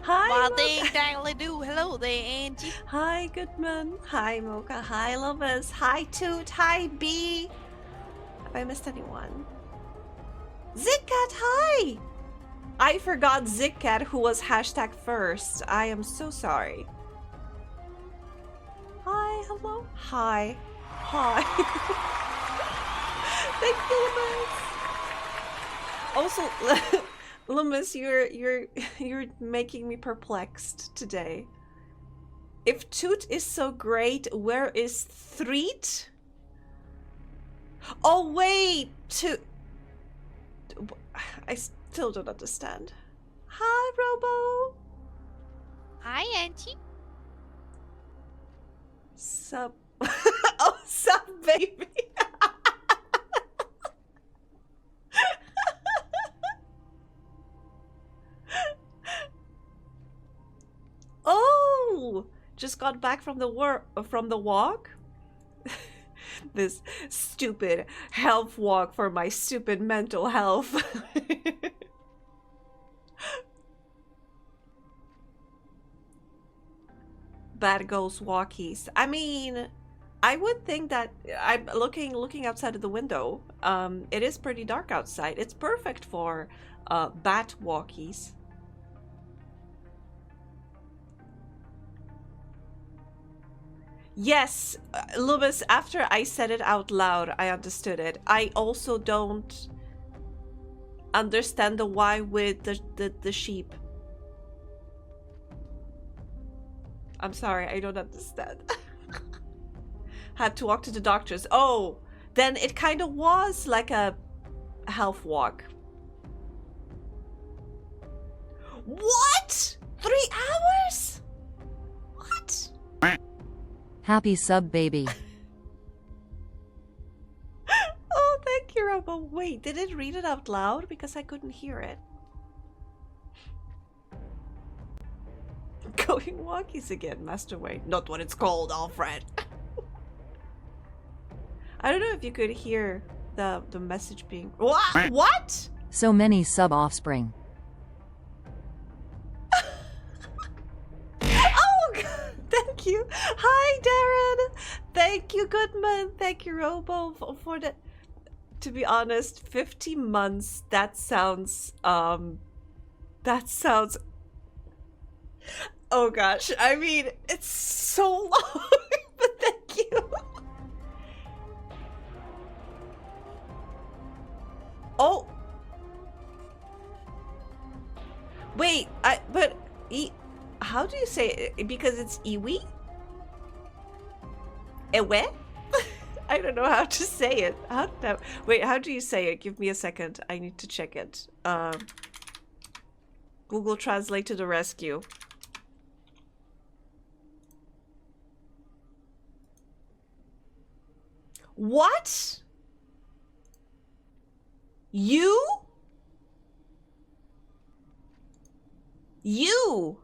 Hi, Body Mocha. dangly do. Hello there, Angie. Hi, Goodman. Hi, Mocha. Hi, Lopez. Hi, Toot. Hi, B. Have I missed anyone? Zigcat, hi! I forgot Zigcat, who was hashtag first. I am so sorry. Hi, hello. Hi. Hi. Thank you, Loomis. Also, Loomis, you're making me perplexed today. If Toot is so great, where is Threet? Oh wait, I still don't understand. Hi, Robo. Hi, Angie. Sup? Oh, sup, baby. Oh, just got back from the walk. This stupid health walk for my stupid mental health. Bad ghost walkies. I mean, I would think that I'm looking outside of the window. It is pretty dark outside. It's perfect for bat walkies. Yes, Lubis, after I said it out loud, I understood it. I also don't understand the why with the sheep. I'm sorry, I don't understand. Had to walk to the doctors. Oh, then it kind of was like a health walk. What? 3 hours? What? Happy sub, baby. Oh, thank you, Robo. Wait, did it read it out loud? Because I couldn't hear it. Going walkies again, Master Wayne. Not what it's called, Alfred. I don't know if you could hear the message being... What? What? So many sub offspring. Oh, God. Thank you. Hi, Darren. Thank you, Goodman. Thank you, Robo, for the... To be honest, 50 months, that sounds... That sounds... Oh, gosh. I mean, it's so long. But thank you. Oh. Wait, how do you say it? Because it's iwi? Ewe? I don't know how to say it. Wait, how do you say it? Give me a second. I need to check it. Google Translate to the rescue. What? You? You?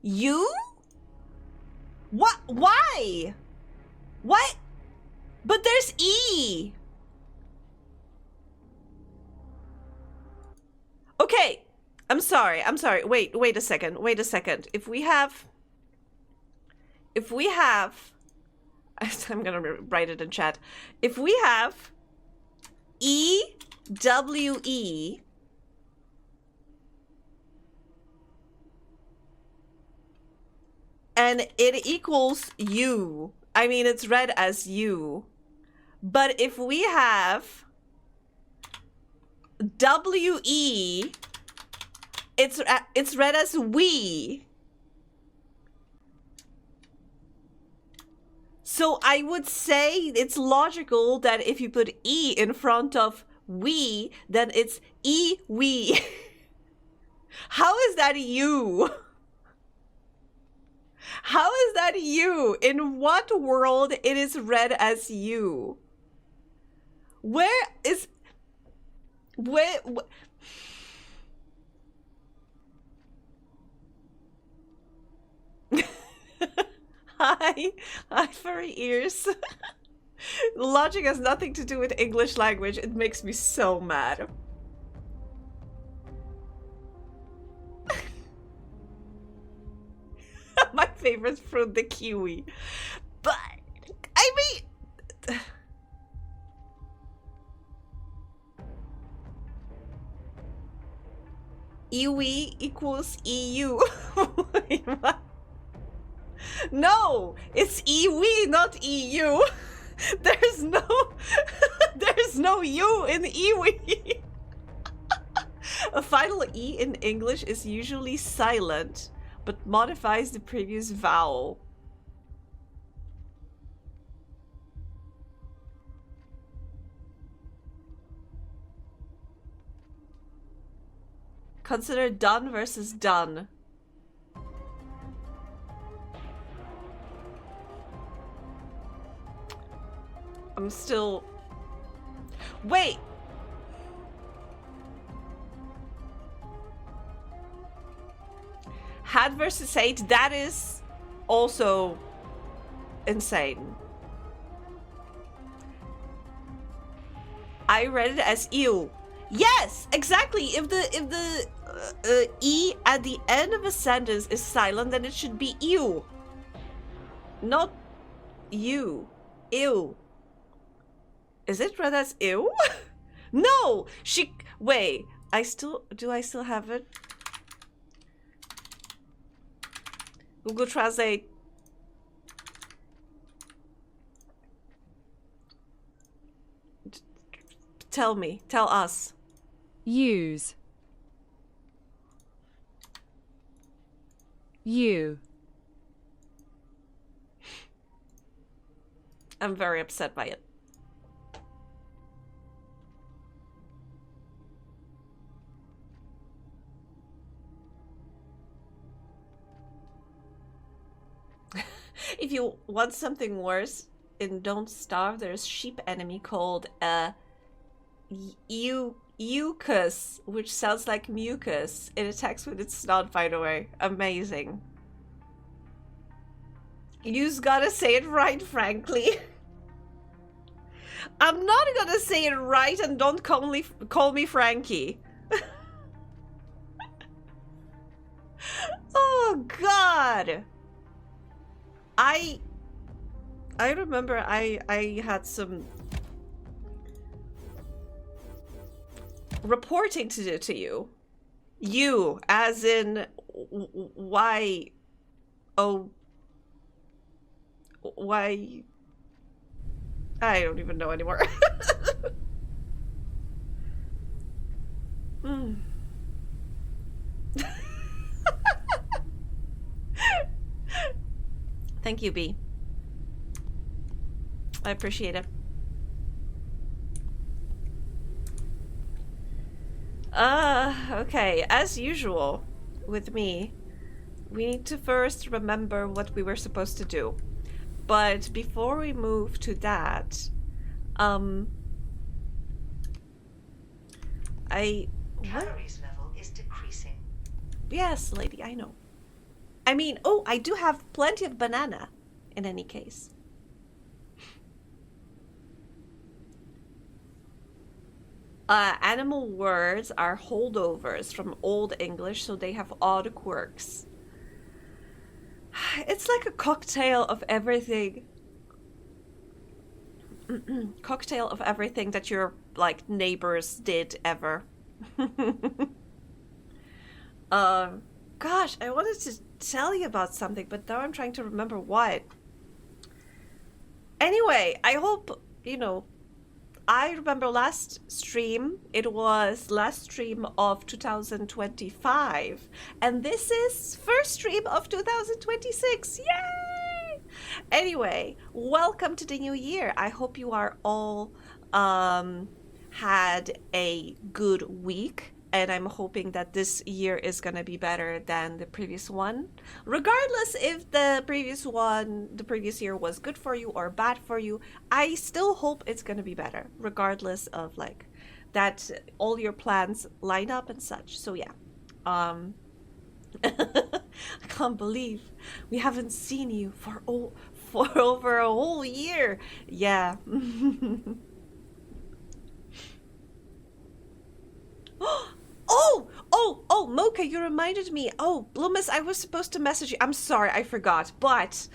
You? What? Why? What? But there's E. Okay. I'm sorry. Wait a second. If we have... I'm gonna write it in chat. If we have EWE and it equals U, I mean, it's read as U. But if we have WE, it's read as we. So I would say it's logical that if you put E in front of we, then it's E-we. How is that you? How is that you? In what world it is read as you? Where is... Where... Hi, furry ears. Logic has nothing to do with English language. It makes me so mad. My favorite fruit, the kiwi. But, I mean... Iwi equals EU. Wait, what? No! It's iwi, not EU! There's no... There's no U in iwi! A final E in English is usually silent, but modifies the previous vowel. Consider done versus done. I'm still... Wait! Had versus hate, that is also insane. I read it as ew. Yes, exactly. If the E at the end of a sentence is silent, then it should be ew. Not you. Ew. Is it read as ew? No! Wait, do I still have it? Google Translate. Tell me. Tell us. Use. You. I'm very upset by it. If you want something worse, in Don't Starve, there's sheep enemy called Eucus, which sounds like mucus. It attacks with its snot, by the way. Amazing. You's gotta say it right, frankly. I'm not gonna say it right, and don't call me Frankie. Oh God. I remember I had some reporting to do to you. You, as in why? Oh, why? I don't even know anymore. Mm. Thank you, B. I appreciate it. Okay. As usual with me, we need to first remember what we were supposed to do. But before we move to that, Calories level is decreasing. Yes, lady, I know. I mean, oh, I do have plenty of banana, in any case. Animal words are holdovers from Old English, so they have odd quirks. It's like a cocktail of everything. Cocktail of everything that your, like, neighbors did ever. Gosh, I wanted to tell you about something, but now I'm trying to remember what. Anyway, I hope, you know, I remember last stream, it was last stream of 2025, and this is first stream of 2026. Yay! Anyway, welcome to the new year. I hope you are all had a good week, and I'm hoping that this year is gonna be better than the previous one. Regardless if the previous year was good for you or bad for you, I still hope it's gonna be better, regardless of like that all your plans line up and such. So yeah. I can't believe we haven't seen you for for over a whole year. Yeah. Oh, Mocha, you reminded me. Oh, Loomis, I was supposed to message you. I'm sorry, I forgot. But,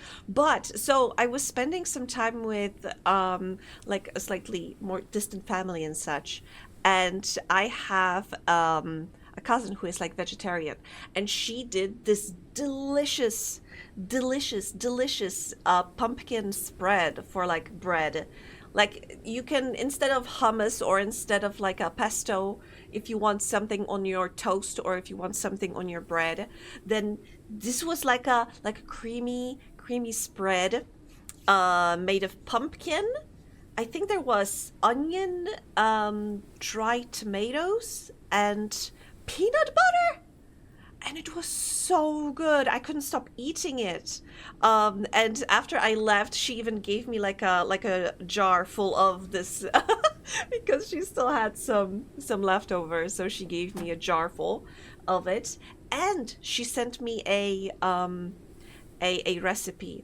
so I was spending some time with, like a slightly more distant family and such. And I have, a cousin who is like vegetarian. And she did this delicious, pumpkin spread for like bread. Like you can, instead of hummus or instead of like a pesto, if you want something on your toast or if you want something on your bread, then this was like a creamy spread made of pumpkin. I think there was onion, dried tomatoes, and peanut butter. And it was so good. I couldn't stop eating it. And after I left, she even gave me like a jar full of this because she still had some leftovers. So she gave me a jar full of it, and she sent me a recipe.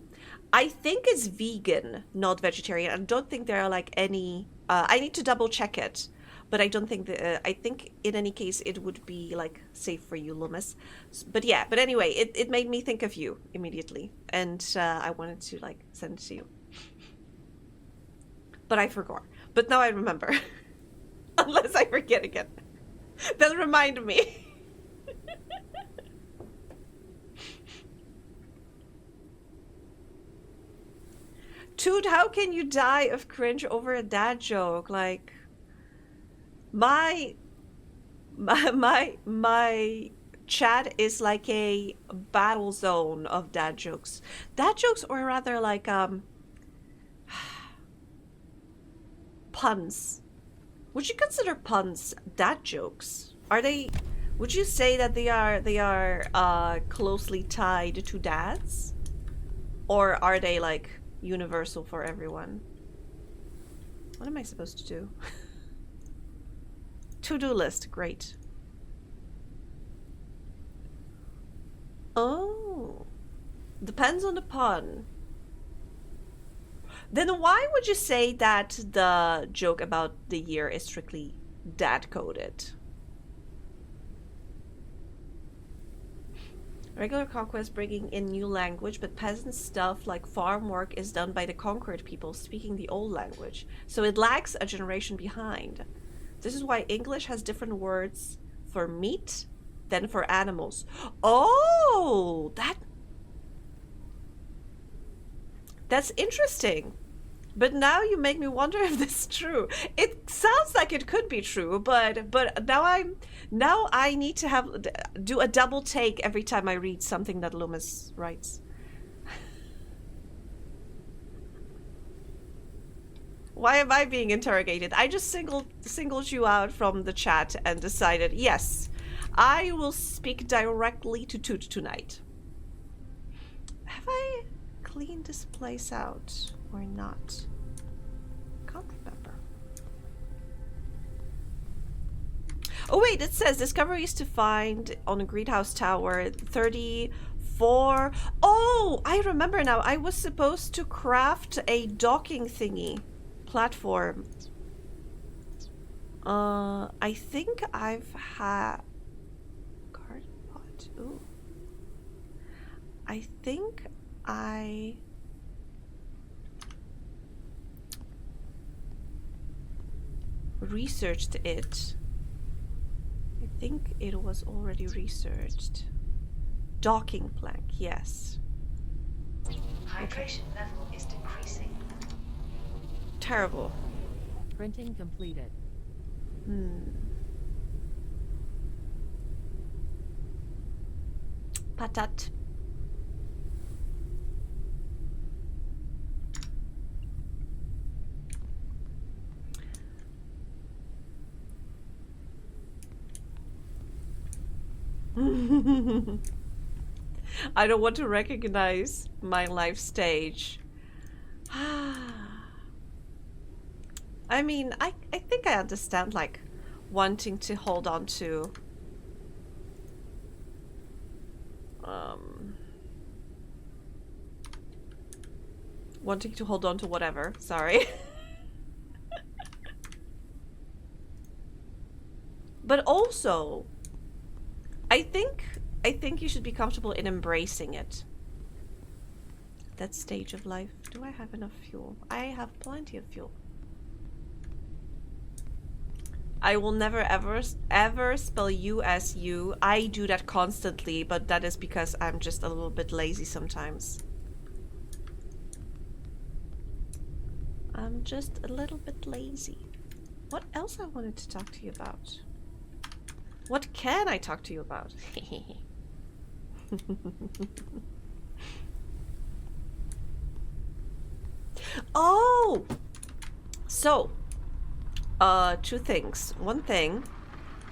I think it's vegan, not vegetarian. I don't think there are like any. I need to double check it. But I don't think that, I think in any case it would be like safe for you, Loomis. But yeah, but anyway, it made me think of you immediately. And I wanted to like send it to you. But I forgot. But now I remember. Unless I forget again. Then remind me. Toot, how can you die of cringe over a dad joke? Like... My chat is like a battle zone of dad jokes. Dad jokes, or rather like puns. Would you consider puns dad jokes? Are they? Would you say that they are closely tied to dads, or are they like universal for everyone? What am I supposed to do? To-do list, great. Oh, depends on the pun. Then why would you say that the joke about the year is strictly dad-coded? Regular conquest bringing in new language, but peasant stuff like farm work is done by the conquered people speaking the old language, so it lags a generation behind. This is why English has different words for meat than for animals. Oh, that's interesting. But now you make me wonder if this is true. It sounds like it could be true, but now I need to do a double take every time I read something that Loomis writes. Why am I being interrogated? I just singled you out from the chat and decided, yes, I will speak directly to Toot tonight. Have I cleaned this place out or not? Can't remember. Oh wait, it says discoveries to find on a greenhouse tower 34. Oh, I remember now. I was supposed to craft a docking thingy. Platform. I think I've had garden pot. Ooh. I think I researched it. I think it was already researched. Docking plank, yes. Hydration level is decreasing. Terrible. Printing completed. Patat. I don't want to recognize my life stage. I mean, I think I understand, like, wanting to hold on to wanting to hold on to whatever. Sorry. But also, I think you should be comfortable in embracing it. That stage of life. Do I have enough fuel? I have plenty of fuel. I will never ever spell you as you. I do that constantly, but that is because I'm just a little bit lazy sometimes. I'm just a little bit lazy. What else I wanted to talk to you about? What can I talk to you about? Oh! So, two things. One thing,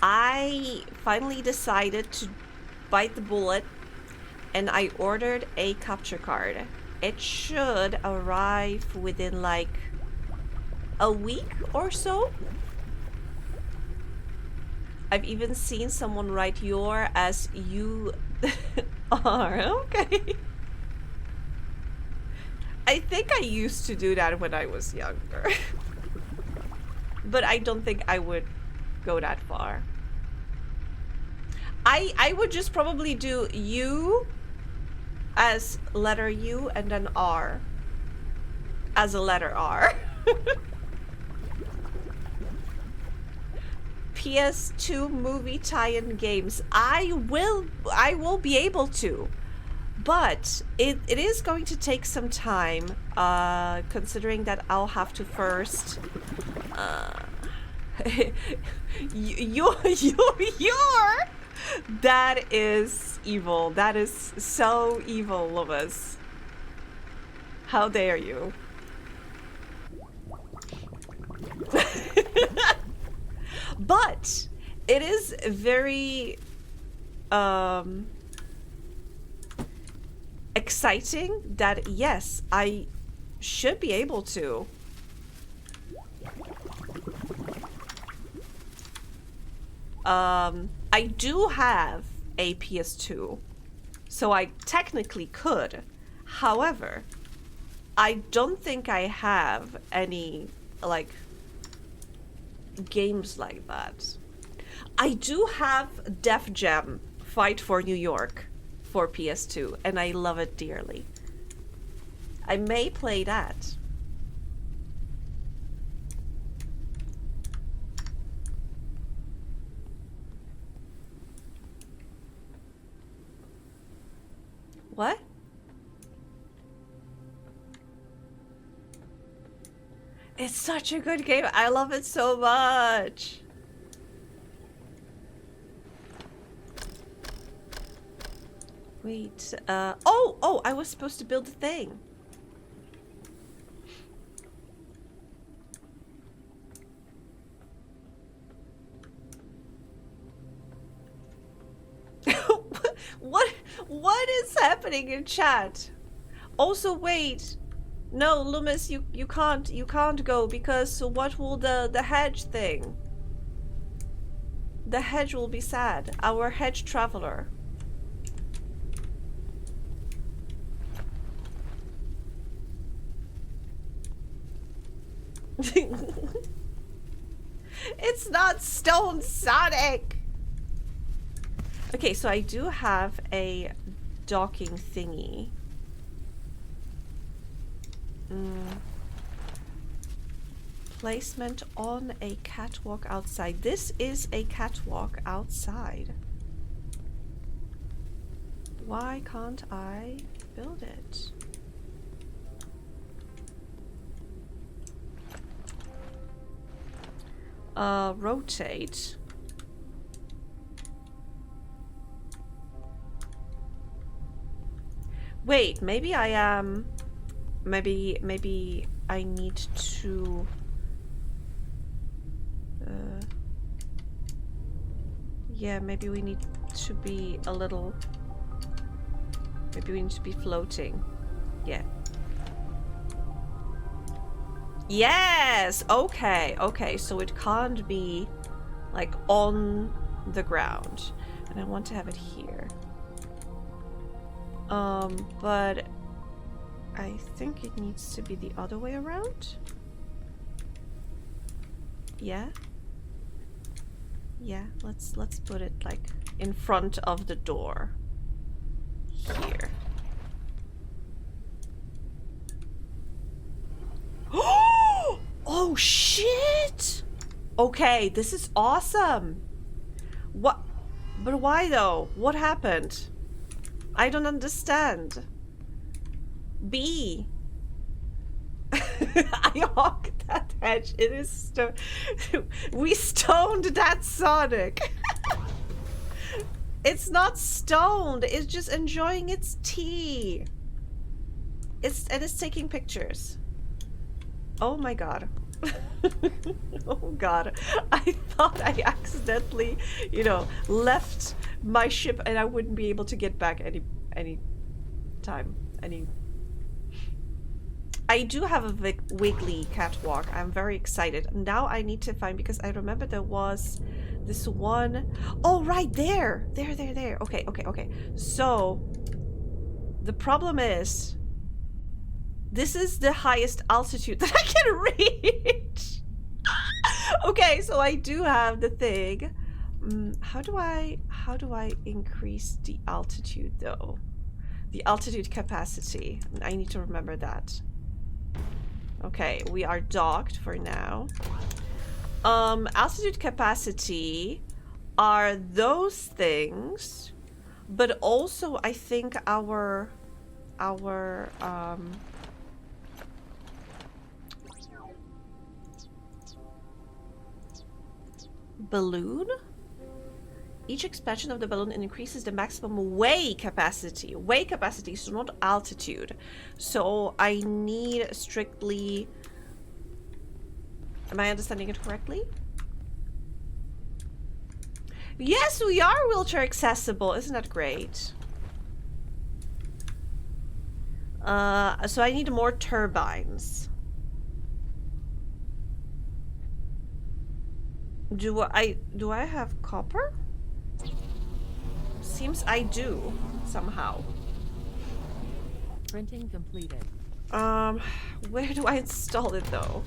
I finally decided to bite the bullet and I ordered a capture card. It should arrive within like a week or so. I've even seen someone write your as you are. Okay. I think I used to do that when I was younger. But I don't think I would go that far. I would just probably do U as letter U and then R as a letter R. PS2 movie tie-in games. I will be able to. But it is going to take some time, considering that I'll have to first you're that is evil. That is so evil, Lovas. How dare you? But it is very exciting that yes, I should be able to. I do have a PS2, so I technically could. However, I don't think I have any like games like that. I do have Def Jam Fight for New York for PS2, and I love it dearly. I may play that. What? It's such a good game. I love it so much. Wait, oh, I was supposed to build a thing. What is happening in chat? Also, wait. No, Loomis, you can't go because what will the hedge thing? The hedge will be sad. Our hedge traveler. It's not Stone Sonic. Okay, so I do have a docking thingy. Placement on a catwalk outside. This is a catwalk outside. Why can't I build it? Rotate. Wait, maybe I am... Maybe I need to... yeah, maybe we need to be a little... Maybe we need to be floating. Yeah. Yes! Okay, okay, so it can't be, like, on the ground. And I want to have it here. But I think it needs to be the other way around. Yeah. Yeah, let's put it like in front of the door. Here. Oh shit! Okay, this is awesome. What? But why though? What happened? I don't understand. B. I honked that hedge. It is we stoned that Sonic. It's not stoned. It's just enjoying its tea. It's taking pictures. Oh my god. Oh god. I thought I accidentally, you know, left my ship and I wouldn't be able to get back any time. I do have a wiggly catwalk. I'm very excited. Now I need to find, because I remember there was this one. Oh, right there. There. Okay. So the problem is this is the highest altitude that I can reach. Okay, so I do have the thing. How do I increase the altitude though? The altitude capacity. I need to remember that. Okay, we are docked for now. Altitude capacity are those things, but also I think our balloon? Each expansion of the balloon increases the maximum way capacity. Way capacity, so not altitude. So I need strictly... Am I understanding it correctly? Yes, we are wheelchair accessible. Isn't that great? So I need more turbines. Do I have copper? Seems I do, somehow. Printing completed. Where do I install it though?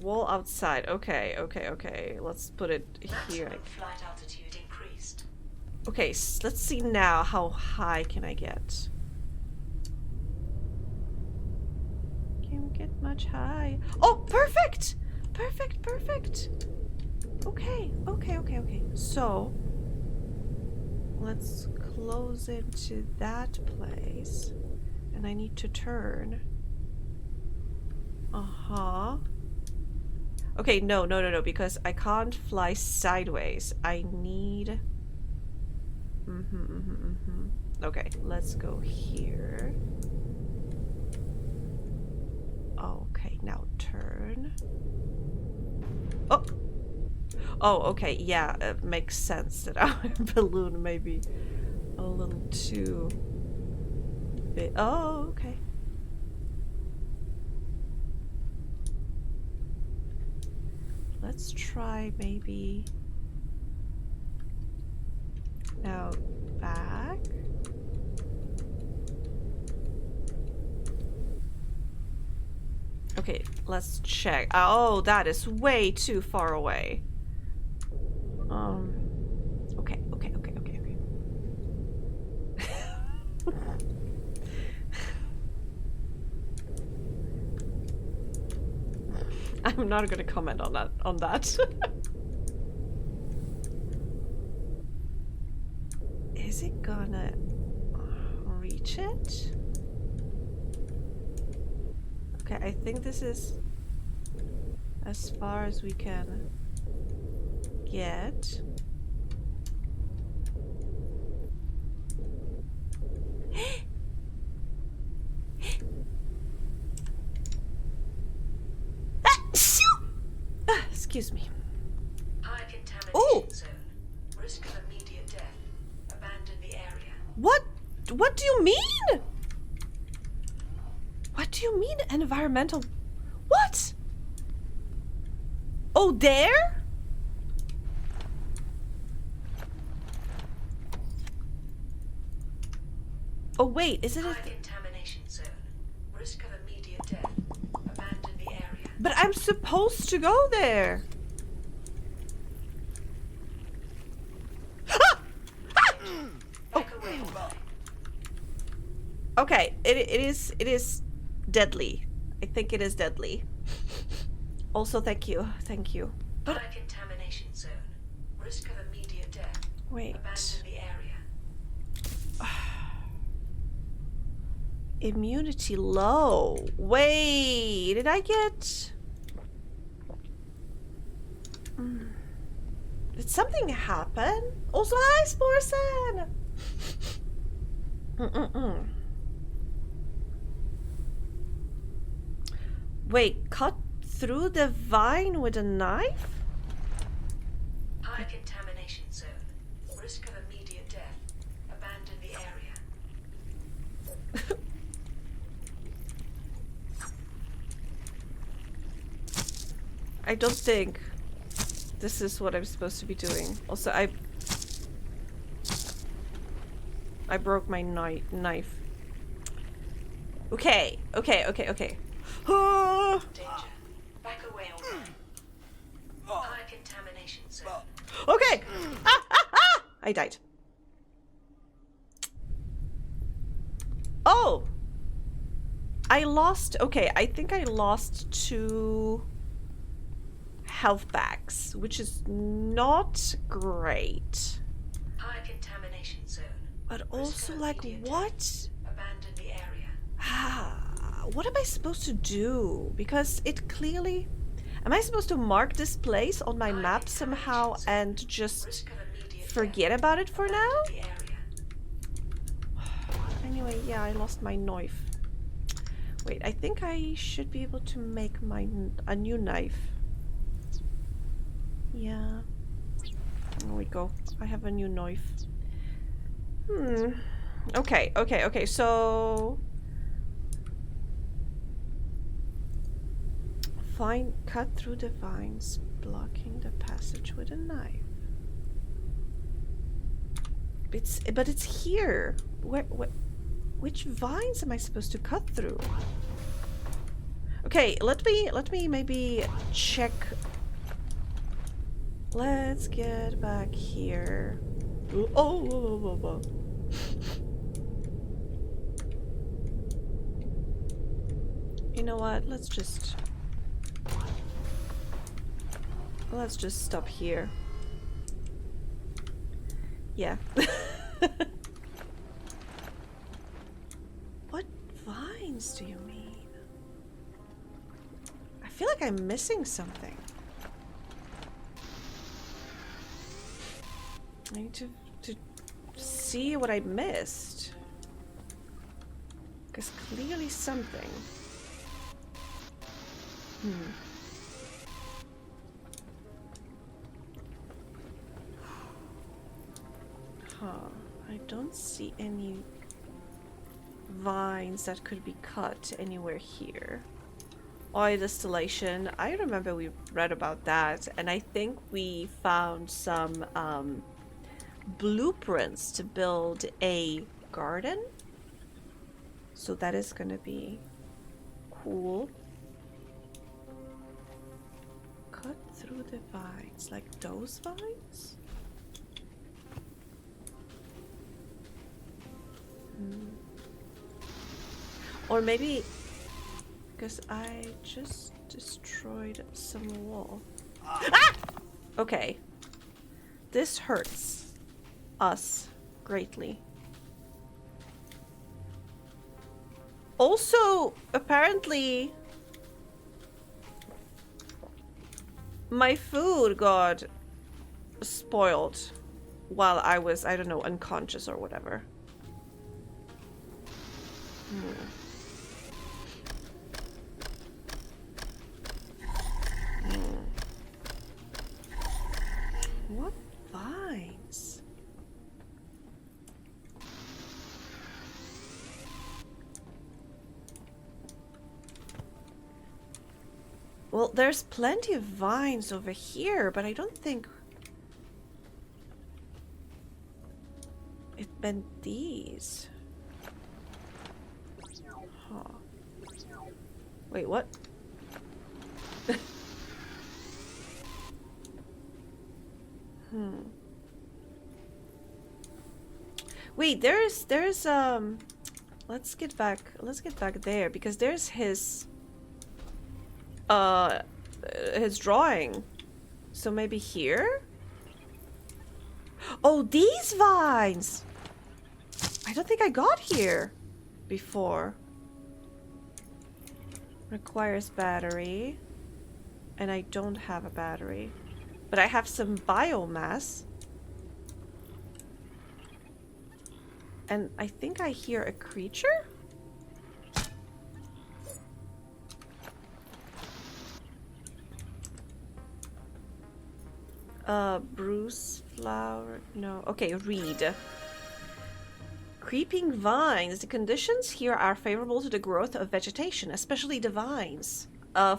Wall outside. Okay. Let's put it here. Maximum flight altitude increased. Okay, let's see now how high can I get. Can't get much high. Oh, perfect! Perfect. Okay. So, let's close into that place. And I need to turn. Okay, no, because I can't fly sideways. I need... Okay, let's go here. Okay, now turn. Oh, okay, yeah, it makes sense that our balloon may be a little too big. Oh, okay. Let's try maybe now back. Okay, let's check. Oh, that is way too far away. Okay. I'm not gonna comment on that. Is it gonna reach it? Okay, I think this is as far as we can get. Excuse me. High contamination Oh! zone. Risk of immediate death. Abandon the area. What do you mean? What do you mean environmental? What? Oh, there? Oh wait, is it a... High contamination zone. Risk of immediate death. Abandon the area. But I'm supposed to go there. Ah! Ah! Back away. Okay, it is deadly. I think it is deadly. Also, thank you. High contamination zone. Risk of immediate death. Wait. Abandon the area. Immunity low. Wait, did I get... Did something happen? Also, hi, Sporson! Wait, cut through the vine with a knife? High contamination zone. Risk of immediate death. Abandon the area. I don't think this is what I'm supposed to be doing. Also, I broke my knife. Okay. Ah! Danger. Back away. High contamination zone. Okay. I died. Oh. I lost. Okay, I think I lost 2 health packs, which is not great. High contamination zone. But also, like, what? Abandon the area. What am I supposed to do? Because it clearly... Am I supposed to mark this place on my map somehow and just Risk of immediate forget about it for now? death. The area. Anyway, yeah, I lost my knife. Wait, I think I should be able to make a new knife. Yeah. There we go. I have a new knife. Okay, so... Cut through the vines, blocking the passage with a knife. But it's here. Which vines am I supposed to cut through? Okay, let me maybe check. Let's get back here. Oh. You know what? Let's just stop here. Yeah. What vines do you mean? I feel like I'm missing something. I need to see what I missed. Because clearly something. I don't see any vines that could be cut anywhere here. Oil distillation. I remember we read about that, and I think we found some blueprints to build a garden. So that is gonna be cool. Cut through the vines, like those vines? Or maybe because I just destroyed some wall. Ah! Okay. This hurts us greatly. Also, apparently my food got spoiled while I was, I don't know, unconscious or whatever. What vines? Well, there's plenty of vines over here, but I don't think it meant these. Wait, what? Wait, there's let's get back there because there's his drawing. So maybe here? Oh, these vines! I don't think I got here before. Requires battery. And I don't have a battery. But I have some biomass. And I think I hear a creature? Bruce flower. No. Okay, read. Creeping vines. The conditions here are favorable to the growth of vegetation, especially the vines.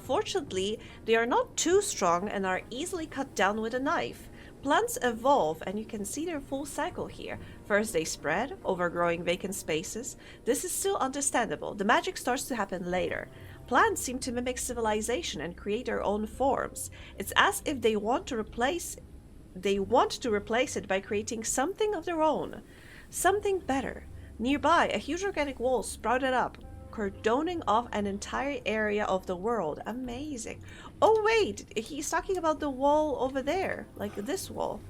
Fortunately, they are not too strong and are easily cut down with a knife. Plants evolve, and you can see their full cycle here. First they spread, overgrowing vacant spaces. This is still understandable. The magic starts to happen later. Plants seem to mimic civilization and create their own forms. It's as if they want to replace it by creating something of their own. Something better. Nearby, a huge organic wall sprouted up, cordoning off an entire area of the world. Amazing. Oh wait, he's talking about the wall over there, like this wall.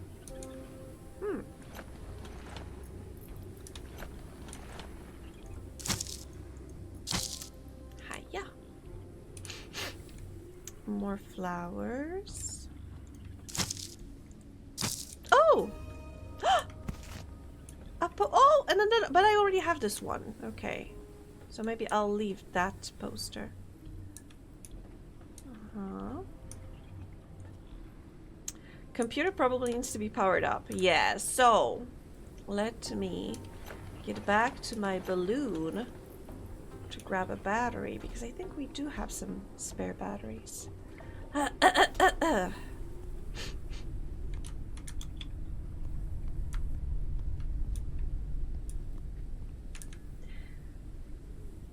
Hiya. More flowers. Oh! Oh, and then, but I already have this one. Okay. So maybe I'll leave that poster. Computer probably needs to be powered up. Yeah, so let me get back to my balloon to grab a battery because I think we do have some spare batteries.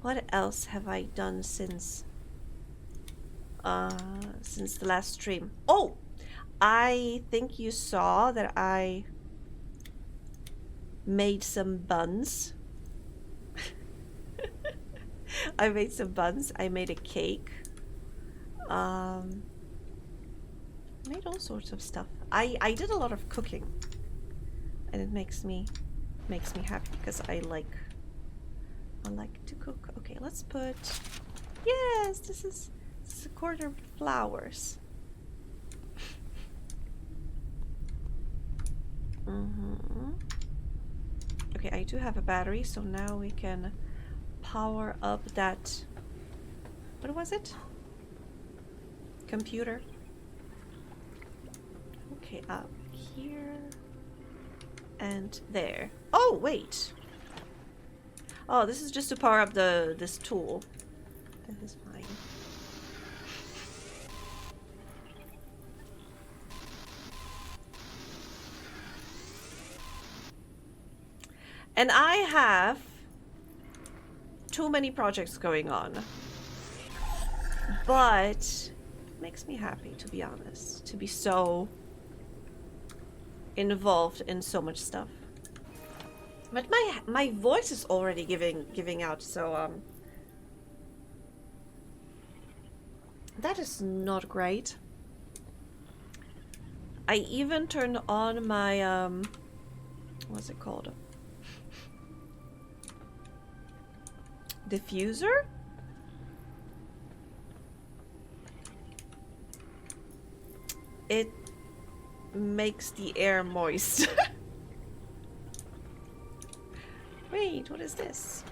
What else have I done since the last stream? Oh, I think you saw that I made some buns. I made some buns. I made a cake. Made all sorts of stuff. I did a lot of cooking, and it makes me happy because I like to cook. Okay, let's put. Yes, this is a quarter of flowers. Okay, I do have a battery, so now we can power up that. What was it? Computer. Okay, up here and there. Oh, wait. Oh, this is just to power up this tool. That is fine. And I have too many projects going on. But it makes me happy, to be honest, to be so involved in so much stuff. But my voice is already giving out, so that is not great. I even turned on my what's it called? Diffuser? It makes the air moist. Wait, what is this?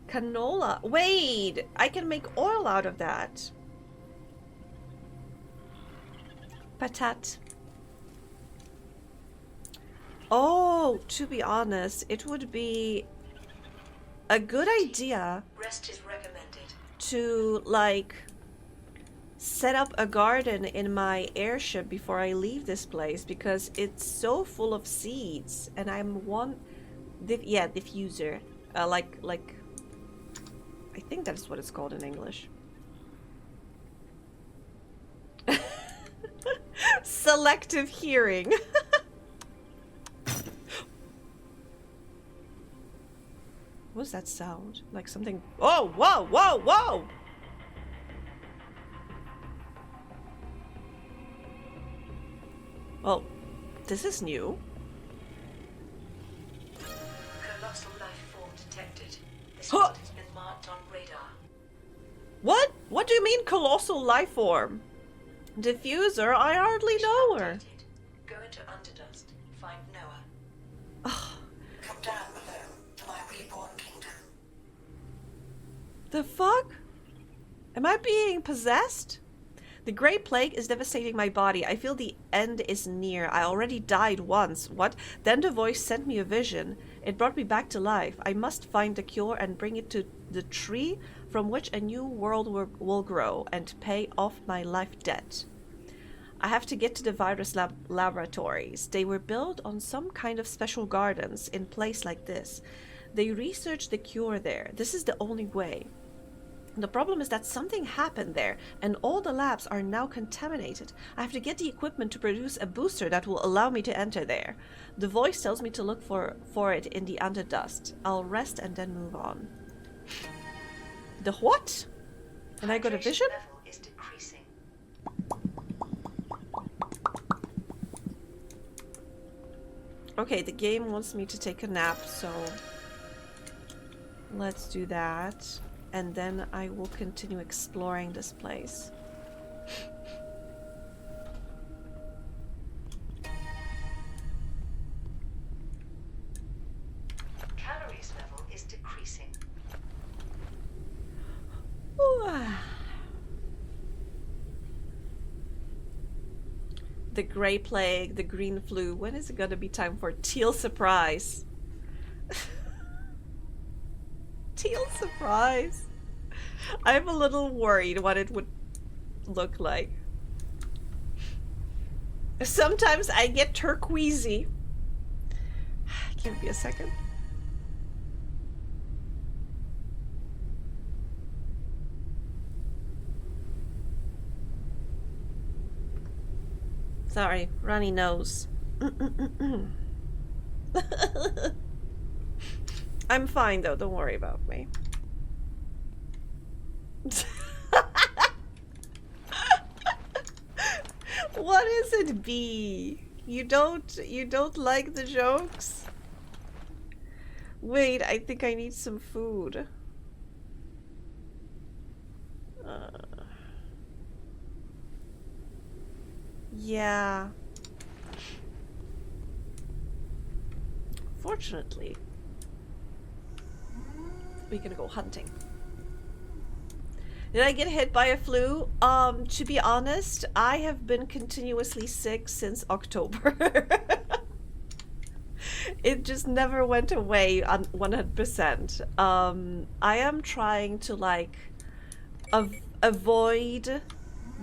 Canola. Wait, I can make oil out of that. Patat. Oh, to be honest, it would be a good idea. Rest is recommended. To like set up a garden in my airship before I leave this place because it's so full of seeds and I'm diffuser. Like, I think that's what it's called in English. Selective hearing. What's that sound? Like something. Oh, whoa, whoa, whoa! Well, this is new. Colossal life form detected. This Huh. spot has been marked on radar. What? What do you mean, colossal life form? Diffuser? I hardly Mission know her. updated. Go into Underdust. Find Noah. Ugh, Come down below to my reborn kingdom. the fuck? Am I being possessed? The Great Plague is devastating my body. I feel the end is near. I already died once. What? Then the voice sent me a vision. It brought me back to life. I must find the cure and bring it to the tree from which a new world will grow and pay off my life debt. I have to get to the virus laboratories. They were built on some kind of special gardens in place like this. They researched the cure there. This is the only way. The problem is that something happened there, and all the labs are now contaminated. I have to get the equipment to produce a booster that will allow me to enter there. The voice tells me to look for it in the Underdust. I'll rest and then move on. The what? And I got a Hydration vision? level is decreasing. Okay, the game wants me to take a nap, so let's do that. And then I will continue exploring this place. Calories level is decreasing. The Grey Plague, the Green Flu. When is it gonna be time for Teal Surprise? Teal Surprise. I'm a little worried what it would look like. Sometimes I get turquoisey. Give me a second. Sorry, runny nose. I'm fine though, don't worry about me. What is it, B? You don't like the jokes? Wait, I think I need some food. Yeah. Fortunately, we're gonna go hunting. Did I get hit by a flu? To be honest, I have been continuously sick since October. It just never went away on 100%. I am trying to like avoid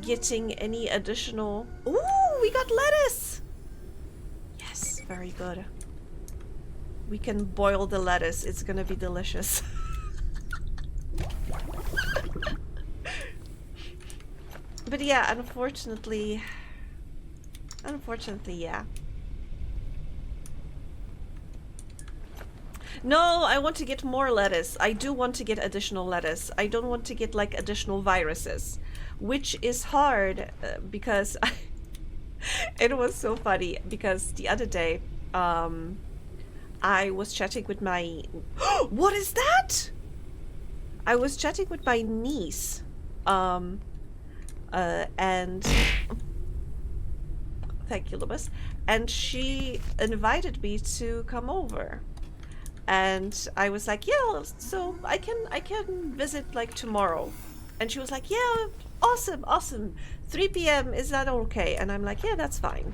getting any additional. Ooh, we got lettuce. Yes, very good. We can boil the lettuce. It's gonna be delicious. But yeah, unfortunately, yeah. No, I want to get more lettuce. I do want to get additional lettuce. I don't want to get like additional viruses, which is hard because it was so funny because the other day, I was chatting with my. What is that? I was chatting with my niece, and thank you, Lubus. And she invited me to come over, and I was like, yeah, so I can visit like tomorrow. And she was like, yeah, awesome. 3 p.m. is that okay? And I'm like, yeah, that's fine.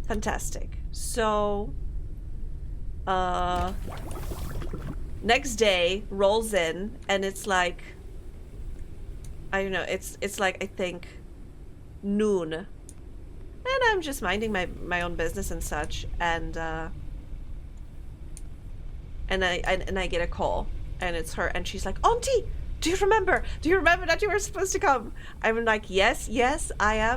Fantastic. So, next day rolls in, and it's like, I don't know, it's like, I think noon, and I'm just minding my own business and such, and and I get a call, and it's her, and she's like, Auntie, do you remember? Do you remember that you were supposed to come? I'm like, yes, I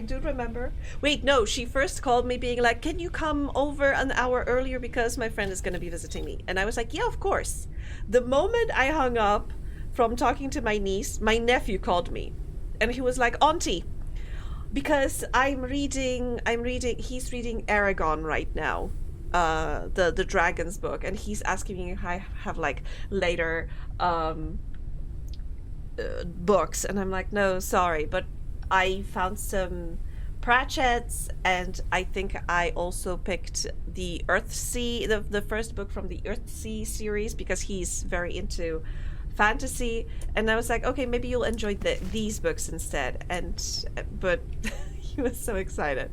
do remember. Wait, no, she first called me being like, can you come over an hour earlier because my friend is going to be visiting me? And I was like, yeah, of course. The moment I hung up from talking to my niece, my nephew called me, and he was like, Auntie, because he's reading Aragon right now, the Dragon's book, and he's asking me if I have like later books, and I'm like, no, sorry, but I found some Pratchett's, and I think I also picked the Earthsea, the first book from the Earthsea series, because he's very into fantasy, and I was like, okay, maybe you'll enjoy these books instead, but he was so excited.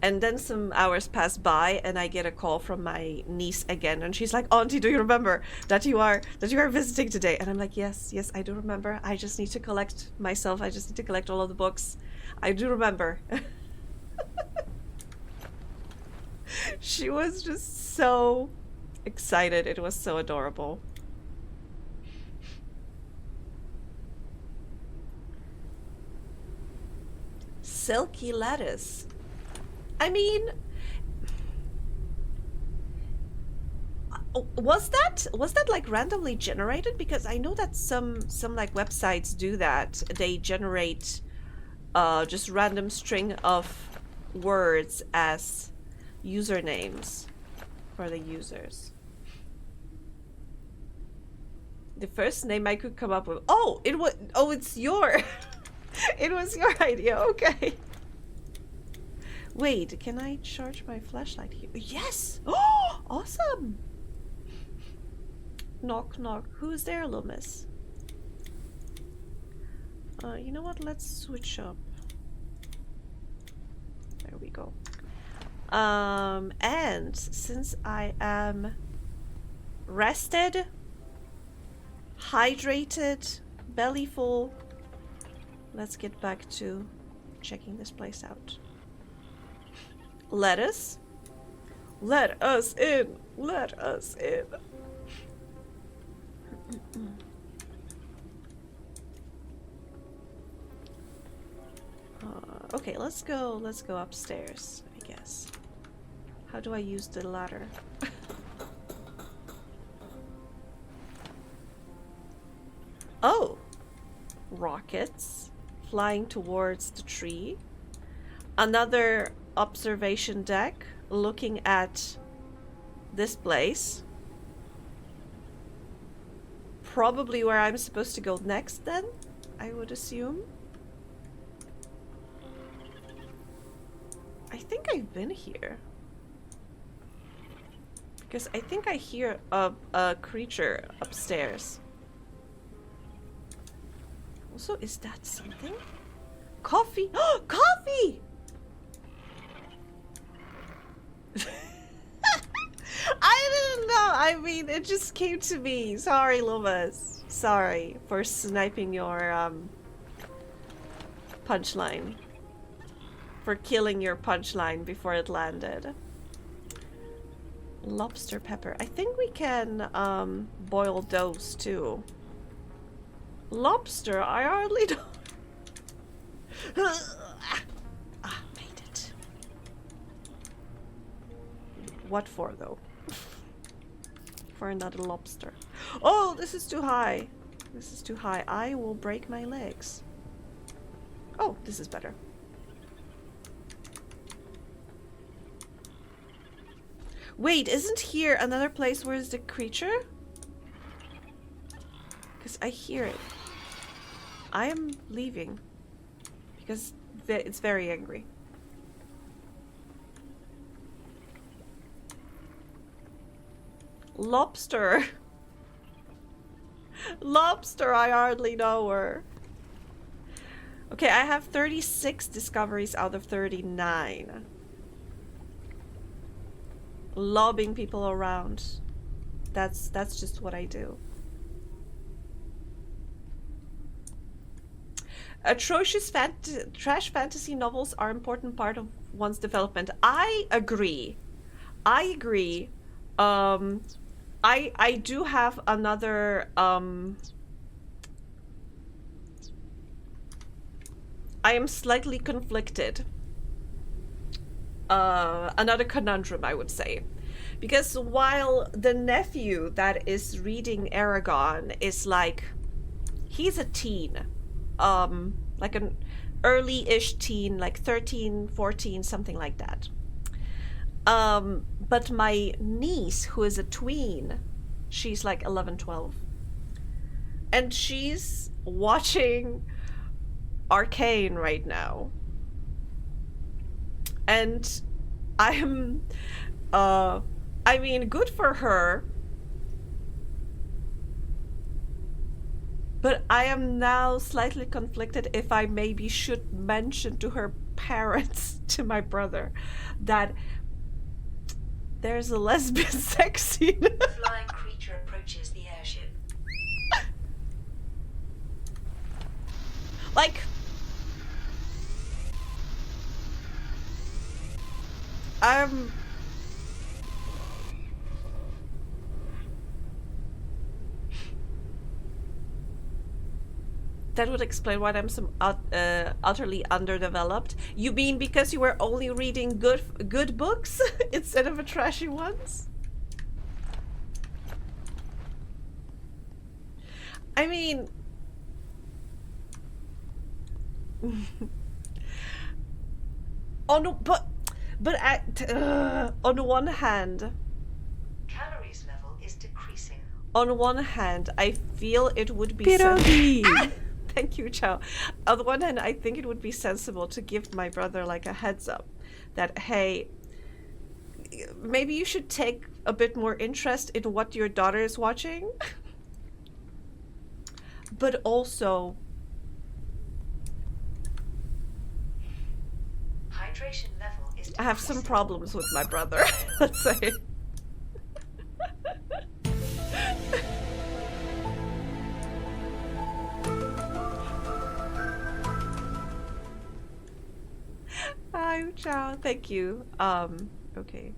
And then some hours pass by, and I get a call from my niece again, and she's like, Auntie, do you remember that you are visiting today? And I'm like, yes, I do remember. I just need to collect myself. I just need to collect all of the books. I do remember. She was just so excited. It was so adorable. Silky lettuce. I mean, was that like randomly generated? Because I know that some like websites do that. They generate just random string of words as usernames for the users. The first name I could come up with. Oh, it's your it was your idea. Okay. Wait, can I charge my flashlight here? Yes! Oh, awesome! Knock, knock. Who's there, Loomis? You know what? Let's switch up. There we go. And since I am rested, hydrated, belly full, let's get back to checking this place out. Lettuce? Let us in! Let us in! Okay, let's go upstairs, I guess. How do I use the ladder? Oh! Rockets flying towards the tree. Another observation deck looking at this place. Probably where I'm supposed to go next then, I would assume. I think I've been here. Because I think I hear a creature upstairs. Also, is that something? Coffee! Coffee! I didn't know. I mean, it just came to me. Sorry, Loomis. Sorry for sniping your punchline. For killing your punchline before it landed. Lobster pepper. I think we can boil those too. Lobster, I hardly know. Made it. What for though? For another lobster. Oh, this is too high. This is too high. I will break my legs. Oh, this is better. Wait, isn't here another place where is the creature? Because I hear it. I am leaving. Because it's very angry. Lobster. Lobster, I hardly know her. Okay, I have 36 discoveries out of 39. Lobbing people around. That's just what I do. Atrocious trash fantasy novels are an important part of one's development. I agree. I agree. I do have another I am slightly conflicted. Another conundrum, I would say. Because while the nephew that is reading Aragon is like, he's a teen. Like an early-ish teen, like 13, 14, something like that. But my niece, who is a tween, she's like 11, 12. And she's watching Arcane right now. And I'm, I mean, good for her. But I am now slightly conflicted if I maybe should mention to her parents, to my brother, that there's a lesbian sex scene. A flying creature approaches the airship. Like, that would explain why I'm so utterly underdeveloped. You mean because you were only reading good books instead of the trashy ones? I mean, on one hand, Calories level is decreasing. on one hand, I feel it would be Pierogi! Thank you, Chow. On the one hand, I think it would be sensible to give my brother like a heads up that, hey, maybe you should take a bit more interest in what your daughter is watching. But also, Hydration level is I have some problems with my brother, let's say. Hi, Chow. Thank you. Okay.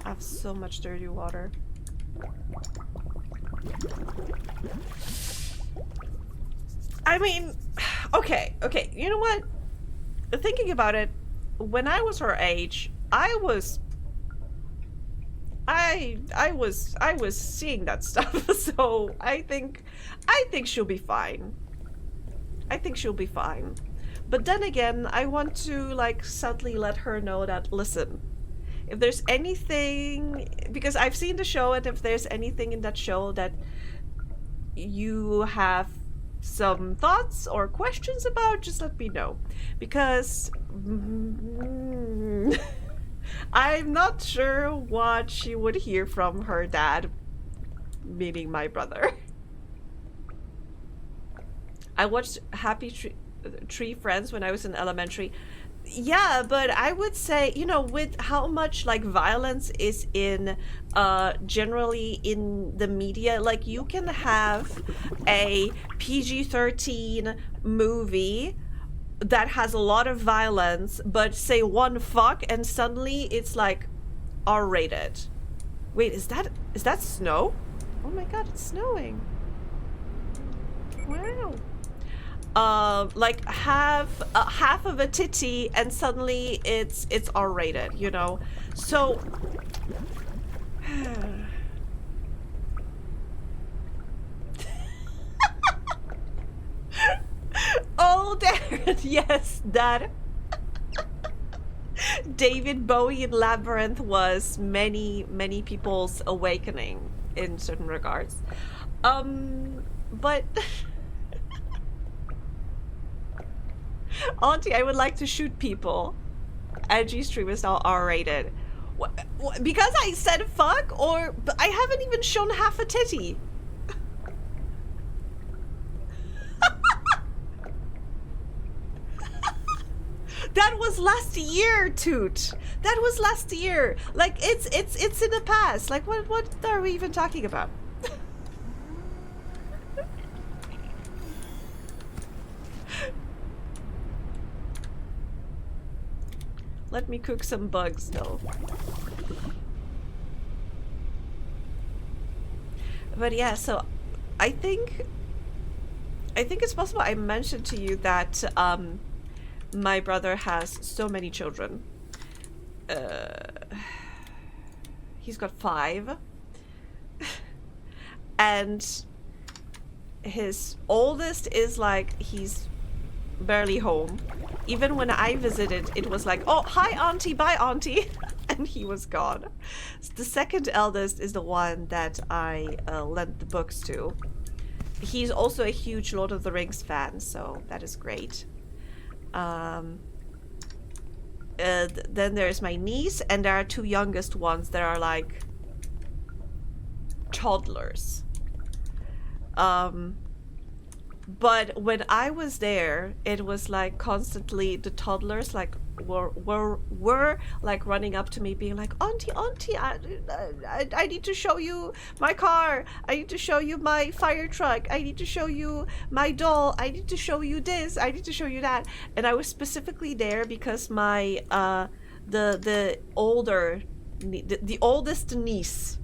I have so much dirty water. I mean, okay, you know what? Thinking about it, when I was her age, I was seeing that stuff, so I think she'll be fine. I think she'll be fine. But then again, I want to like subtly let her know that, listen, if there's anything, because I've seen the show, and if there's anything in that show that you have some thoughts or questions about, just let me know. Because I'm not sure what she would hear from her dad, meaning my brother. I watched Happy Tree Friends when I was in elementary. Yeah, but I would say, you know, with how much like violence is in generally in the media, like you can have a PG-13 movie that has a lot of violence, but say one fuck and suddenly it's like R-rated. Wait, is that snow? Oh my god, it's snowing. Wow. Like half of a titty and suddenly it's R-rated, you know? So oh, Darren, yes, that David Bowie in Labyrinth was many people's awakening in certain regards. But Auntie, I would like to shoot people. Edgy stream is now R-rated. Because I said fuck, or I haven't even shown half a titty. That was last year, Toot. That was last year. Like it's in the past. Like what are we even talking about? Let me cook some bugs though. But yeah, so I think it's possible I mentioned to you that my brother has so many children. He's got 5. And his oldest is like, he's barely home. Even when I visited, it was like, oh, hi auntie, bye auntie. And he was gone. The second eldest is the one that I lent the books to. He's also a huge Lord of the Rings fan, so that is great. Then there's my niece, and there are 2 youngest ones that are like toddlers. But when I was there, it was like constantly the toddlers like were like running up to me being like, auntie, I need to show you my car, I need to show you my fire truck, I need to show you my doll, I need to show you this, I need to show you that. And I was specifically there because my the oldest niece,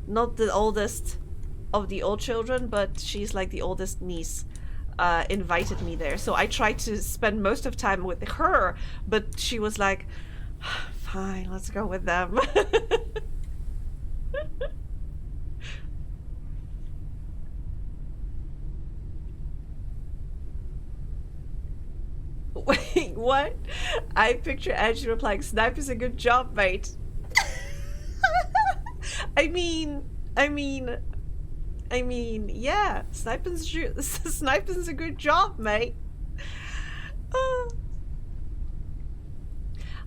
not the oldest of the old children, but she's like the oldest niece, invited me there. So I tried to spend most of time with her, but she was like, fine, let's go with them. Wait, what? I picture Angie replying, "Snipe is a good job, mate." I mean, yeah, sniping's a good job, mate.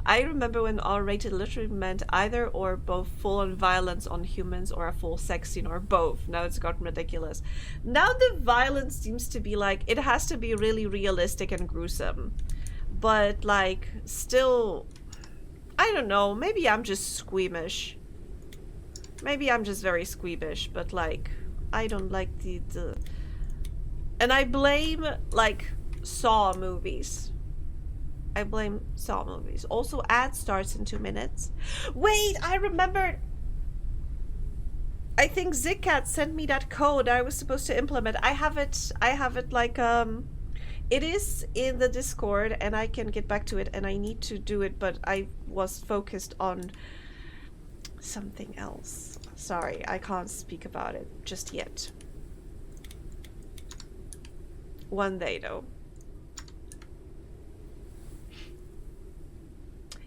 I remember when R-rated literally meant either or both full-on violence on humans or a full sex scene or both. Now it's gotten ridiculous. Now the violence seems to be like, it has to be really realistic and gruesome. But like, still, I don't know, maybe I'm just squeamish. Maybe I'm just very squeamish, but like, I don't like the and I blame like Saw movies. I blame Saw movies. Also, ad starts in 2 minutes. Wait, I remembered. I think Zigcat sent me that code I was supposed to implement. I have it like it is in the Discord and I can get back to it and I need to do it, but I was focused on something else. Sorry, I can't speak about it just yet. One day though.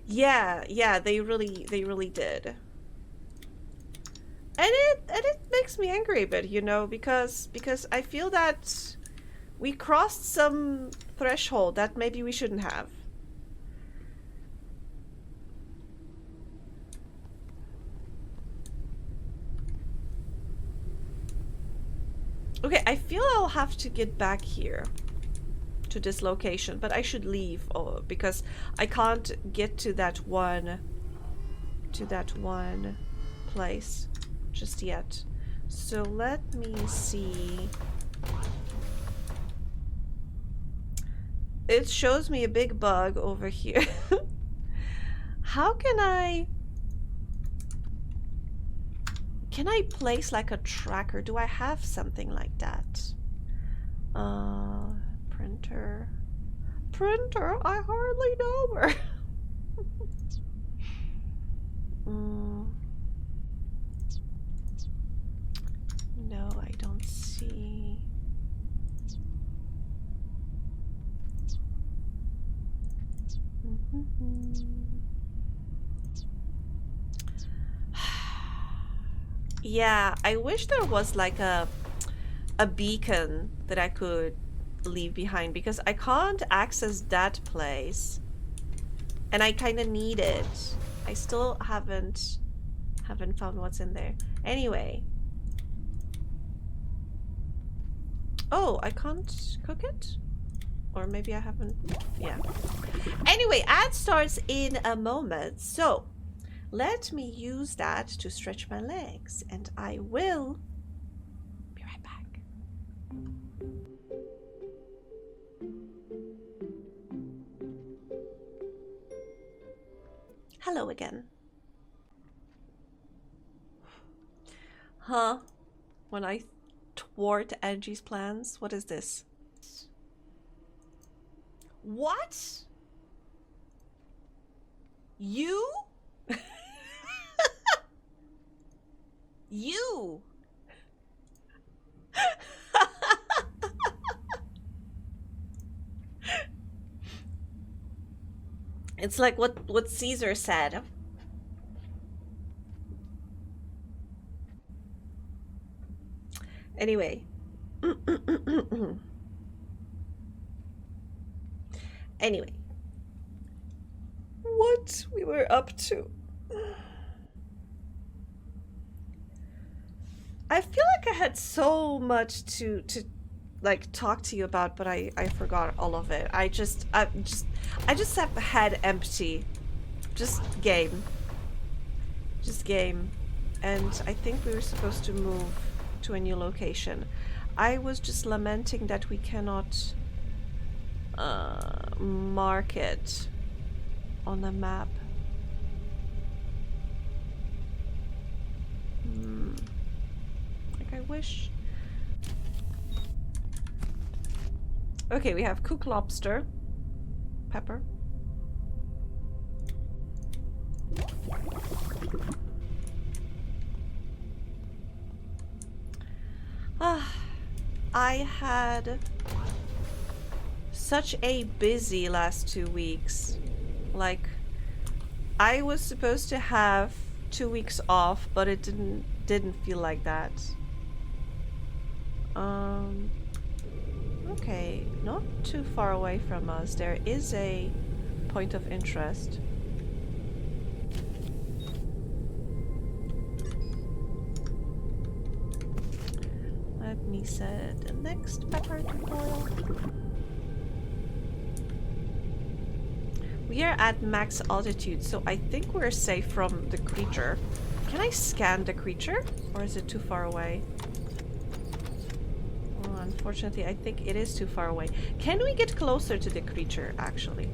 Yeah, they really did. And it makes me angry a bit, you know, because I feel that we crossed some threshold that maybe we shouldn't have. Okay, I feel I'll have to get back here to this location, but I should leave because I can't get to that one place just yet. So let me see. It shows me a big bug over here. How can I place like a tracker? Do I have something like that? Printer, I hardly know her. No, I don't see. Yeah, I wish there was like a beacon that I could leave behind because I can't access that place and I kind of need it. I still haven't found what's in there. Anyway. Oh, I can't cook it? Or maybe I haven't. Yeah. Anyway, ad starts in a moment. So let me use that to stretch my legs and I will be right back. Hello again. Huh? when I thwart Angie's plans. What is this? What? You? You? It's like what Caesar said. Anyway. Anyway. What we were up to. I feel like I had so much to like talk to you about, but I forgot all of it. I just have head empty. Just game. And I think we were supposed to move to a new location. I was just lamenting that we cannot mark it on the map. Like I wish. Okay, we have cooked lobster, pepper. I had such a busy last 2 weeks. Like, I was supposed to have 2 weeks off, but it didn't feel like that. Okay, not too far away from us. There is a point of interest. Let me set the next pepper to boil. We are at max altitude, so I think we're safe from the creature. Can I scan the creature? Or is it too far away? Oh, unfortunately, I think it is too far away. Can we get closer to the creature, actually?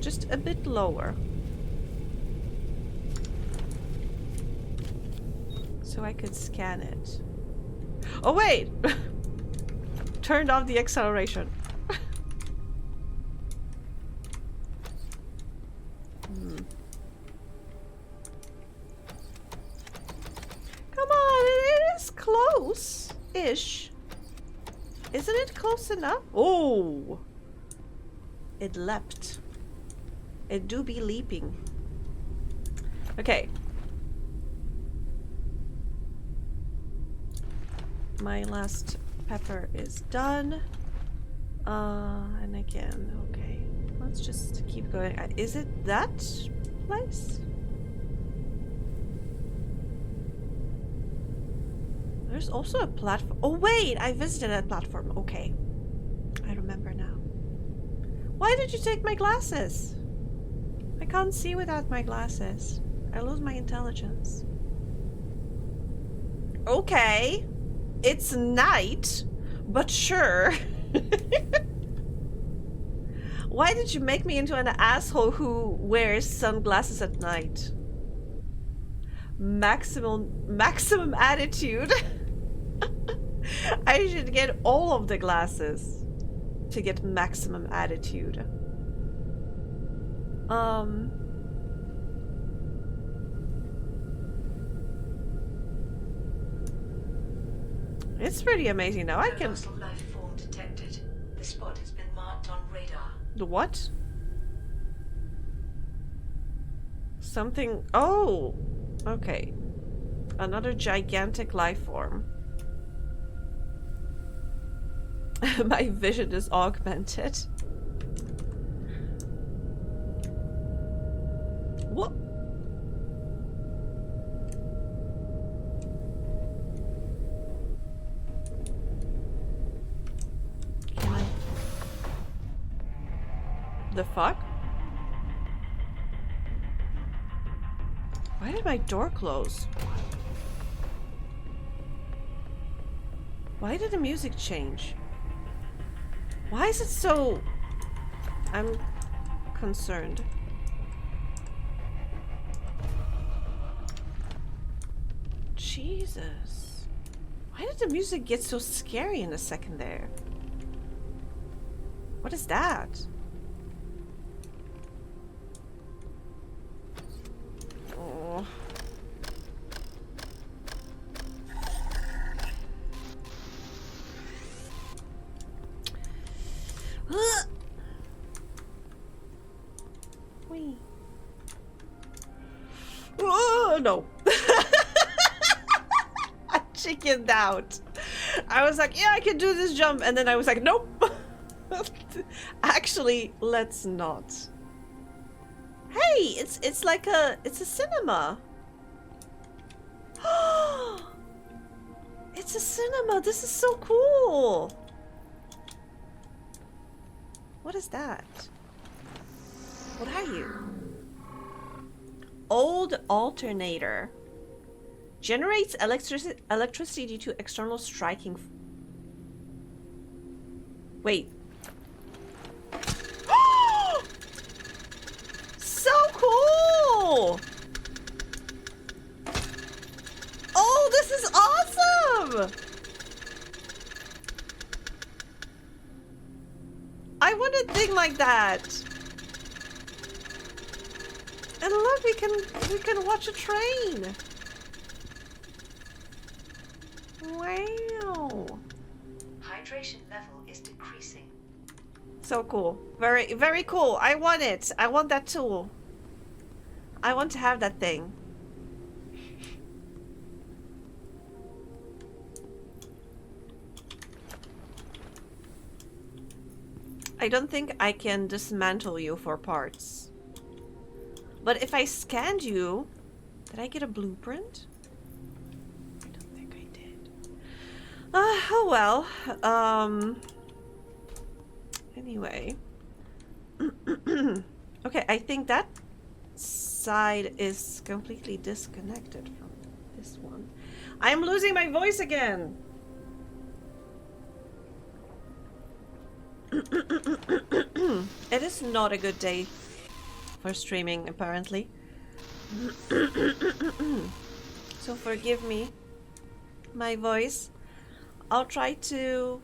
Just a bit lower. So I could scan it. Oh, wait! Turned off the acceleration. Come on, it is close-ish. Isn't it close enough? Oh! It leapt. It do be leaping. Okay. My last pepper is done. And again, okay. Let's just keep going. Is it that place? There's also a platform. Oh wait, I visited that platform. Okay. I remember now. Why did you take my glasses? I can't see without my glasses. I lose my intelligence. Okay. It's night, but sure. Why did you make me into an asshole who wears sunglasses at night? Maximum attitude. I should get all of the glasses to get maximum attitude. It's pretty amazing now. I can. Colossal life form detected. The spot has been marked on radar. The what? Something. Oh, okay. Another gigantic life form. My vision is augmented. What? Can I? The fuck? Why did my door close? Why did the music change? Why is it so... I'm concerned. Jesus. Why did the music get so scary in a second there? What is that? Oh. Wee. Oh no. I chickened out. I was like, yeah, I can do this jump, and then I was like, nope. Actually, let's not. Hey, it's like it's a cinema. It's a cinema. This is so cool. What is that? What are you? Old alternator. Generates electricity due to external striking. Wait. So cool! Oh, this is awesome! I want a thing like that. And look, we can watch a train. Wow. Hydration level is decreasing. So cool. Very, very cool. I want it. I want that tool. I want to have that thing. I don't think I can dismantle you for parts. But if I scanned you, did I get a blueprint? I don't think I did. Oh well. Anyway. Okay, I think that side is completely disconnected from this one. I'm losing my voice again. It is not a good day for streaming, apparently. So forgive me, my voice. I'll try to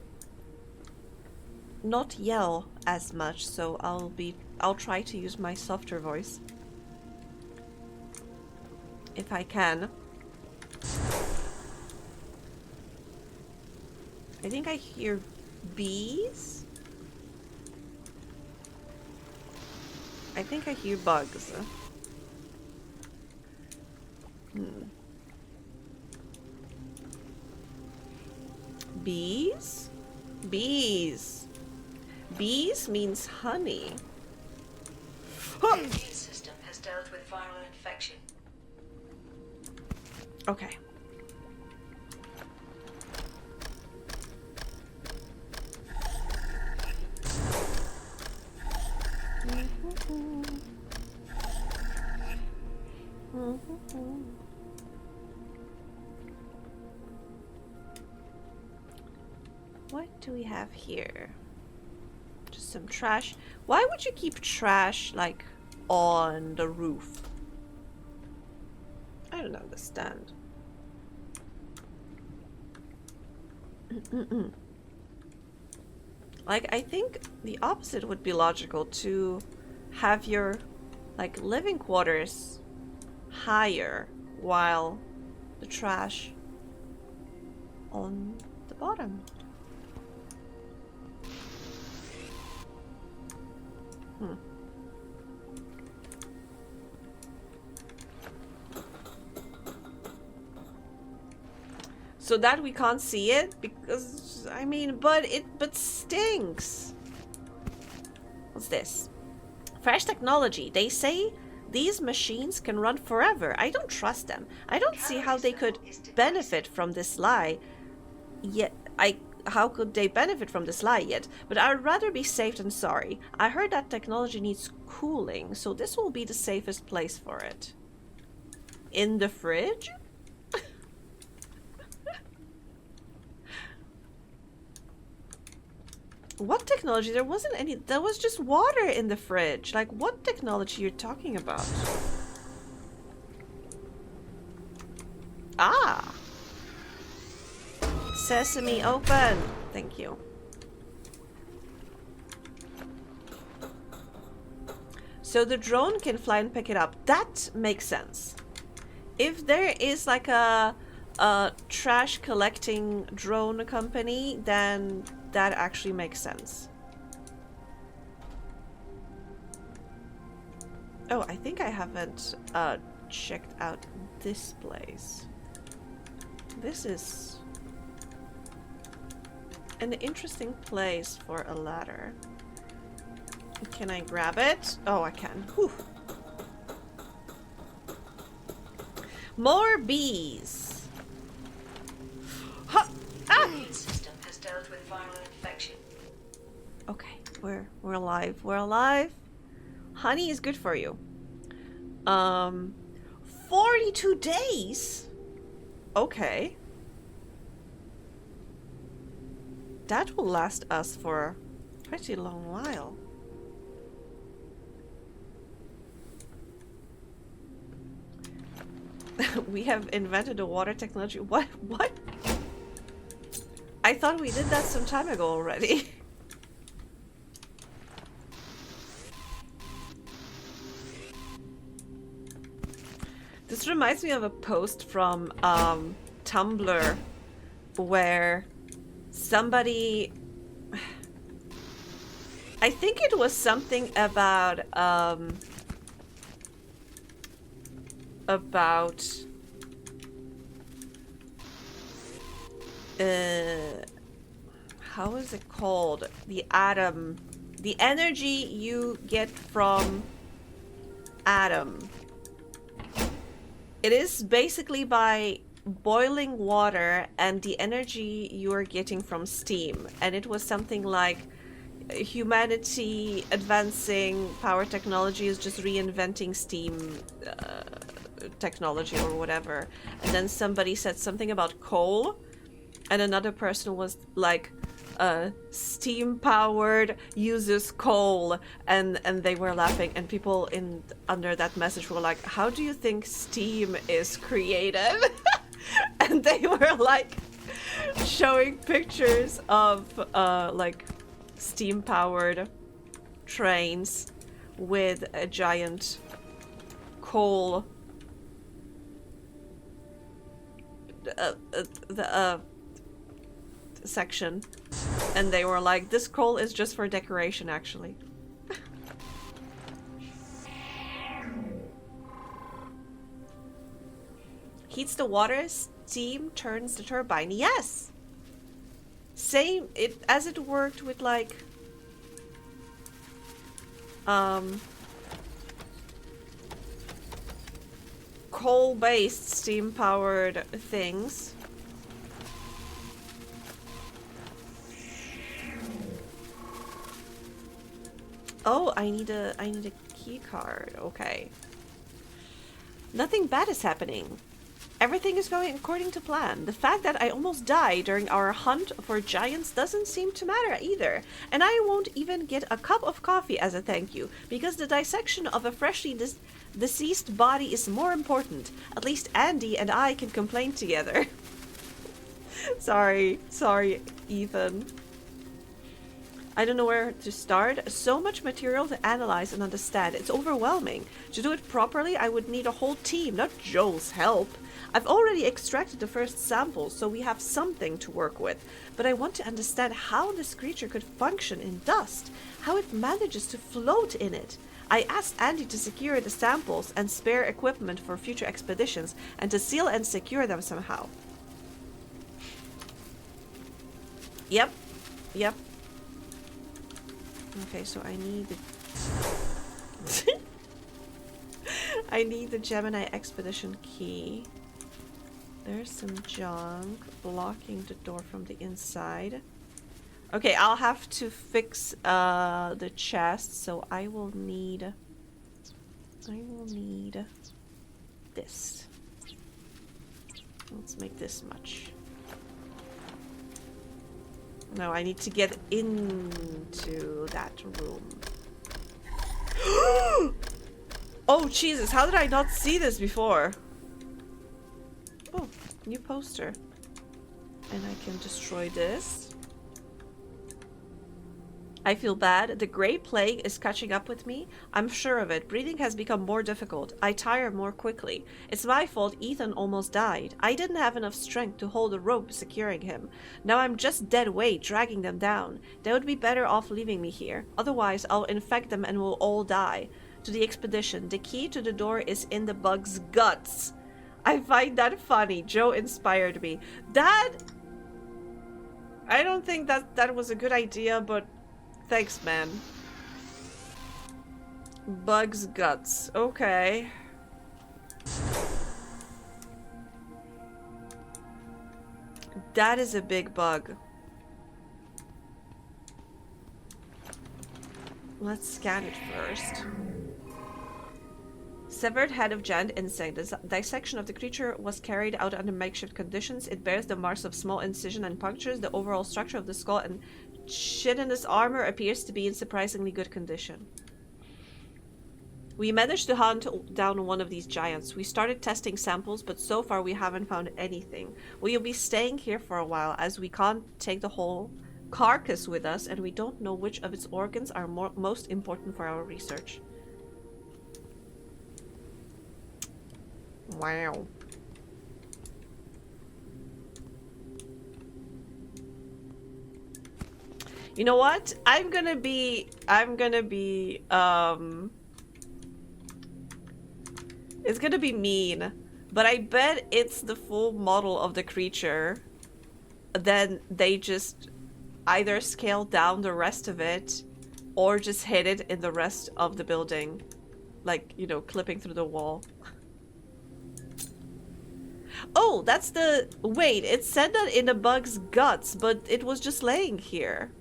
not yell as much, so I'll try to use my softer voice if I can. I think I hear bees. I think I hear bugs. Bees? Bees. Bees means honey. The immune system has dealt with viral infection. Okay. What do we have here? Just some trash. Why would you keep trash like on the roof? I don't understand. Like, I think the opposite would be logical, to have your like living quarters higher while the trash on the bottom. So that we can't see it because, I mean, but stinks. What's this? Fresh technology. They say these machines can run forever. I don't trust them. I don't see how they could benefit from this lie. Yet, how could they benefit from this lie yet? But I'd rather be safe than sorry. I heard that technology needs cooling, so this will be the safest place for it. In the fridge? What technology? There wasn't any. There was just water in the fridge. Like, what technology you're talking about? Ah! Sesame open. Thank you. So the drone can fly and pick it up. That makes sense. If there is like a trash collecting drone company, then that actually makes sense. Oh, I think I haven't checked out this place. This is an interesting place for a ladder. Can I grab it? Oh, I can. Whew. More bees. Ha! Ah! Immune system has dealt with viral infection. Okay, we're alive. We're alive. Honey is good for you. 42 days? Okay. That will last us for a pretty long while. We have invented a water technology. What? What? I thought we did that some time ago already. This reminds me of a post from Tumblr where somebody, I think it was something about how is it called? The atom, the energy you get from atom. It is basically by boiling water and the energy you are getting from steam. And it was something like humanity advancing power technology is just reinventing steam technology or whatever. And then somebody said something about coal, and another person was like, steam powered uses coal, and they were laughing, and people in under that message were like, how do you think steam is created? And they were like showing pictures of like steam powered trains with a giant coal section, and they were like, this coal is just for decoration actually. Heats the water, steam turns the turbine. Yes, same it as it worked with like coal-based steam-powered things. Oh, I need a key card. Okay. Nothing bad is happening. Everything is going according to plan. The fact that I almost died during our hunt for giants doesn't seem to matter either. And I won't even get a cup of coffee as a thank you, because the dissection of a freshly deceased body is more important. At least Andy and I can complain together. Sorry, Ethan. I don't know where to start. So much material to analyze and understand. It's overwhelming. To do it properly, I would need a whole team, not Joel's help. I've already extracted the first samples, so we have something to work with. But I want to understand how this creature could function in dust, how it manages to float in it. I asked Andy to secure the samples and spare equipment for future expeditions, and to seal and secure them somehow. Yep. Okay, so I need the I need the Gemini expedition key. There's some junk blocking the door from the inside. Okay, I'll have to fix the chest, so I will need this. Let's make this much. No, I need to get into that room. Oh, Jesus, how did I not see this before? Oh, new poster. And I can destroy this. I feel bad. The Grey Plague is catching up with me. I'm sure of it. Breathing has become more difficult. I tire more quickly. It's my fault Ethan almost died. I didn't have enough strength to hold a rope securing him. Now I'm just dead weight dragging them down. They would be better off leaving me here. Otherwise, I'll infect them and we'll all die. To the expedition. The key to the door is in the bug's guts. I find that funny. Joe inspired me. That... I don't think that was a good idea, but... Thanks, man. Bug's guts. Okay. That is a big bug. Let's scan it first. Severed head of giant insect. The dissection of the creature was carried out under makeshift conditions. It bears the marks of small incision and punctures. The overall structure of the skull and chitinous armor appears to be in surprisingly good condition. We managed to hunt down one of these giants. We started testing samples, but so far we haven't found anything. We'll be staying here for a while, as we can't take the whole carcass with us, and we don't know which of its organs are most important for our research. Wow. You know what? I'm gonna be, it's gonna be mean, but I bet it's the full model of the creature. Then they just either scale down the rest of it or just hid it in the rest of the building. Like, you know, clipping through the wall. Oh, that's the... Wait, it said that in the bug's guts, but it was just laying here.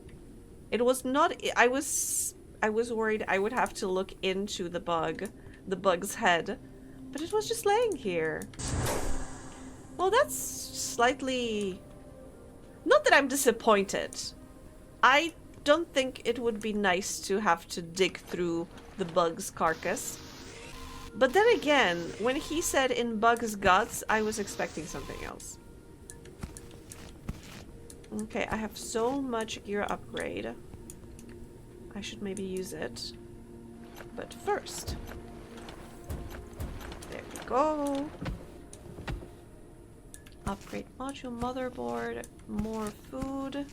It was not... I was worried I would have to look into the bug's head. But it was just laying here. Well, that's slightly... Not that I'm disappointed. I don't think it would be nice to have to dig through the bug's carcass. But then again, when he said in bug's guts, I was expecting something else. Okay, I have so much gear upgrade. I should maybe use it. But first... There we go. Upgrade module, motherboard, more food,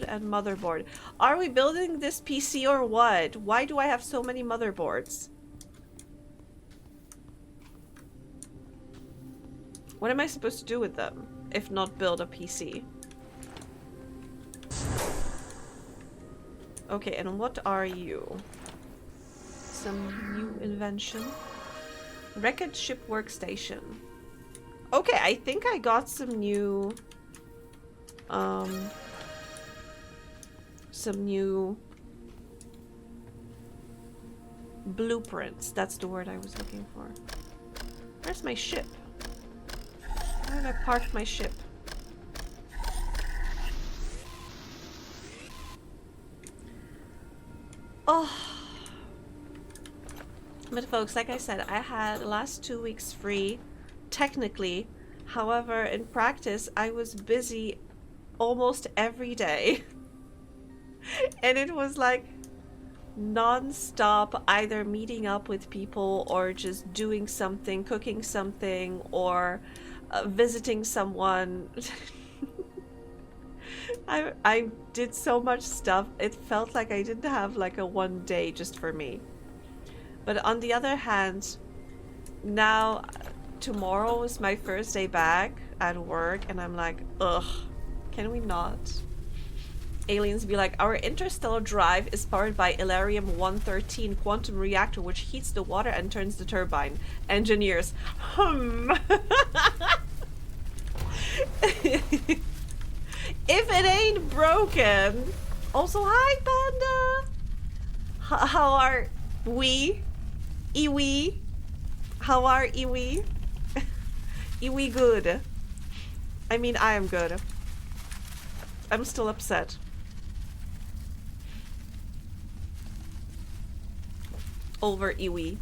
and motherboard. Are we building this PC or what? Why do I have so many motherboards? What am I supposed to do with them, if not build a PC? Okay, and what are you? Some new invention. Wrecked ship workstation. Okay, I think I got some new blueprints. That's the word I was looking for. Where's my ship? Where have I parked my ship? Oh. But folks, like I said, I had the last 2 weeks free, technically. However, in practice, I was busy almost every day. And it was like non-stop, either meeting up with people or just doing something, cooking something, or visiting someone. I did so much stuff. It felt like I didn't have like a one day just for me. But on the other hand, now tomorrow is my first day back at work and I'm like, ugh, can we not? Aliens be like, our interstellar drive is powered by Ilarium-113 quantum reactor which heats the water and turns the turbine. Engineers, If it ain't broken. Also, hi Panda. How are we? Iwi? How are Iwi? Iwi good. I mean, I am good. I'm still upset. Over Iwi.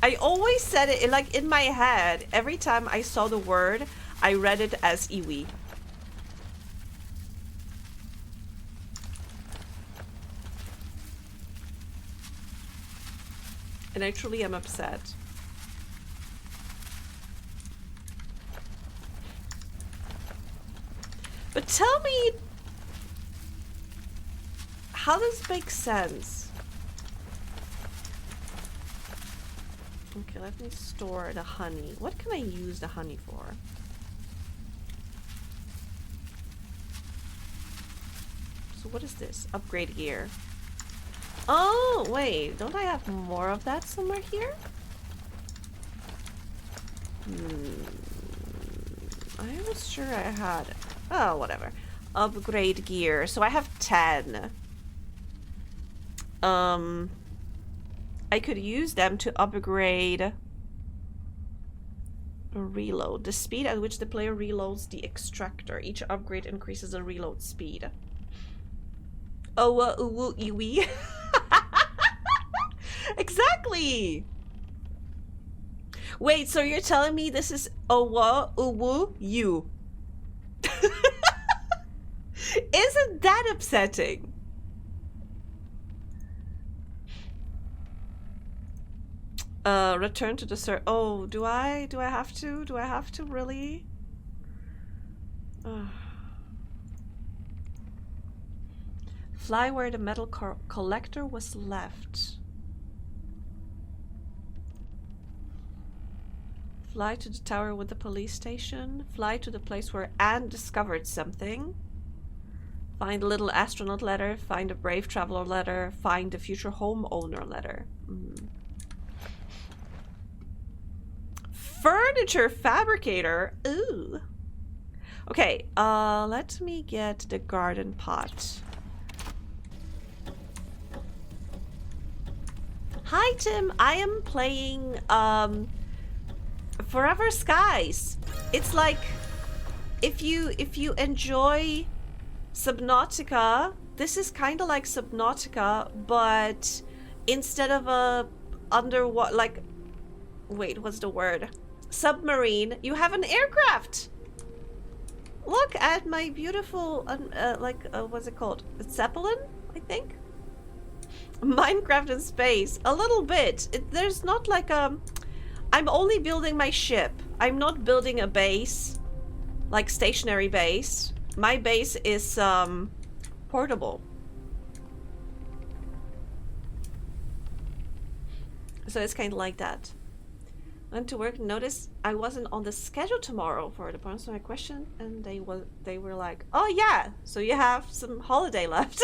I always said it like in my head. Every time I saw the word, I read it as Iwi. And I truly am upset. But tell me, how does this make sense? Okay, let me store the honey. What can I use the honey for? So what is this? Upgrade gear. Oh, wait. Don't I have more of that somewhere here? I was sure I had. Oh, whatever. Upgrade gear. So I have 10. I could use them to upgrade a reload. The speed at which the player reloads the extractor. Each upgrade increases the reload speed. Oh, ooh, exactly. Wait, so you're telling me this is you? Isn't that upsetting? Return to the oh, do I have to? Do I have to really? Fly where the metal collector was left. Fly to the tower with the police station. Fly to the place where Anne discovered something. Find a little astronaut letter. Find a brave traveler letter. Find the future homeowner letter. Furniture fabricator. Ooh. Okay, let me get the garden pot. Hi Tim, I am playing Forever Skies. It's like if you enjoy Subnautica, this is kind of like Subnautica, but instead of a underwater, like, wait, what's the word? Submarine, you have an aircraft. Look at my beautiful, what's it called? A Zeppelin, I think? Minecraft in space. A little bit. There's not like a... I'm only building my ship. I'm not building a base. Like stationary base. My base is, portable. So it's kind of like that. Went to work, noticed I wasn't on the schedule tomorrow for the answer my question, and they were like, "Oh yeah, so you have some holiday left.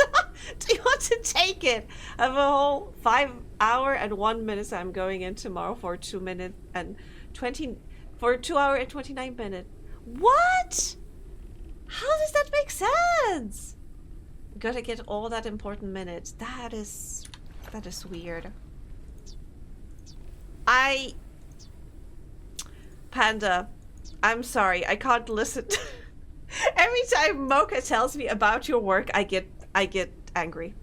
Do you want to take it?" I have a whole 5 hour and 1 minute. So I'm going in tomorrow for 2 minutes and 20 for 2 hour and 29 minutes. What? How does that make sense? Gotta get all that important minutes. That is weird. Panda, I'm sorry, I can't listen. Every time Mocha tells me about your work, I get angry.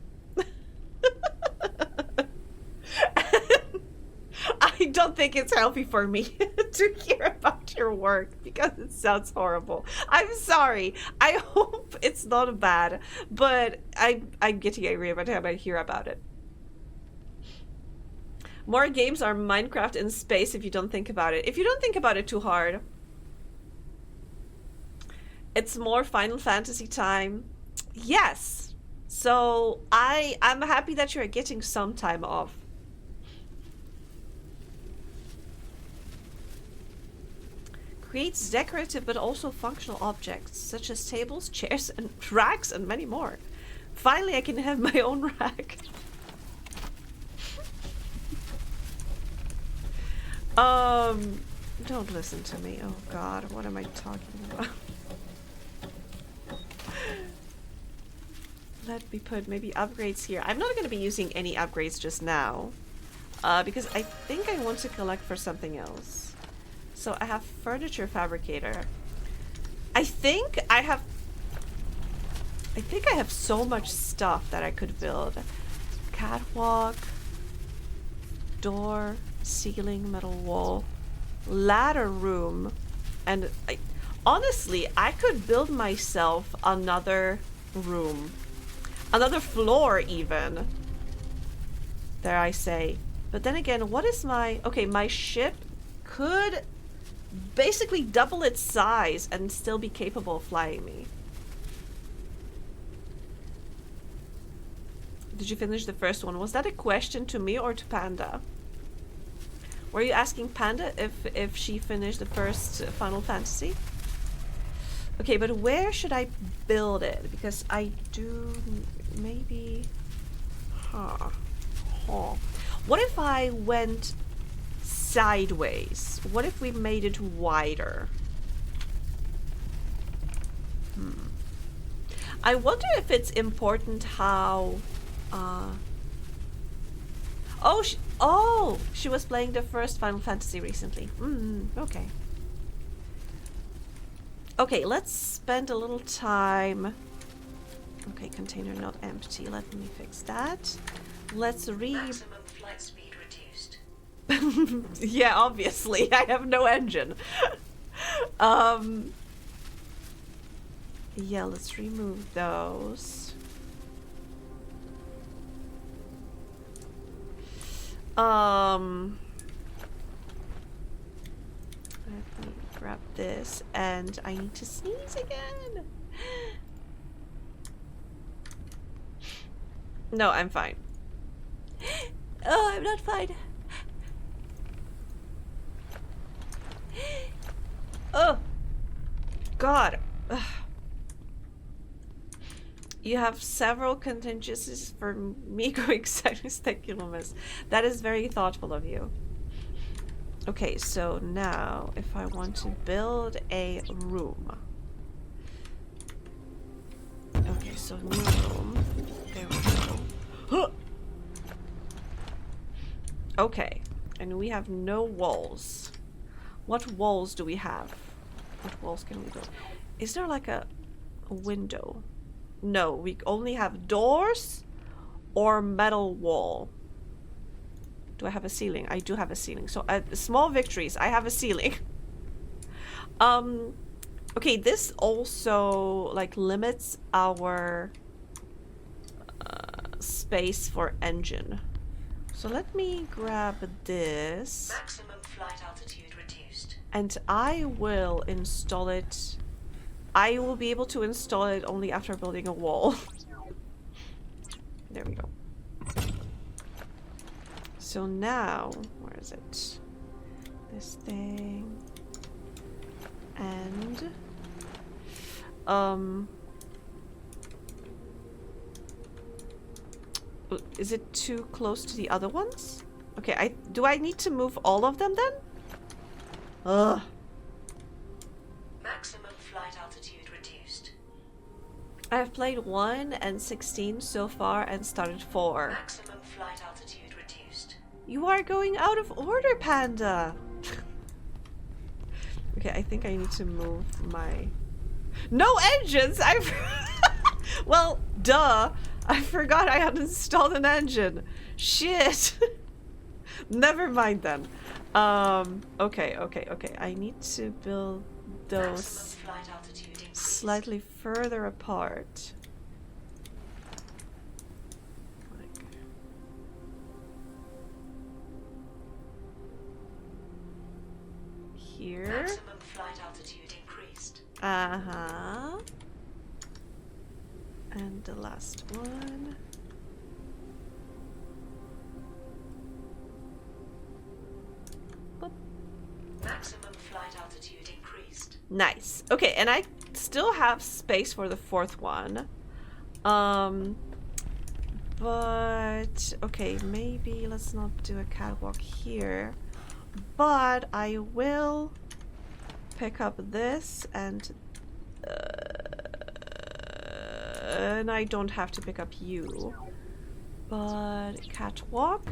I don't think it's healthy for me to hear about your work because it sounds horrible. I'm sorry. I hope it's not bad, but I'm getting angry every time I hear about it. More games are Minecraft in space if you don't think about it. If you don't think about it too hard. It's more Final Fantasy time. Yes. So I'm happy that you're getting some time off. Creates decorative but also functional objects such as tables, chairs, and racks, and many more. Finally, I can have my own rack. Don't listen to me. Oh God, what am I talking about? Let me put maybe upgrades here. I'm not going to be using any upgrades just now, because I think I want to collect for something else. So I have furniture fabricator. I think I have so much stuff that I could build. Catwalk, door, ceiling, metal wall, ladder room, and honestly, I could build myself another room, another floor even. Dare I say, But then again, what is my... Okay, my ship could basically double its size and still be capable of flying me. Did you finish the first one? Was that a question to me or to Panda? Were you asking Panda if she finished the first Final Fantasy? Okay, but where should I build it? Because I do... Maybe... Huh. What if I went sideways? What if we made it wider? I wonder if it's important how... Oh, she was playing the first Final Fantasy recently. Okay. Okay, let's spend a little time... Okay, container not empty. Let me fix that. Let's Maximum flight speed reduced. Yeah, obviously. I have no engine. Yeah, let's remove those. Let me grab this, and I need to sneeze again. No, I'm fine. Oh, I'm not fine. Oh, God. Ugh. You have several contingencies for me going 70 kilometers. That is very thoughtful of you. Okay, so now if I want to build a room. Okay, so new room. There we go. Huh! Okay, and we have no walls. What walls do we have? What walls can we build? Is there like a window? No, we only have doors or metal wall. Do I have a ceiling? I do have a ceiling. So small victories. I have a ceiling. Okay, this also like limits our space for engine. So let me grab this. Maximum flight altitude reduced. And I will install it. I will be able to install it only after building a wall. There we go. So now, where is it? This thing. And is it too close to the other ones? Okay, do I need to move all of them then? Ugh. Maximum flight altitude reduced. I have played 1 and 16 so far and started 4. Maximum flight altitude reduced. You are going out of order, Panda! Okay, I think I need to move my... No engines! Well, duh! I forgot I had installed an engine. Shit! Never mind then. Okay. I need to build those slightly further apart. Like... Here. Maximum flight altitude increased. Uh-huh. And the last one. Boop. Maximum flight altitude increased. Nice. Okay, and I still have space for the 4th one. But okay, maybe let's not do a catwalk here. But I will pick up this and I don't have to pick up you. But catwalk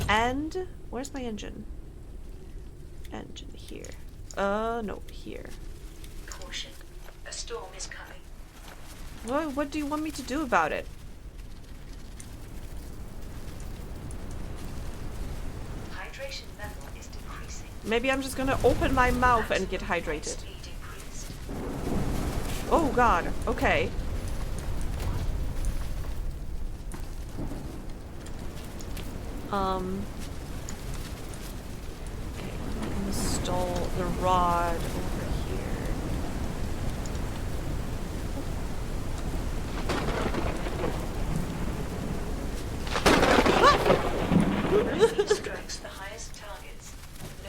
and where's my engine? Engine here. No, here. Caution. A storm is coming. What do you want me to do about it? Hydration level is decreasing. Maybe I'm just gonna open my mouth and get hydrated. Speed increased. Oh god, okay. install the rod over here. Enemy strikes the highest targets.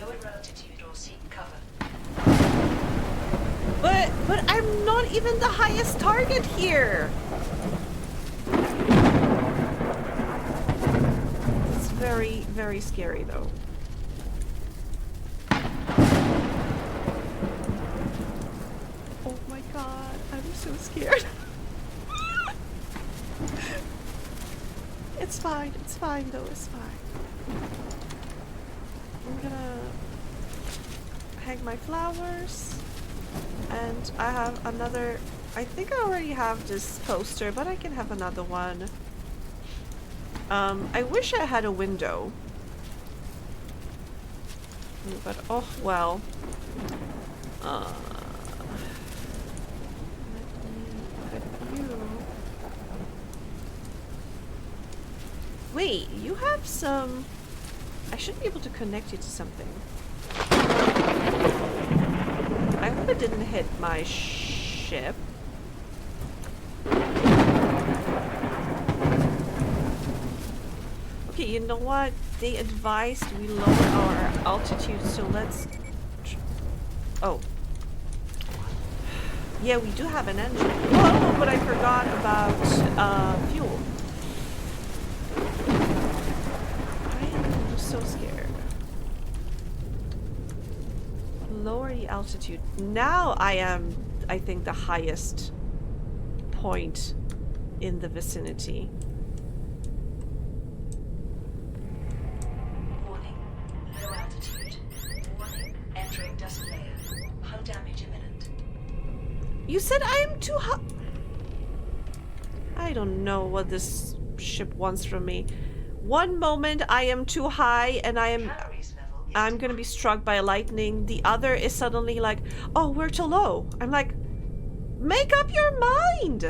Lower altitude or seek cover. But I'm not even the highest target here. It's very, very scary though. Oh my god, I'm so scared. It's fine though, it's fine. I'm gonna hang my flowers. And I have another, I think I already have this poster, but I can have another one. I wish I had a window. But oh well. Let me put you. Wait, you have some... I should be able to connect you to something. I hope it didn't hit my ship. Okay, you know what? They advised we lower our altitude, so let's... Oh. Yeah, we do have an engine. Oh, but I forgot about fuel. I am so scared. Lower the altitude. Now I am, I think, the highest point in the vicinity. Warning. Low altitude. Warning. Entering dust layer. Hull damage imminent. You said I am too high. I don't know what this ship wants from me. One moment I am too high and I'm gonna be struck by lightning. The other is suddenly like, oh, we're too low. I'm like, make up your mind.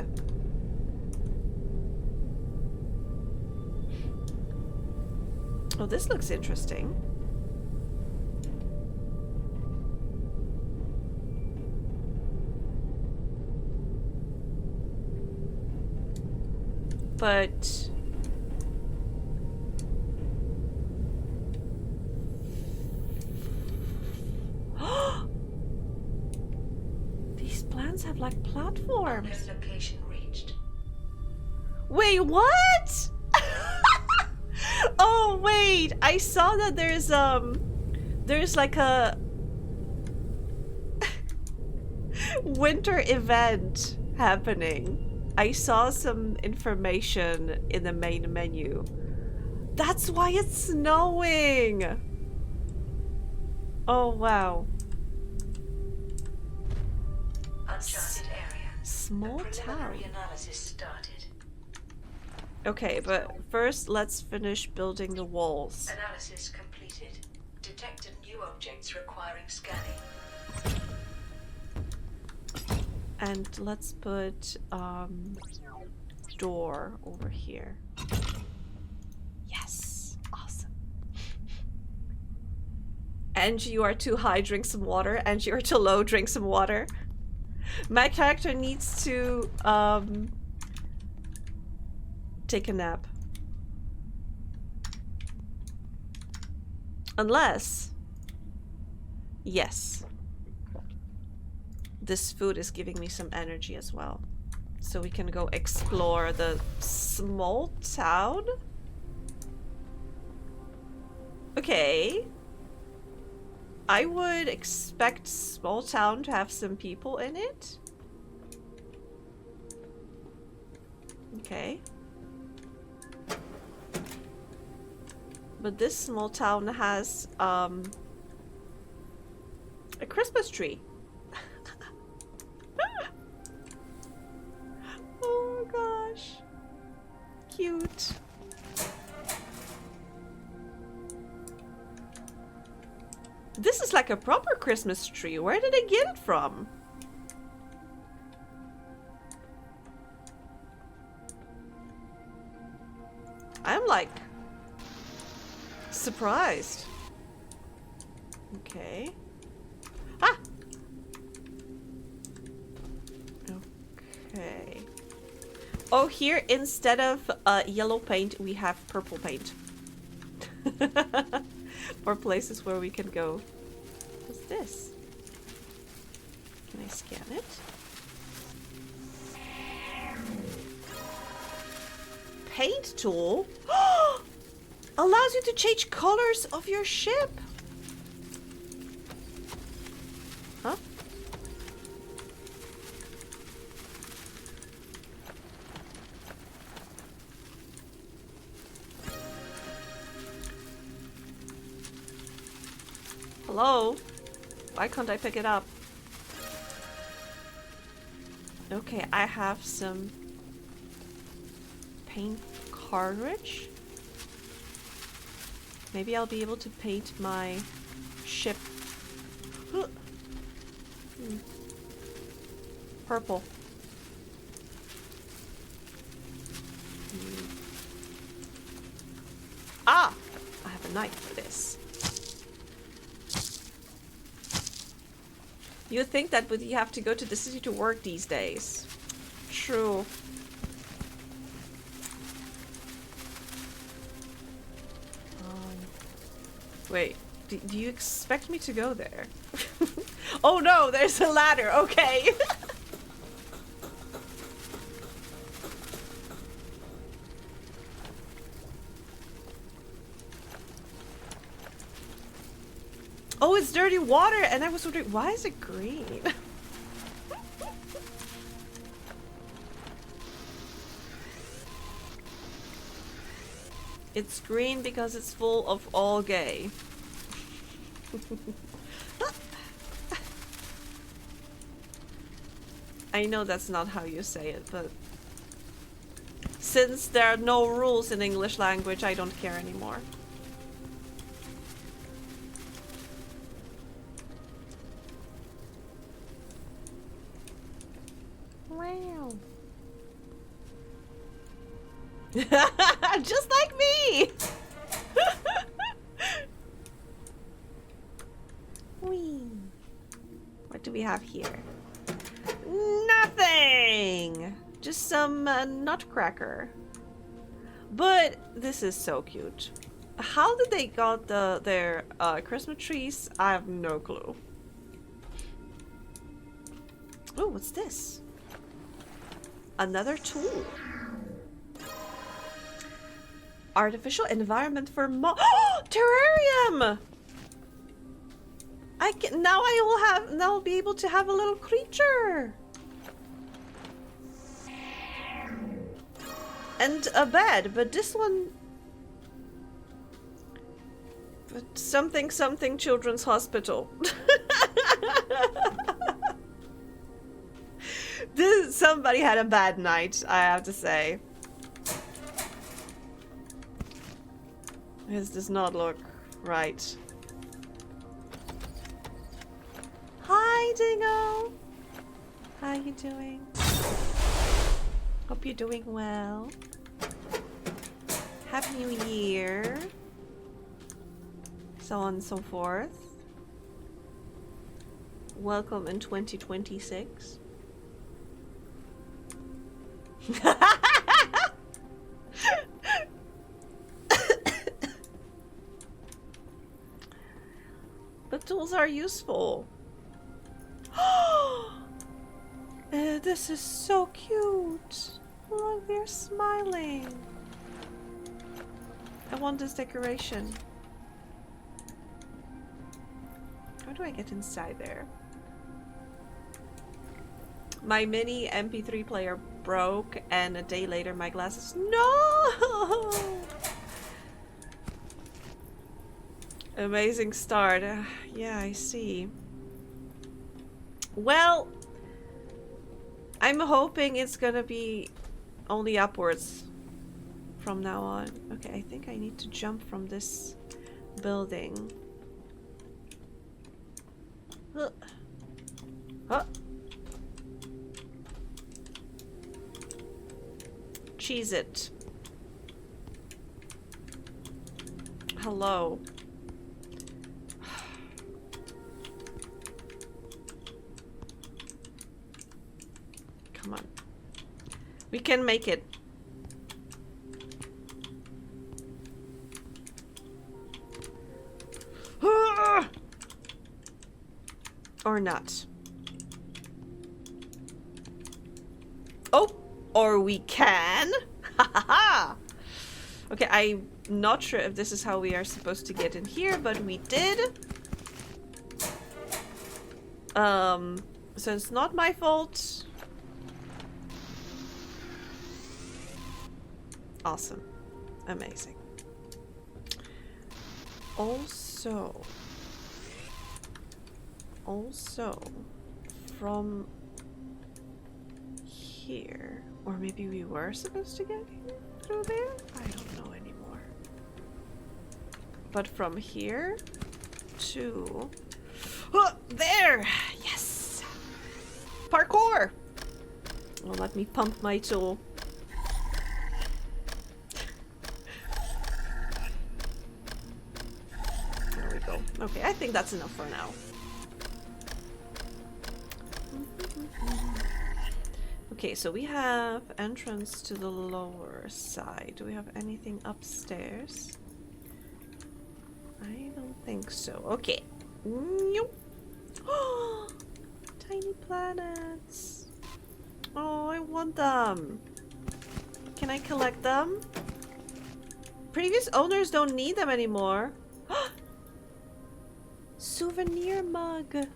Oh, this looks interesting. But... these plants have like platforms. No location reached. Wait, what? Oh, wait. I saw that there's like a winter event happening. I saw some information in the main menu. That's why it's snowing. Oh, wow. Uncharted area. Small The town. preliminary analysis started. Okay, but first let's finish building the walls. Analysis completed. Detected new objects requiring scanning. And let's put door over here. Yes, awesome. Angie, you are too high, drink some water. Angie, you are too low, drink some water. My character needs to take a nap. Unless... yes. This food is giving me some energy as well. So we can go explore the small town? Okay. I would expect small town to have some people in it. Okay. But this small town has a Christmas tree. Oh gosh. Cute. This is like a proper Christmas tree. Where did they get it from? I'm like surprised. Okay. Ah! Okay. Oh, here instead of yellow paint, we have purple paint. For places where we can go. What's this? Can I scan it? Paint tool? Allows you to change colors of your ship. Huh? Hello? Why can't I pick it up? Okay, I have some paint cartridge. Maybe I'll be able to paint my ship. Purple. Ah! I have a knife for this. You think that would you have to go to the city to work these days? True. Wait, do you expect me to go there? Oh no, there's a ladder, okay. Oh, it's dirty water, and I was wondering, why is it green? It's green because it's full of algae. I know that's not how you say it, but since there are no rules in English language, I don't care anymore. Wow. Just like me! Whee. What do we have here? Nothing! Just some nutcracker. But this is so cute. How did they got their Christmas trees? I have no clue. Oh, what's this? Another tool. Artificial environment for terrarium. I can now. I'll be able to have a little creature and a bed. But this one, but something children's hospital. Somebody had a bad night, I have to say. This does not look right. Hi, Dingo! How you doing? Hope you're doing well. Happy New Year. So on and so forth. Welcome in 2026. But tools are useful. This is so cute. Look, they're smiling. I want this decoration. How do I get inside there? My mini MP3 player broke, and a day later my glasses. No! Amazing start. Yeah, I see. Well, I'm hoping it's gonna be only upwards from now on. Okay, I think I need to jump from this building. Huh. Cheese it. Hello. Come on. We can make it. Or not. Oh! Or we can! Ha ha ha! Okay, I'm not sure if this is how we are supposed to get in here, but we did. So it's not my fault. Awesome. Amazing. Also, from here, or maybe we were supposed to get through there? I don't know anymore. But from here to there! Yes! Parkour! Well, let me pump my tool. There we go. Okay, I think that's enough for now. Okay, so we have entrance to the lower side. Do we have anything upstairs? I don't think so. Okay. Nope. Tiny planets. Oh, I want them. Can I collect them? Previous owners don't need them anymore. Souvenir mug.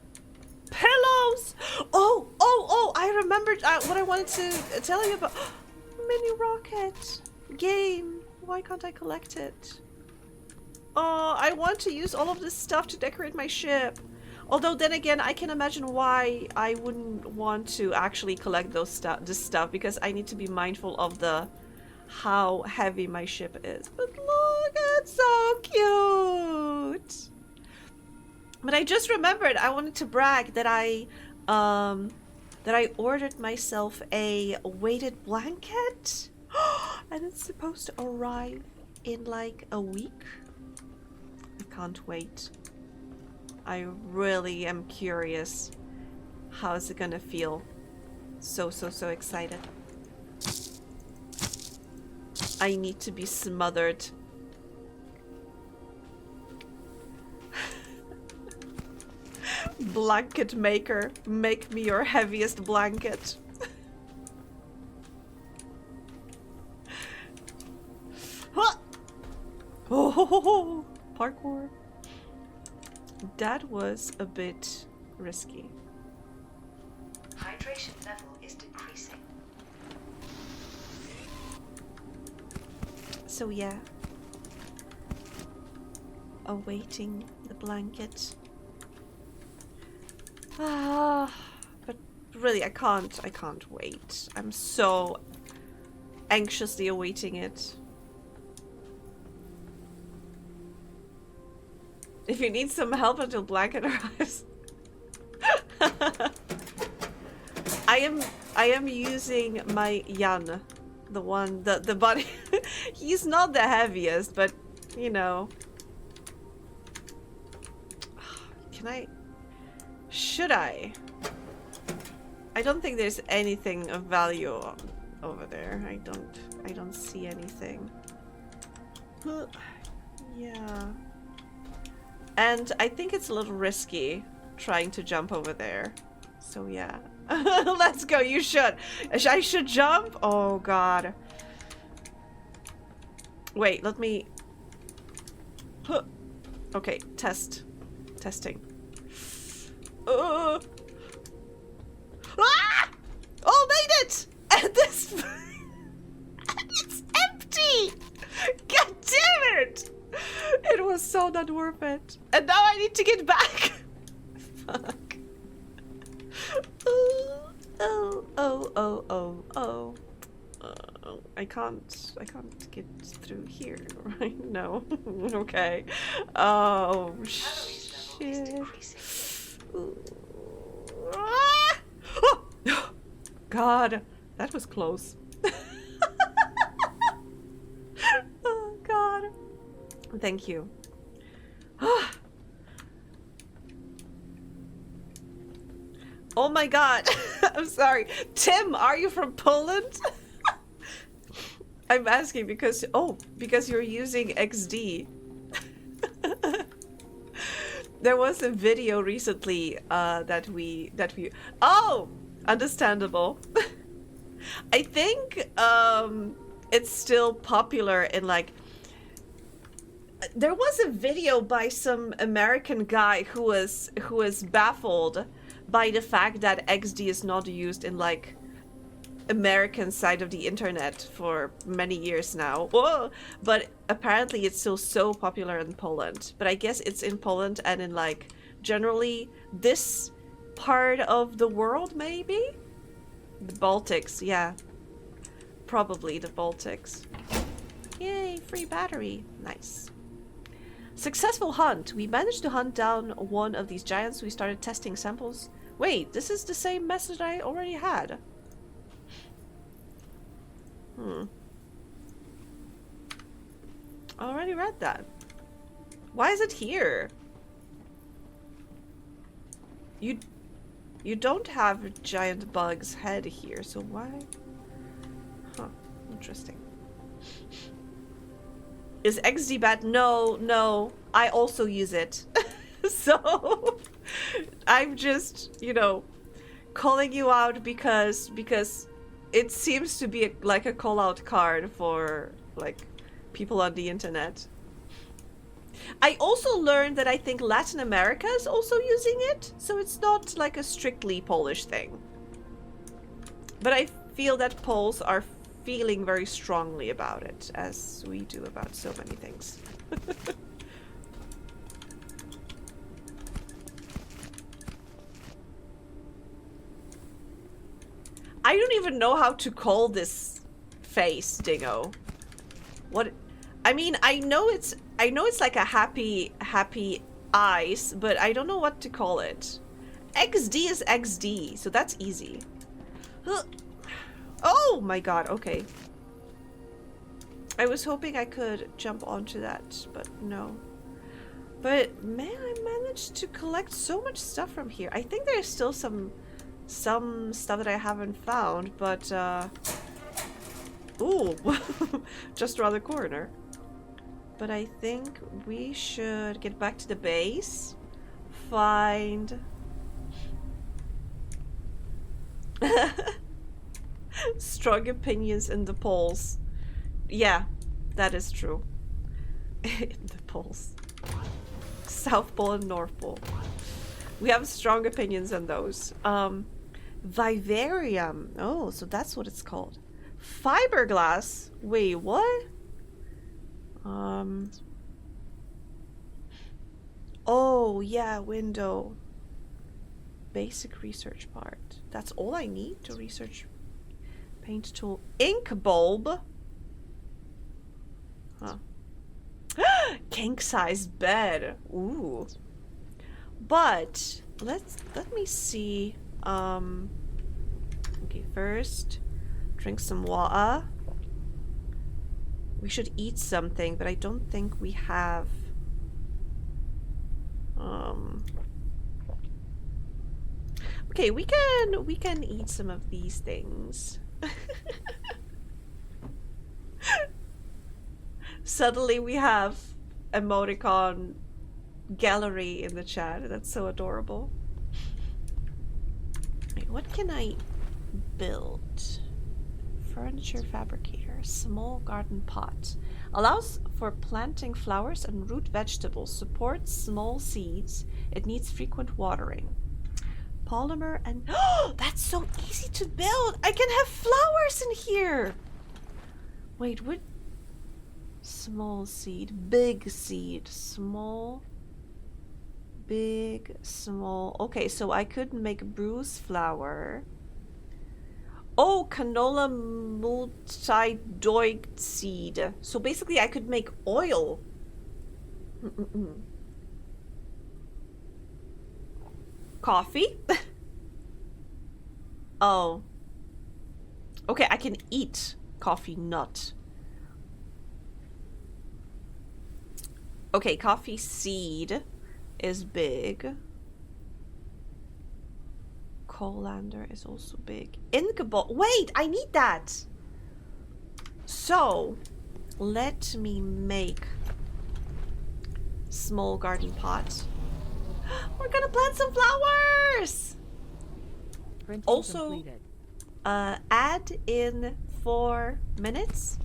Pillows! Oh, I remembered what I wanted to tell you about. Mini rocket game. Why can't I collect it? Oh, I want to use all of this stuff to decorate my ship. Although then again, I can imagine why I wouldn't want to actually collect this stuff, because I need to be mindful of how heavy my ship is. But look, it's so cute. But I just remembered I wanted to brag that I ordered myself a weighted blanket, and it's supposed to arrive in like a week. I can't wait. I really am curious. How is it gonna feel? So excited. I need to be smothered. Blanket maker, make me your heaviest blanket. Oh, parkour. That was a bit risky. Hydration level is decreasing. So yeah. Awaiting the blanket. But really I can't wait. I'm so anxiously awaiting it. If you need some help until blanket arrives. I am using my Jan, the one, the body. He's not the heaviest, but you know. Can I? Should I? I don't think there's anything of value over there. I don't see anything. Yeah. And I think it's a little risky trying to jump over there. So yeah. Let's go. You should. I should jump? Oh god. Wait, let me... Okay, testing. Ah! Oh, made it! And this... and it's empty! God damn it! It was so not worth it. And now I need to get back. Fuck. Oh. I can't get through here, right? No. Okay. Oh, shit. Ah! Oh! God, that was close. Oh, God. Thank you. Oh my god. I'm sorry. Tim, are you from Poland? I'm asking because because you're using XD. There was a video recently that we oh, understandable. I think it's still popular in like there was a video by some American guy who was baffled by the fact that XD is not used in like American side of the internet for many years now. Whoa! But apparently it's still so popular in Poland. But I guess it's in Poland and in like generally this part of the world, maybe? The Baltics, yeah. Probably the Baltics. Yay, free battery. Nice. Successful hunt. We managed to hunt down one of these giants. We started testing samples. Wait, this is the same message I already had. I already read that. Why is it here? You don't have a giant bug's head here, so why? Huh, interesting. Is XD bad? No, no. I also use it. So I'm just, you know, calling you out because it seems to be like a call-out card for like people on the internet. I also learned that I think Latin America is also using it, so it's not like a strictly Polish thing. But I feel that Poles are feeling very strongly about it, as we do about so many things. I don't even know how to call this face, Dingo. What? I mean, I know it's like a happy eyes, but I don't know what to call it. XD is XD, so that's easy. Oh my god, okay. I was hoping I could jump onto that, but no. But man, I managed to collect so much stuff from here. I think there's still some stuff that I haven't found, but ooh, just around the corner. But I think we should get back to the base, find strong opinions in the polls. Yeah, that is true. In the polls. South Pole and North Pole. We have strong opinions on those. Vivarium. Oh, so that's what it's called. Fiberglass. Wait, what? Oh, yeah, window. Basic research part. That's all I need to research. Paint tool. Ink bulb. Huh. King size bed. Ooh. But let me see. Okay, first drink some water. We should eat something, but I don't think we have okay, we can eat some of these things. Suddenly we have emoticon gallery in the chat. That's so adorable. Wait, what can I build? Furniture fabricator. Small garden pot. Allows for planting flowers and root vegetables. Supports small seeds. It needs frequent watering. Polymer and... Oh, that's so easy to build! I can have flowers in here! Wait, what? Small seed. Big seed. Small... Big, small. Okay, so I could make bruise flour. Oh, canola multi-doig seed. So basically I could make oil. Coffee? Oh. Okay, I can eat coffee nut. Okay, coffee seed is big. Colander is also big. Inkable. Wait, I need that. So, let me make small garden pot. We're gonna plant some flowers. Printing Also, completed. add in 4 minutes.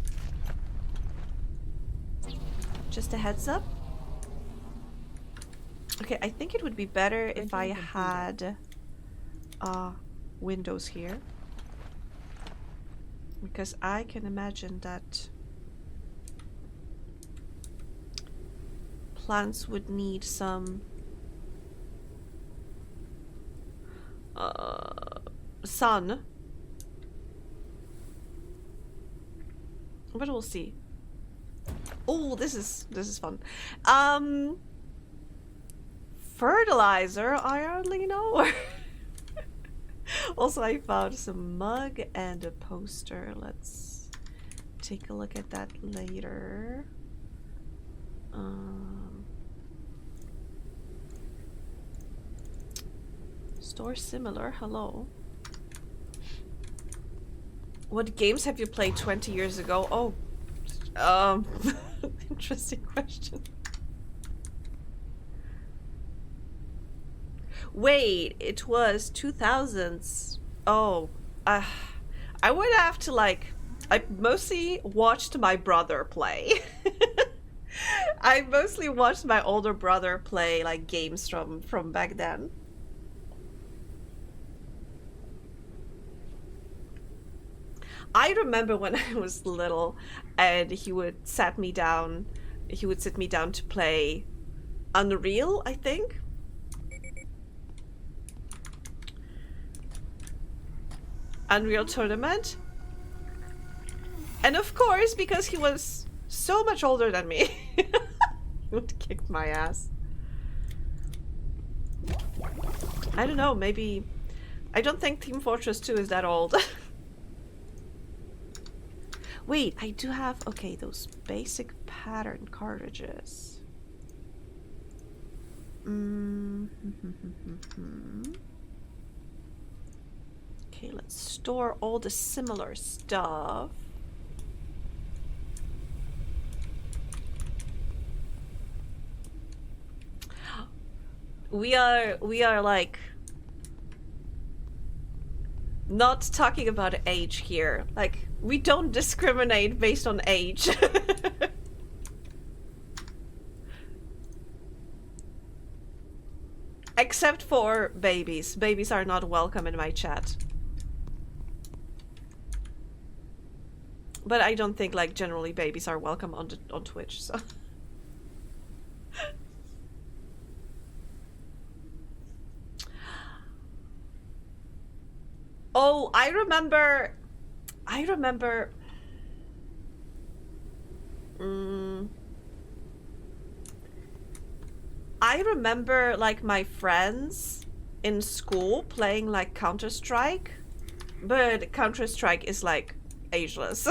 Just a heads up. Okay, I think it would be better if I Printing had windows here. Because I can imagine that plants would need some sun. But we'll see. Oh, this is fun. Fertilizer, I hardly know. Also, I found some mug and a poster. Let's take a look at that later. Store similar, hello. What games have you played 20 years ago? Oh, interesting question. Wait, it was 2000s. Oh, I would have to like, I mostly watched my brother play. I mostly watched my older brother play like games from back then. I remember when I was little and he would sit me down to play Unreal, I think. Unreal Tournament. And of course, because he was so much older than me, he would kick my ass. I don't know, maybe... I don't think Team Fortress 2 is that old. Wait, I do have... Okay, those basic pattern cartridges. Okay, let's store all the similar stuff. We are like not talking about age here. Like, we don't discriminate based on age. Except for babies. Babies are not welcome in my chat. But I don't think like generally babies are welcome on Twitch, so. Oh, I remember like my friends in school playing like Counter-Strike, but Counter-Strike is like ageless.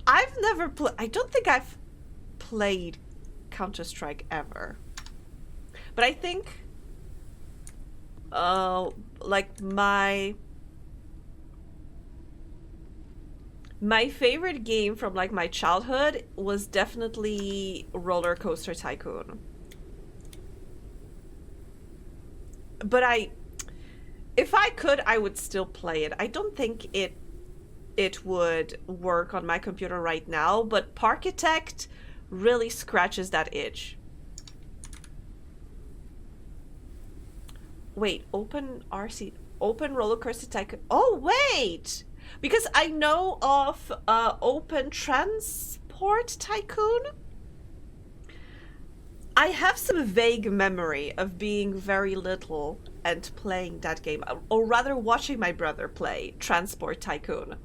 I've never I don't think I've played Counter-Strike ever. But I think like my favorite game from like my childhood was definitely Roller Coaster Tycoon. But if I could, I would still play it. I don't think it would work on my computer right now, but Parkitect really scratches that itch. Wait, open Roller Coaster Tycoon. Oh, wait! Because I know of Open Transport Tycoon. I have some vague memory of being very little and playing that game, or rather watching my brother play Transport Tycoon.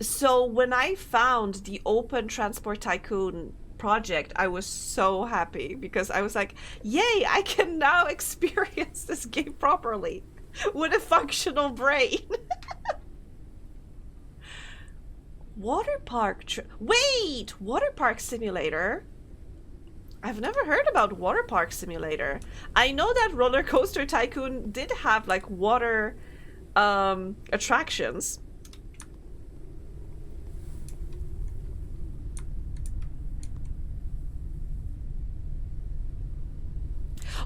So when I found the Open Transport Tycoon project, I was so happy because I was like, yay, I can now experience this game properly with a functional brain. Water Park Simulator. I've never heard about Water Park Simulator. I know that Roller Coaster Tycoon did have like water attractions.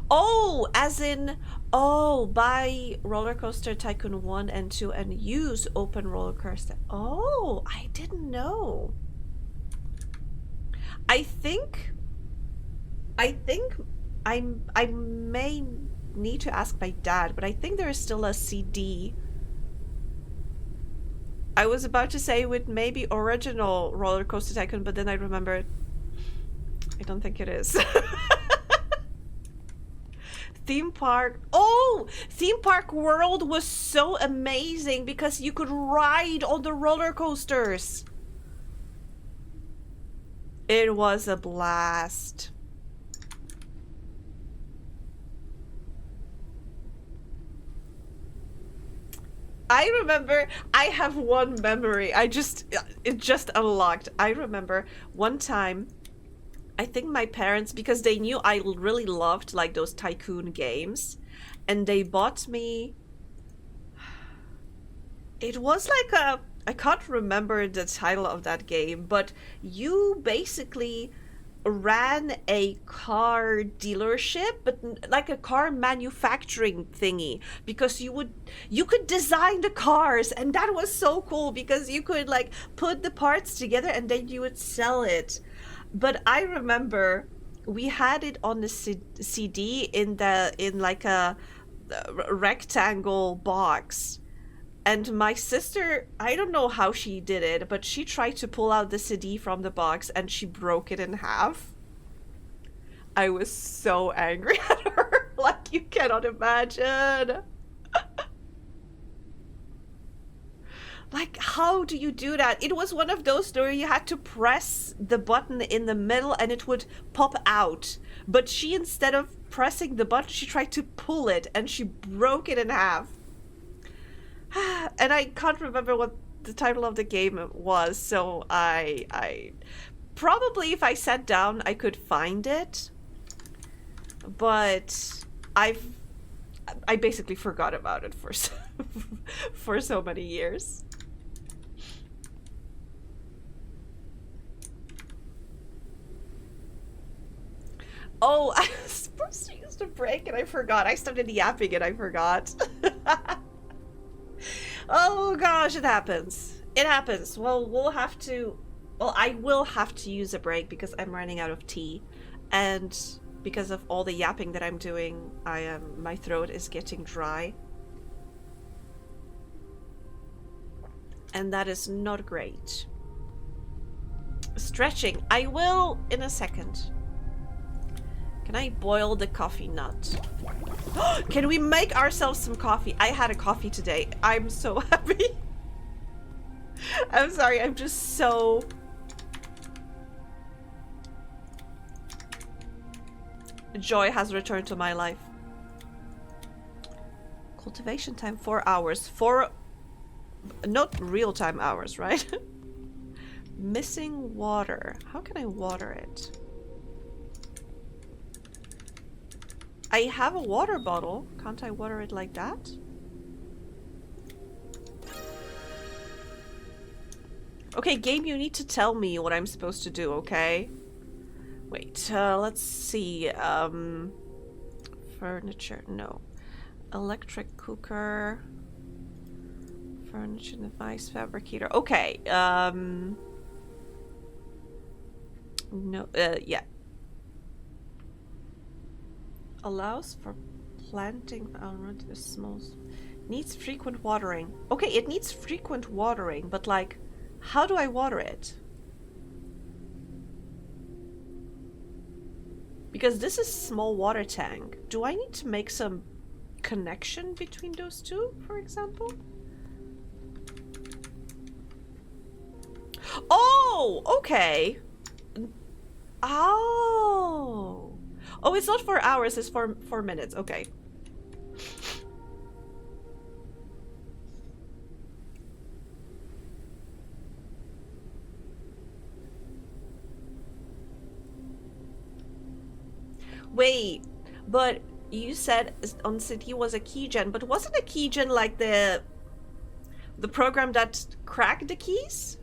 Oh, as in, oh, buy Roller Coaster Tycoon 1 and 2 and use Open Roller Coaster. Oh, I didn't know. I think I may need to ask my dad, but I think there is still a CD. I was about to say with maybe original Roller Coaster Tycoon, but then I remembered I don't think it is. Theme park. Oh, Theme Park World was so amazing because you could ride on the roller coasters. It was a blast. I remember, I have one memory. It just unlocked. I remember one time, I think my parents, because they knew I really loved like those tycoon games, and they bought me, it was like I can't remember the title of that game, but you basically ran a car dealership, but like a car manufacturing thingy, because you could design the cars, and that was so cool because you could like put the parts together and then you would sell it. But I remember we had it on the CD in like a rectangle box. And my sister, I don't know how she did it, but she tried to pull out the CD from the box and she broke it in half. I was so angry at her, like you cannot imagine. Like, how do you do that? It was one of those where you had to press the button in the middle and it would pop out. But she, instead of pressing the button, she tried to pull it and she broke it in half. And I can't remember what the title of the game was, so I probably if I sat down I could find it, but I basically forgot about it for for so many years. Oh, I was supposed to use the break and I forgot. I started yapping and I forgot. Oh gosh, it happens. It happens. Well, I will have to use a break because I'm running out of tea. And because of all the yapping that I'm doing, my throat is getting dry. And that is not great. Stretching. I will in a second. Can I boil the coffee nut? Can we make ourselves some coffee? I had a coffee today. I'm so happy. I'm sorry, I'm just so... Joy has returned to my life. Cultivation time 4 hours. 4... Not real time hours, right? Missing water. How can I water it? I have a water bottle. Can't I water it like that? Okay, game, you need to tell me what I'm supposed to do, okay? Wait, let's see. Furniture, no. Electric cooker. Furniture device, fabricator. Okay, no, yeah. Allows for planting around the small... Needs frequent watering. Okay, it needs frequent watering, but like, how do I water it? Because this is small water tank. Do I need to make some connection between those two, for example? Oh, okay. Oh. Oh, it's not 4 hours, it's 4 minutes. Okay. Wait, but you said on City was a keygen, but wasn't a keygen like the program that cracked the keys?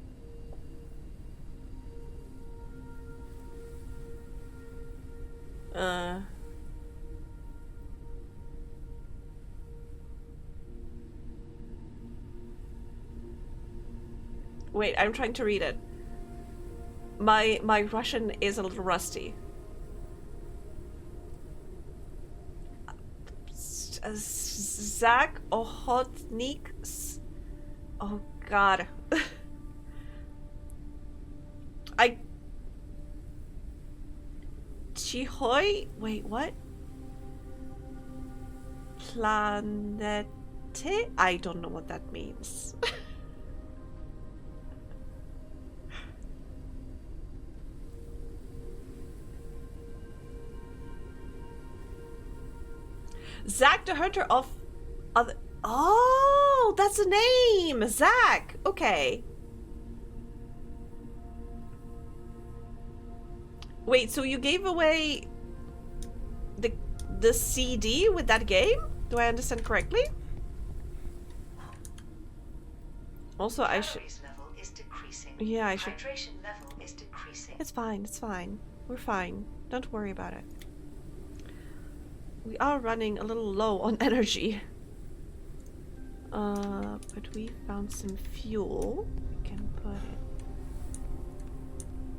Wait, I'm trying to read it. My Russian is a little rusty. Zach Ochotnik. Oh god. Chihoy? Wait, what? Planete? I don't know what that means. Zach the Hunter of other. Oh, that's a name! Zach! Okay. Wait, so you gave away the CD with that game? Do I understand correctly? Also, I should. Calories level is decreasing. Yeah, I should. Hydration level is decreasing. It's fine. It's fine. We're fine. Don't worry about it. We are running a little low on energy. But we found some fuel. We can put it.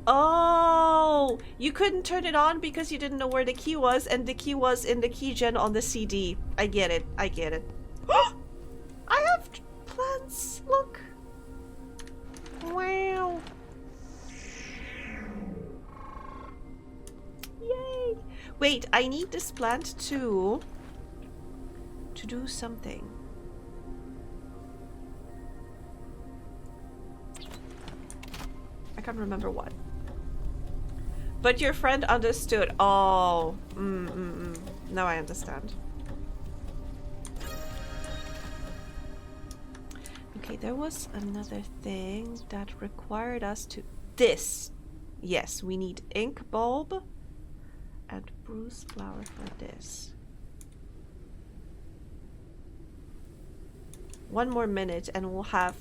Oh! You couldn't turn it on because you didn't know where the key was, and the key was in the keygen on the CD. I get it. I get it. I have plants. Look. Wow. Yay. Wait, I need this plant to do something. I can't remember what. But your friend understood. Oh. Now I understand. Okay, there was another thing that required us to... This. Yes, we need ink bulb and bruise flower for this. 1 more minute and we'll have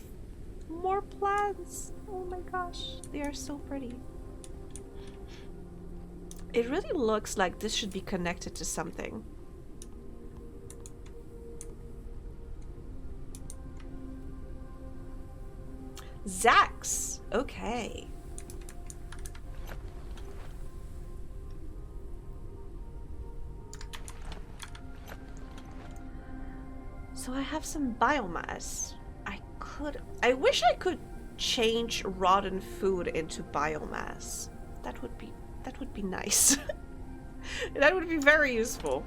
more plants. Oh my gosh, they are so pretty. It really looks like this should be connected to something. Zax. Okay. So I have some biomass. I wish I could change rotten food into biomass. That would be nice. That would be very useful.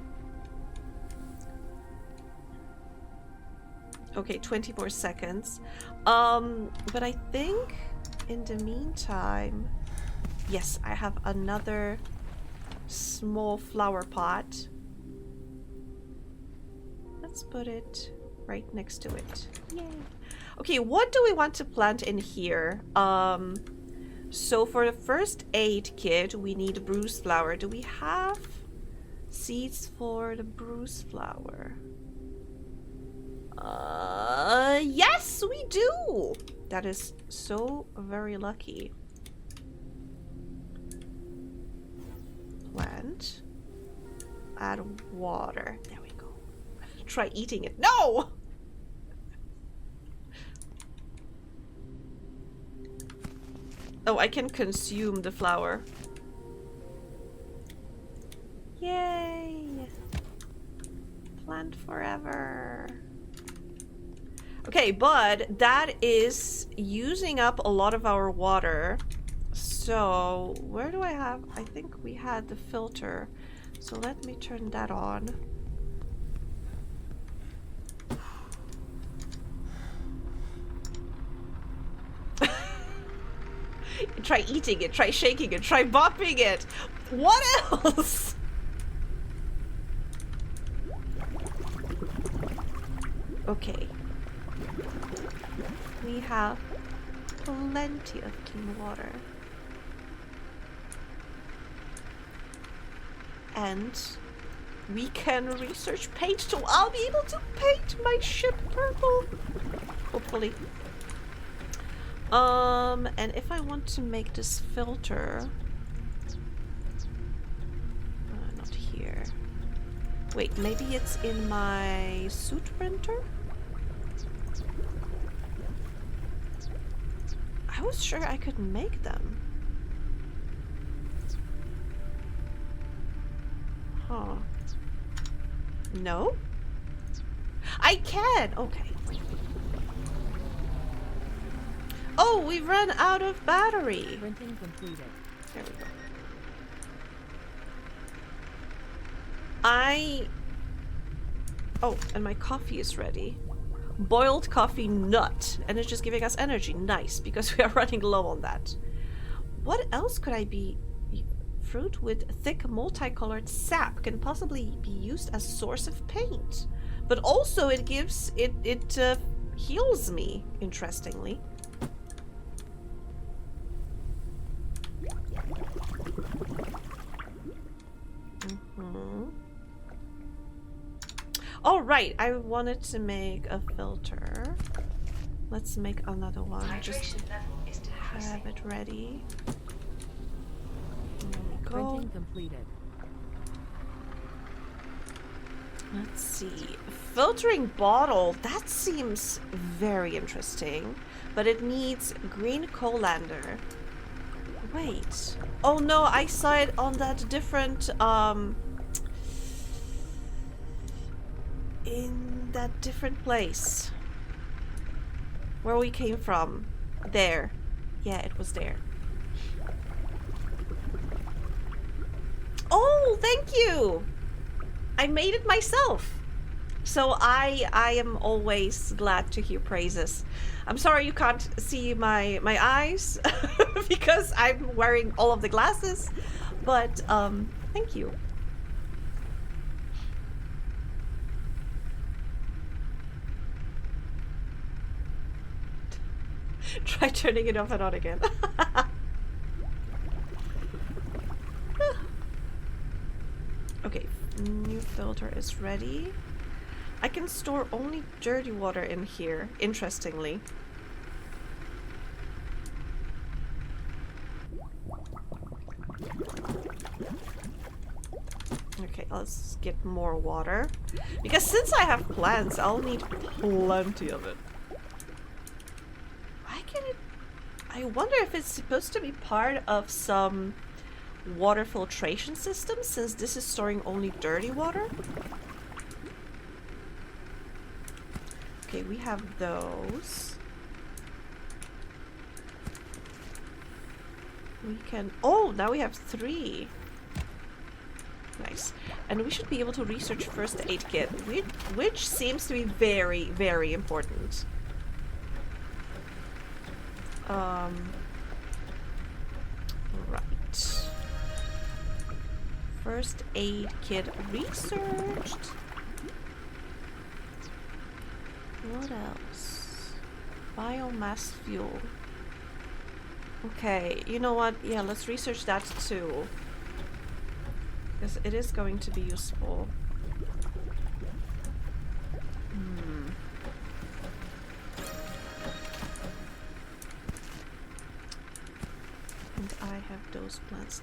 Okay, 20 more seconds. But I think in the meantime, yes, I have another small flower pot. Let's put it right next to it. Yay. Okay, what do we want to plant in here? So for the first aid kit, we need bruise flower. Do we have seeds for the bruise flower? Yes, we do! That is so very lucky. Plant. Add water. There we go. Try eating it. No! Oh, I can consume the flower. Yay! Plant forever. Okay, but that is using up a lot of our water. So, where do I have? I think we had the filter. So let me turn that on. Try eating it, try shaking it, try bopping it. What else? Okay. We have plenty of clean water. And we can research paint too. I'll be able to paint my ship purple. Hopefully. And if I want to make this filter... not here. Wait, maybe it's in my suit printer? I was sure I could make them. Huh. No? I can! Okay. Oh, we've run out of battery! Printing completed. There we go. Oh, and my coffee is ready. Boiled coffee nut. And it's just giving us energy. Nice, because we are running low on that. What else could I be... Fruit with thick multicolored sap can possibly be used as source of paint. But also it gives... It heals me, interestingly. All right, I wanted to make a filter. Let's make another one. Just have it ready. There we go. Printing completed. Let's see. Filtering bottle. That seems very interesting. But it needs green colander. Wait. Oh no, I saw it on that different, in that different place. Where we came from. There. Yeah, it was there. Oh, thank you! I made it myself. So I am always glad to hear praises. I'm sorry you can't see my eyes because I'm wearing all of the glasses, but thank you. Try turning it off and on again. Okay, new filter is ready. I can store only dirty water in here, interestingly. Okay, let's get more water. Because since I have plants, I'll need plenty of it. Why can it... I wonder if it's supposed to be part of some water filtration system, since this is storing only dirty water. Okay, we have those. We can... Oh, now we have 3. Nice. And we should be able to research first aid kit, which seems to be very, very important. Right. First aid kit researched. What else? Biomass fuel. Okay, you know what? Yeah, let's research that too. Because it is going to be useful. And I have those plants.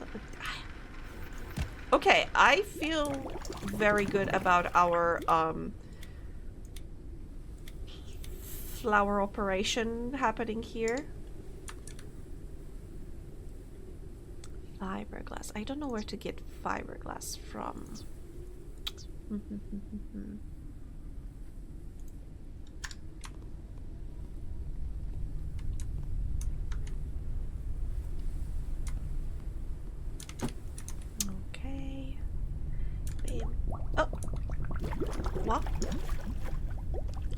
Okay, I feel very good about our flower operation happening here. Fiberglass. I don't know where to get fiberglass from. Okay. Bam. Oh. What?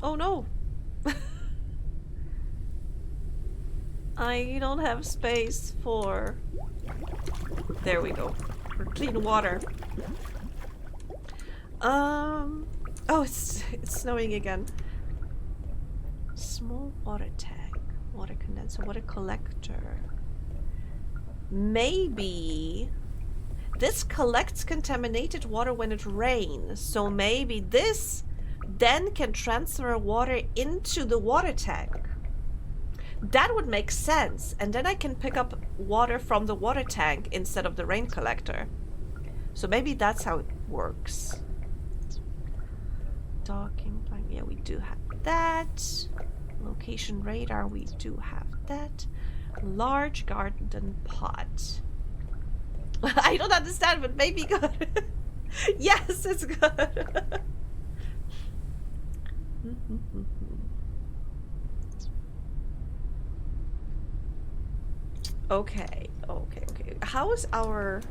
Oh no. I don't have space for... There we go. For clean water. Oh, it's snowing again. Small water tank. Water condenser. Water collector. Maybe... this collects contaminated water when it rains. So maybe this then can transfer water into the water tank. That would make sense. And then I can pick up water from the water tank instead of the rain collector. So maybe that's how it works. Docking plank. Yeah, we do have that. Location radar. We do have that. Large garden pot. I don't understand, but maybe good. Yes, it's good. Okay. How is our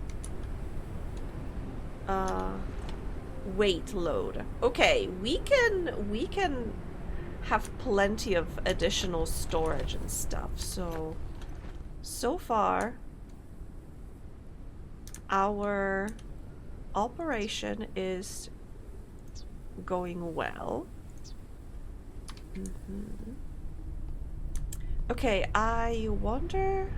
weight load? Okay, we can have plenty of additional storage and stuff. So far our operation is going well. Okay, I wonder...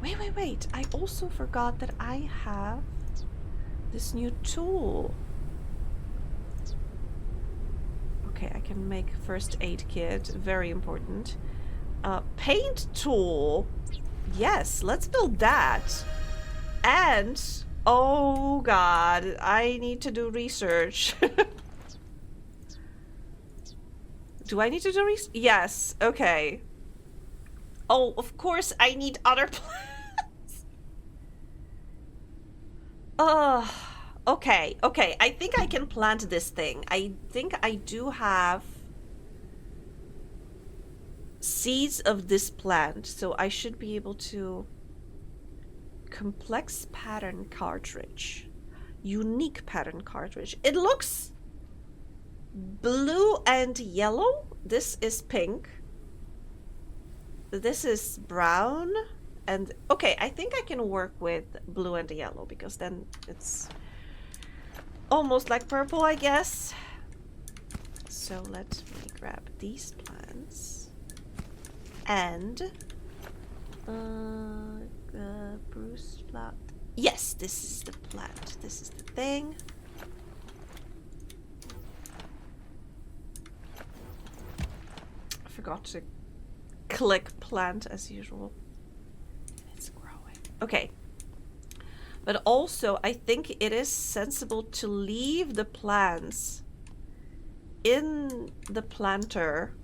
Wait. I also forgot that I have this new tool. Okay, I can make first aid kit. Very important. Paint tool. Yes, let's build that. And... oh god, I need to do research. Do I need to do research? Yes, okay. Oh, of course I need other plants. Okay. I think I can plant this thing. I think I do have seeds of this plant, so I should be able to... complex pattern cartridge. Unique pattern cartridge. It looks blue and yellow. This is pink. This is brown. And okay, I think I can work with blue and yellow because then it's almost like purple, I guess. So let me grab these plants. And Bruce flower. Yes, this is the plant. This is the thing. I forgot to click plant as usual. It's growing. Okay. But also, I think it is sensible to leave the plants in the planter,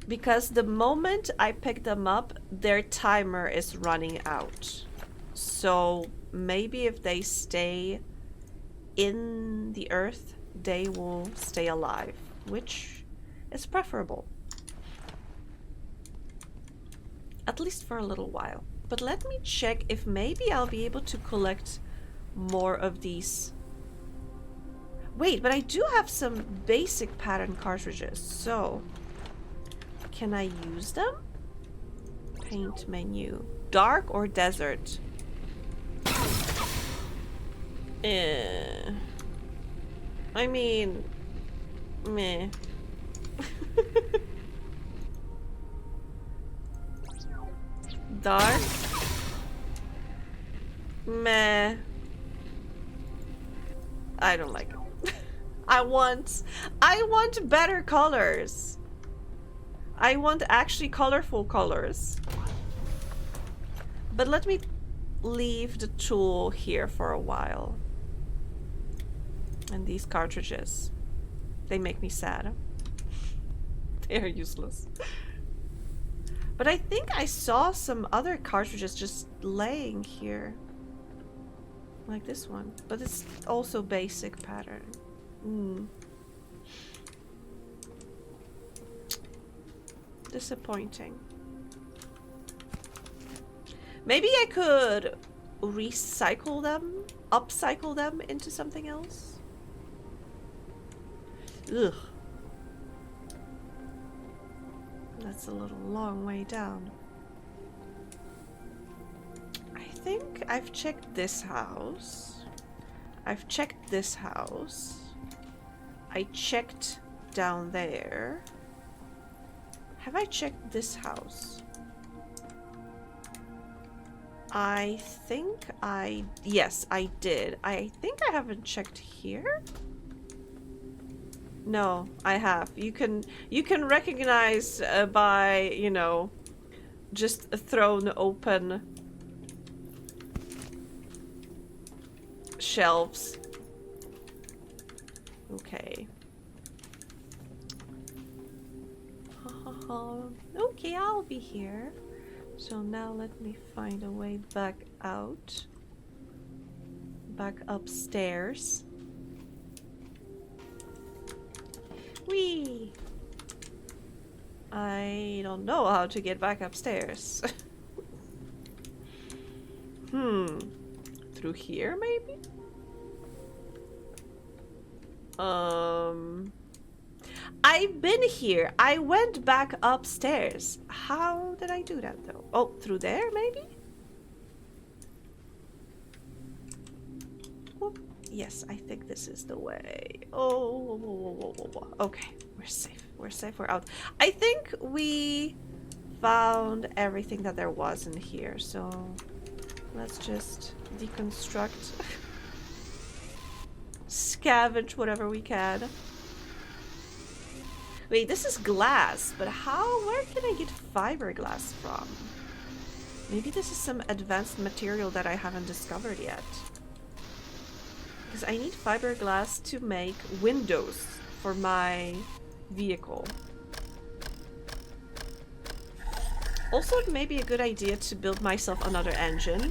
because the moment I pick them up, their timer is running out. So maybe if they stay in the earth, they will stay alive, which is preferable. At least for a little while. But let me check if maybe I'll be able to collect more of these. Wait, but I do have some basic pattern cartridges, so can I use them? Paint menu. Dark or desert? I mean, meh. Dark? Meh. I don't like it. I want better colors. I want actually colorful colors. But let me leave the tool here for a while. And these cartridges, they make me sad. They are useless. But I think I saw some other cartridges just laying here. Like this one. But it's also basic pattern. Disappointing. Maybe I could recycle them, upcycle them into something else. Ugh. That's a little long way down. I think I've checked this house. I've checked this house. I checked down there. Have I checked this house? I think yes, I did. I think I haven't checked here. No, I have. You can recognize by, you know, just thrown open shelves. Okay. Okay, I'll be here. So now let me find a way back out. Back upstairs. Whee! I don't know how to get back upstairs. Through here, maybe? I've been here. I went back upstairs. How did I do that, though? Oh, through there, maybe? Whoop. Yes, I think this is the way. Oh, whoa, whoa, whoa, whoa, whoa. Okay, we're safe. We're safe. We're out. I think we found everything that there was in here, so let's just deconstruct. Scavenge whatever we can. Wait, this is glass, but where can I get fiberglass from? Maybe this is some advanced material that I haven't discovered yet. Because I need fiberglass to make windows for my vehicle. Also, it may be a good idea to build myself another engine.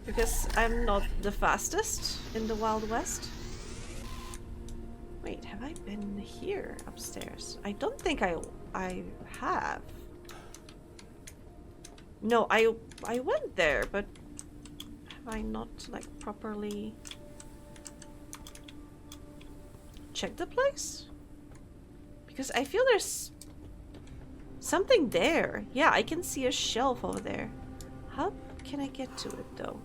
Because I'm not the fastest in the Wild West. Wait, have I been here upstairs? I don't think I have. No, I went there, but have I not like properly checked the place? Because I feel there's something there. Yeah, I can see a shelf over there. How can I get to it though?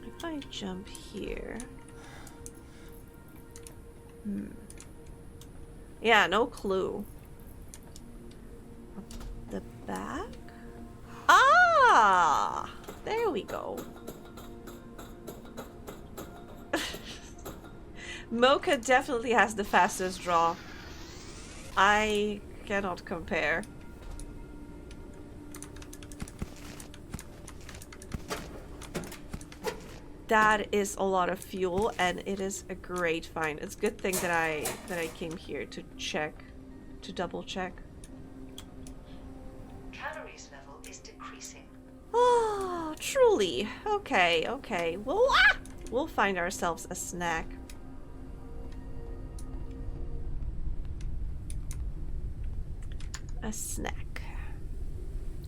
If I jump here... Yeah, no clue. Up the back? Ah! There we go. Mocha definitely has the fastest draw. I cannot compare. That is a lot of fuel, and it is a great find. It's a good thing that I came here to check, to double check. Calories level is decreasing. Oh, truly. Okay, okay. Well, we'll find ourselves a snack. A snack.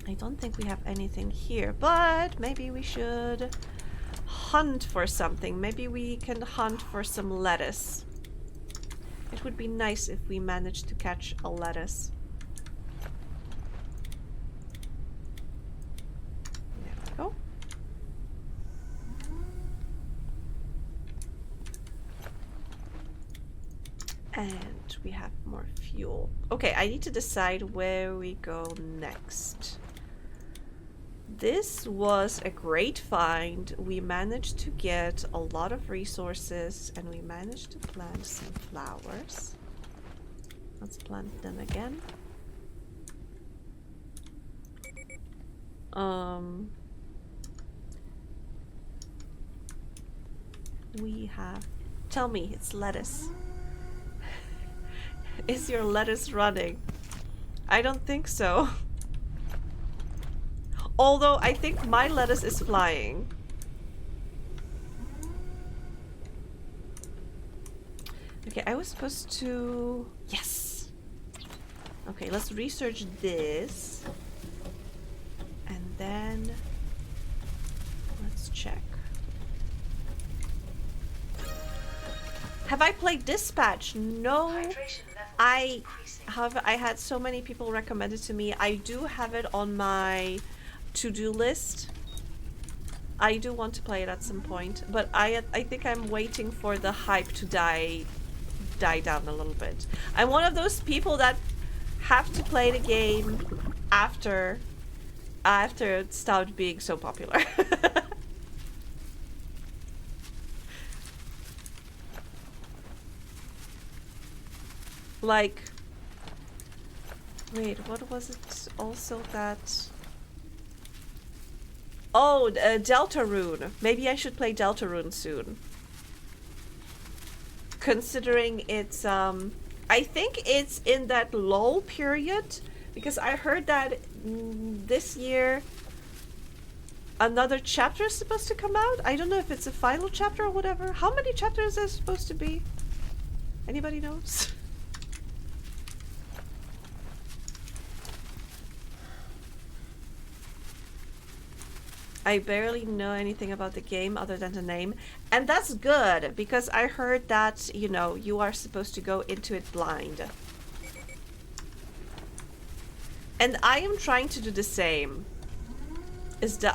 I don't think we have anything here, but maybe we should hunt for something. Maybe we can hunt for some lettuce. It would be nice if we managed to catch a lettuce. There we go. And we have more fuel. Okay, I need to decide where we go next. This was a great find. We managed to get a lot of resources and we managed to plant some flowers. Let's plant them again. We have... Tell me, it's lettuce. Is your lettuce running? I don't think so. Although I think my lettuce is flying. Okay, I was supposed to... Yes! Okay, let's research this. And then... Let's check. Have I played Dispatch? No. However, I had so many people recommend it to me. I do have it on my to-do list. I do want to play it at some point, but I think I'm waiting for the hype to die down a little bit. I'm one of those people that have to play the game after it stopped being so popular. Like, wait, what was it also that... Oh, Deltarune. Maybe I should play Deltarune soon. Considering it's, I think it's in that lull period, because I heard that this year another chapter is supposed to come out. I don't know if it's a final chapter or whatever. How many chapters is there supposed to be? Anybody knows? I barely know anything about the game other than the name. And that's good, because I heard that, you know, you are supposed to go into it blind. And I am trying to do the same.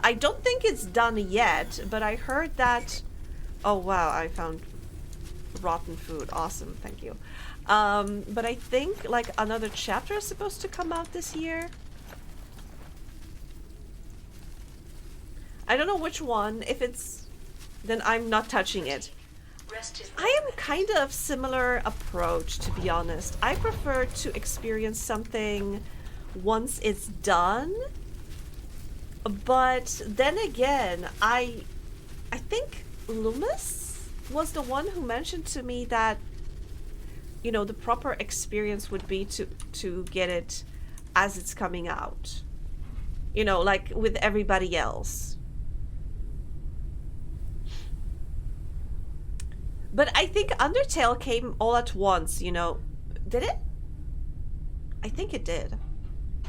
I don't think it's done yet, but I heard that... Oh wow, I found rotten food. Awesome, thank you. But I think like another chapter is supposed to come out this year. I don't know which one. If it's... then I'm not touching it. I am kind of similar approach, to be honest. I prefer to experience something once it's done. But then again, I think Loomis was the one who mentioned to me that, you know, the proper experience would be to get it as it's coming out. You know, like with everybody else. But I think Undertale came all at once, you know. Did it? I think it did.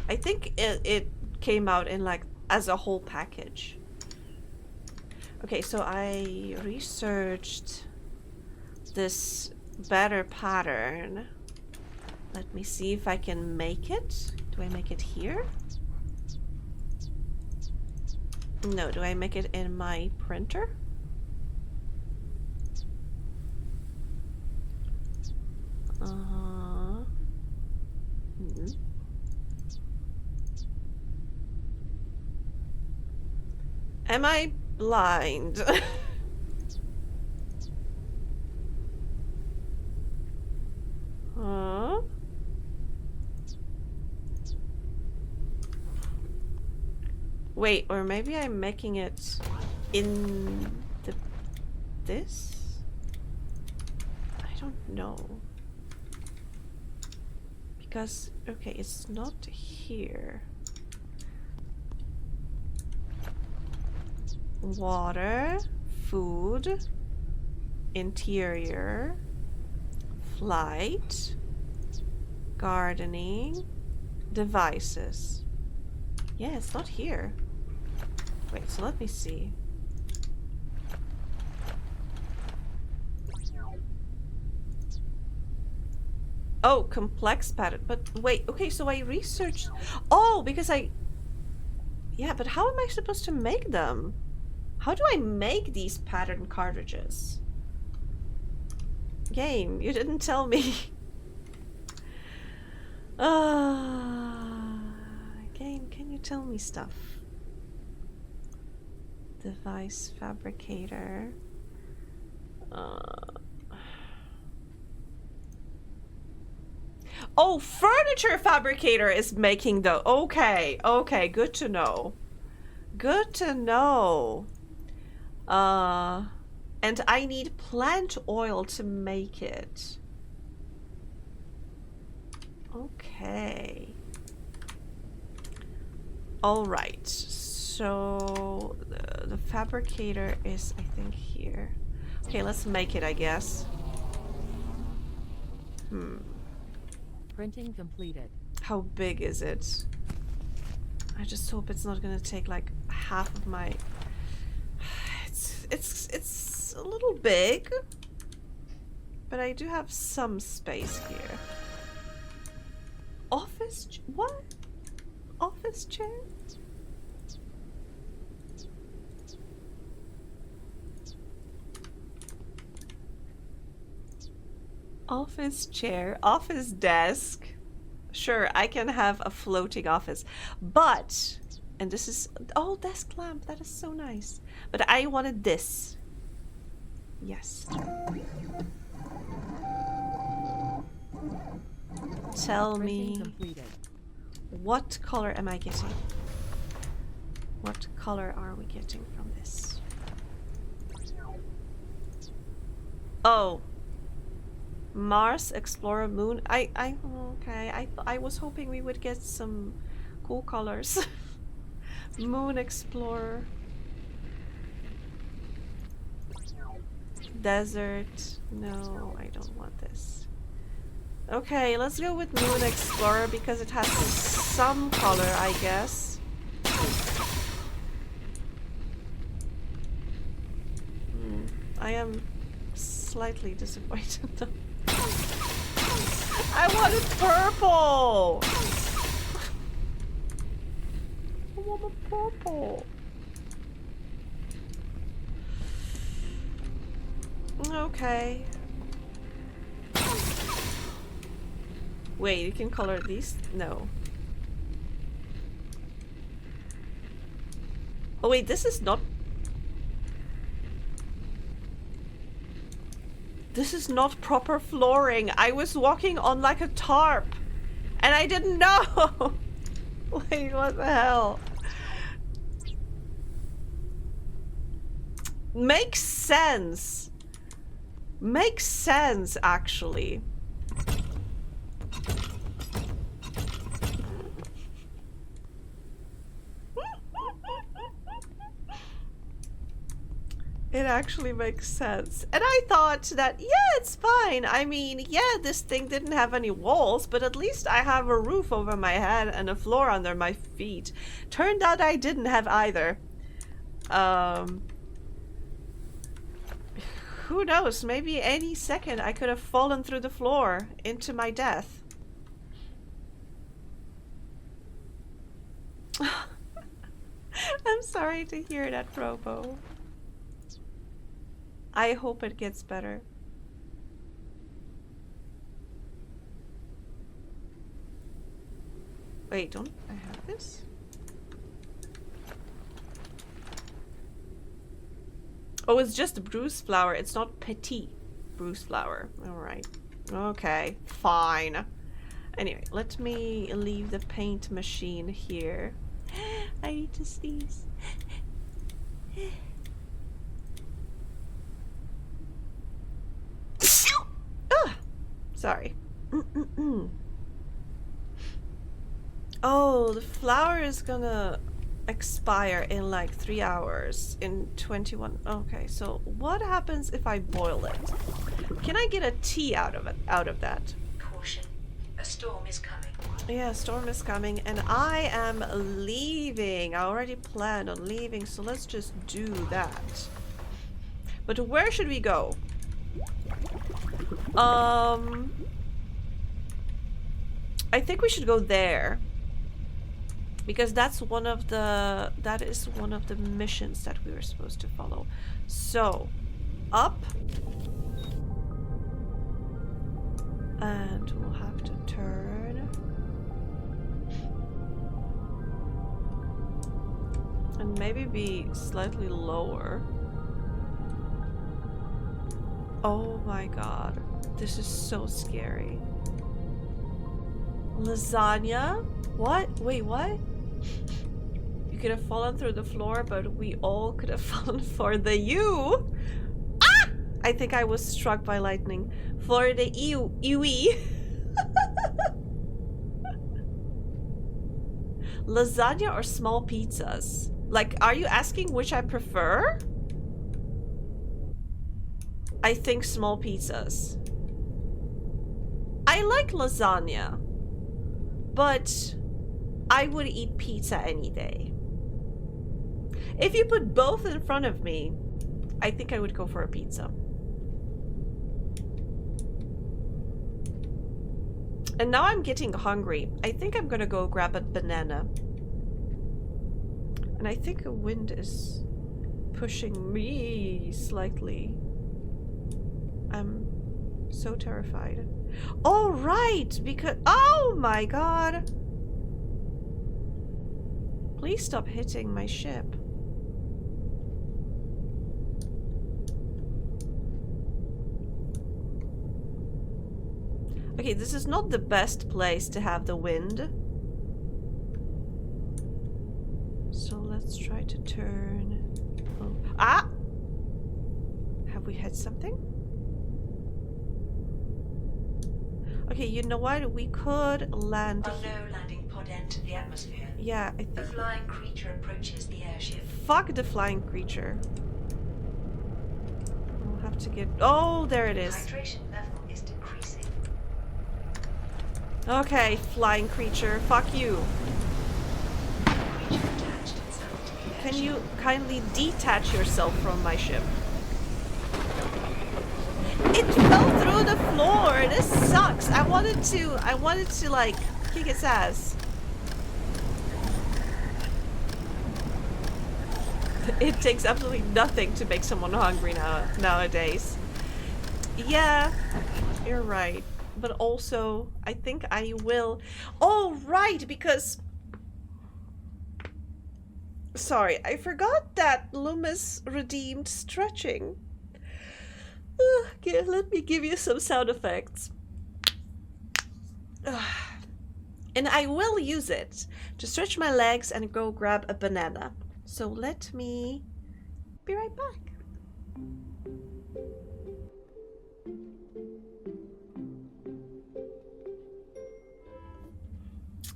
I think it came out in like as a whole package. Okay, so I researched this batter pattern. Let me see if I can make it. Do I make it here? No, do I make it in my printer? Am I blind? Huh? Wait, or maybe I'm making it in this? I don't know. Because, okay, it's not here. Water, food, interior, flight, gardening, devices. Yeah, it's not here. Wait, so let me see. Oh, complex pattern. But wait, okay, so I researched... Oh, because I... Yeah, but how am I supposed to make them? How do I make these pattern cartridges? Game, you didn't tell me. Game, can you tell me stuff? Device fabricator. Oh, furniture fabricator is making the... Okay, okay, good to know. Good to know. And I need plant oil to make it. Okay. Alright, so the fabricator is, I think, here. Okay, let's make it, I guess. Printing completed. How big is it? I just hope it's not gonna take like half of my... It's a little big, but I do have some space here. What? Office chair? Office chair, office desk. Sure, I can have a floating office, but, and this is, oh, desk lamp, that is so nice. But I wanted this. Yes. Tell me, completed. what color am I getting? What color are we getting from this? Oh. Mars, Explorer, Moon. Okay. I was hoping we would get some cool colors. Moon, Explorer. Desert. No, I don't want this. Okay, let's go with Moon Explorer because it has some color, I guess. I am slightly disappointed though. I wanted purple! I want purple. Okay. Wait, you can color these? No. Oh wait, this is not... This is not proper flooring. I was walking on like a tarp. And I didn't know! Wait, what the hell? Makes sense. Makes sense, actually. It actually makes sense. And I thought that, yeah, it's fine. I mean, yeah, this thing didn't have any walls, but at least I have a roof over my head and a floor under my feet. Turned out I didn't have either. Who knows? Maybe any second I could have fallen through the floor into my death. I'm sorry to hear that, Robo. I hope it gets better. Wait, don't I have this? Oh, it's just bruise flower. It's not petit bruise flower. Alright. Okay, fine. Anyway, let me leave the paint machine here. I need to sneeze. Ah, sorry. Oh, the flower is gonna expire in like 3 hours in 21. Okay, so what happens if I boil it? Can I get a tea out of that? Caution. A storm is coming. Yeah, storm is coming and I am leaving. I already planned on leaving, so let's just do that. But where should we go? I think we should go there. Because that is one of the missions that we were supposed to follow. So, up. And we'll have to turn. And maybe be slightly lower. Oh my god. This is so scary. Lasagna? What? Wait, what? You could have fallen through the floor, but we all could have fallen for the U. Ah! I think I was struck by lightning. For the UE. Lasagna or small pizzas? Like, are you asking which I prefer? I think small pizzas. I like lasagna, but I would eat pizza any day. If you put both in front of me, I think I would go for a pizza. And now I'm getting hungry. I think I'm gonna go grab a banana. And I think a wind is pushing me slightly. So terrified. Oh, right! Because... Oh my god! Please stop hitting my ship. Okay, this is not the best place to have the wind. So let's try to turn... Oh. Ah! Have we hit something? Okay, you know what? We could land... A low landing pod entered the atmosphere. Yeah, I A think... flying creature approaches the airship. Fuck the flying creature. We'll have to get... Oh, there it is. Hydration level is decreasing. Okay, flying creature. Fuck you. Creature attached itself to the Can airship. you kindly detach yourself from my ship? It fell through the floor. This sucks. I wanted to like kick its ass. It takes absolutely nothing to make someone hungry nowadays. Yeah, you're right. But also, I think I will. Oh, right, because... Sorry, I forgot that Loomis redeemed stretching. Okay, let me give you some sound effects. And I will use it to stretch my legs and go grab a banana. So let me be right back.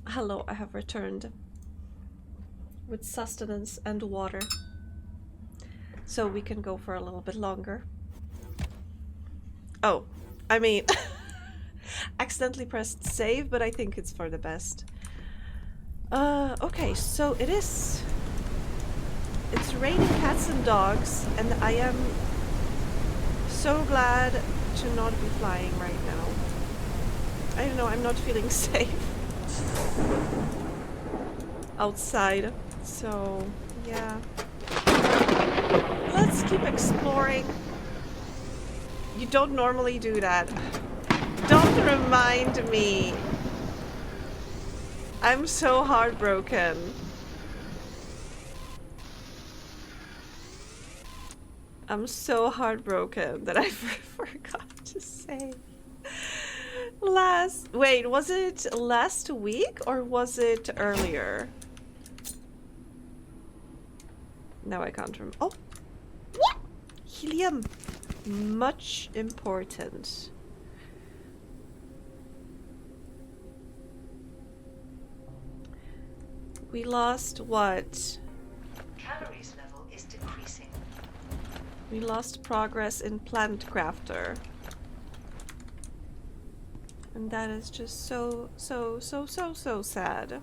Hello, I have returned with sustenance and water. So we can go for a little bit longer. Oh, I mean, accidentally pressed save, but I think it's for the best. Okay, so it's raining cats and dogs, and I am so glad to not be flying right now. I don't know, I'm not feeling safe outside, so yeah. Let's keep exploring. You don't normally do that. Don't remind me. I'm so heartbroken. I'm so heartbroken that I forgot to say. Wait, was it last week or was it earlier? Now I can't remember. Oh! What? Helium! Much important. We lost what? Calories level is decreasing. We lost progress in Plant Crafter. And that is just so sad.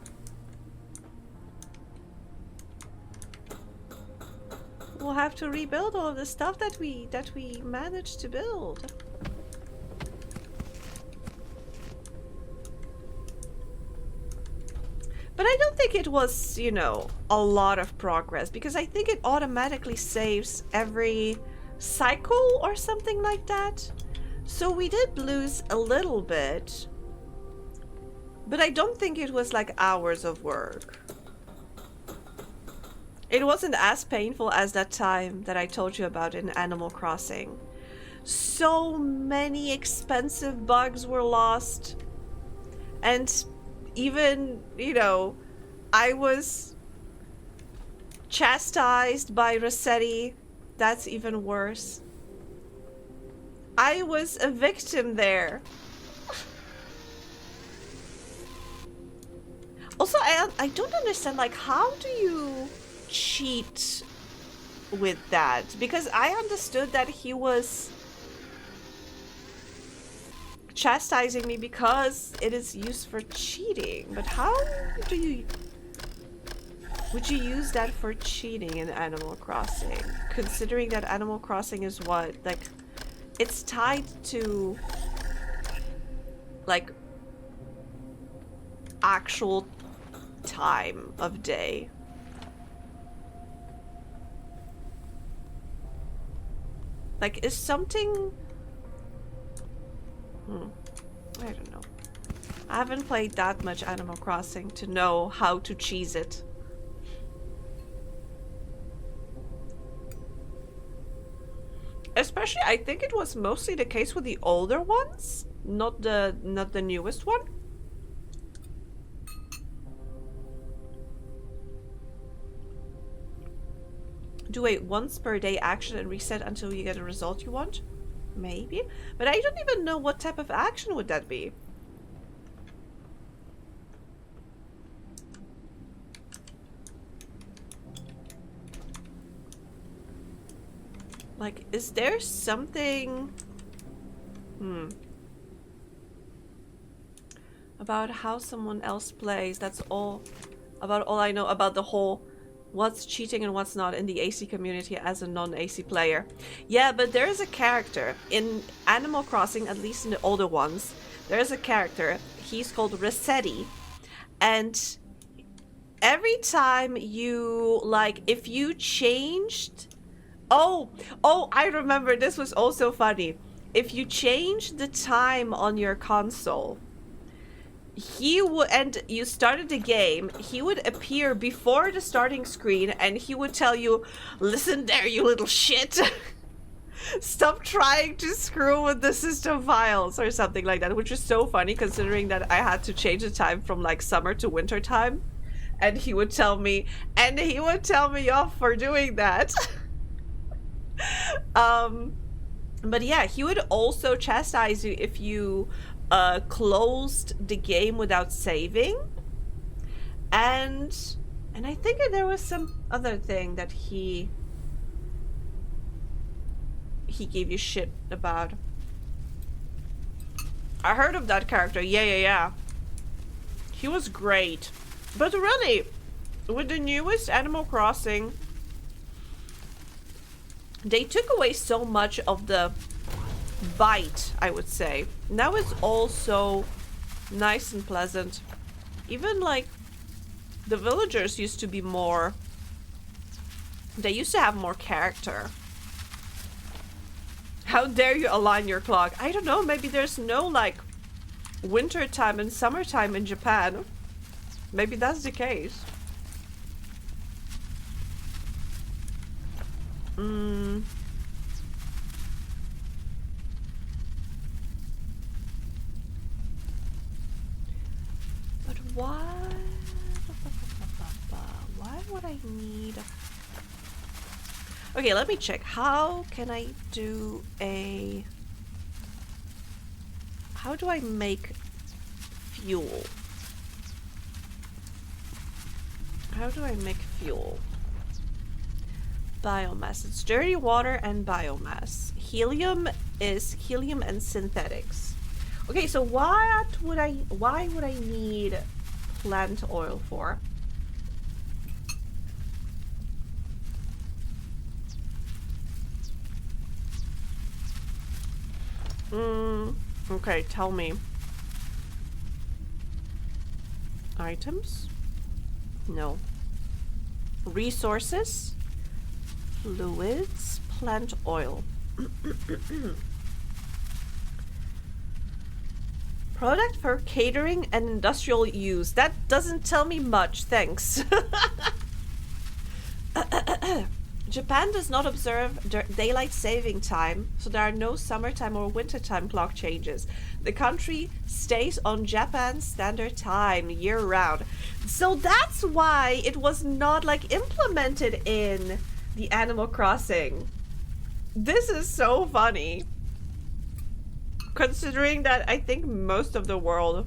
We'll have to rebuild all of the stuff that we managed to build. But I don't think it was, you know, a lot of progress, because I think it automatically saves every cycle or something like that. So we did lose a little bit, but I don't think it was like hours of work. It wasn't as painful as that time that I told you about in Animal Crossing. So many expensive bugs were lost. And even, you know, I was chastised by Rossetti. That's even worse. I was a victim there. Also, I don't understand, like, how do you cheat with that? Because I understood that he was chastising me because it is used for cheating. But how do you... Would you use that for cheating in Animal Crossing? Considering that Animal Crossing is what? Like, it's tied to, like, actual time of day. Like, is something I don't know. I haven't played that much Animal Crossing to know how to cheese it. Especially, I think it was mostly the case with the older ones, not the newest one. Do a once per day action and reset until you get a result you want? Maybe, but I don't even know what type of action would that be. Like, is there something about how someone else plays? That's all about all I know about the whole what's cheating and what's not in the AC community as a non-AC player. Yeah, but there is a character in Animal Crossing, at least in the older ones, there is a character, he's called Rossetti, and every time you, like, if you changed... Oh, I remember, this was also funny. If you changed the time on your console, he would, and you started the game, he would appear before the starting screen and he would tell you, listen there, you little shit. Stop trying to screw with the system files or something like that, which is so funny considering that I had to change the time from like summer to winter time. And he would tell me off for doing that. But yeah, he would also chastise you if you closed the game without saving, and I think there was some other thing that he gave you shit about. I heard of that character. Yeah. He was great. But really, with the newest Animal Crossing, they took away so much of the bite, I would say. Now it's all so nice and pleasant. Even like the villagers used to be more... They used to have more character. How dare you align your clock? I don't know, maybe there's no like winter time and summertime in Japan. Maybe that's the case. But why would I need... Okay, let me check. How can I do a... How do I make fuel? How do I make fuel? Biomass. It's dirty water and biomass. Helium is helium and synthetics. Okay, so why would I need plant oil for? Okay, tell me. Items? No. Resources? Fluids? Plant oil. Product for catering and industrial use. That doesn't tell me much, thanks. Japan does not observe daylight saving time, so there are no summertime or wintertime clock changes. The country stays on Japan's standard time year-round. So that's why it was not like implemented in the Animal Crossing. This is so funny. Considering that I think most of the world...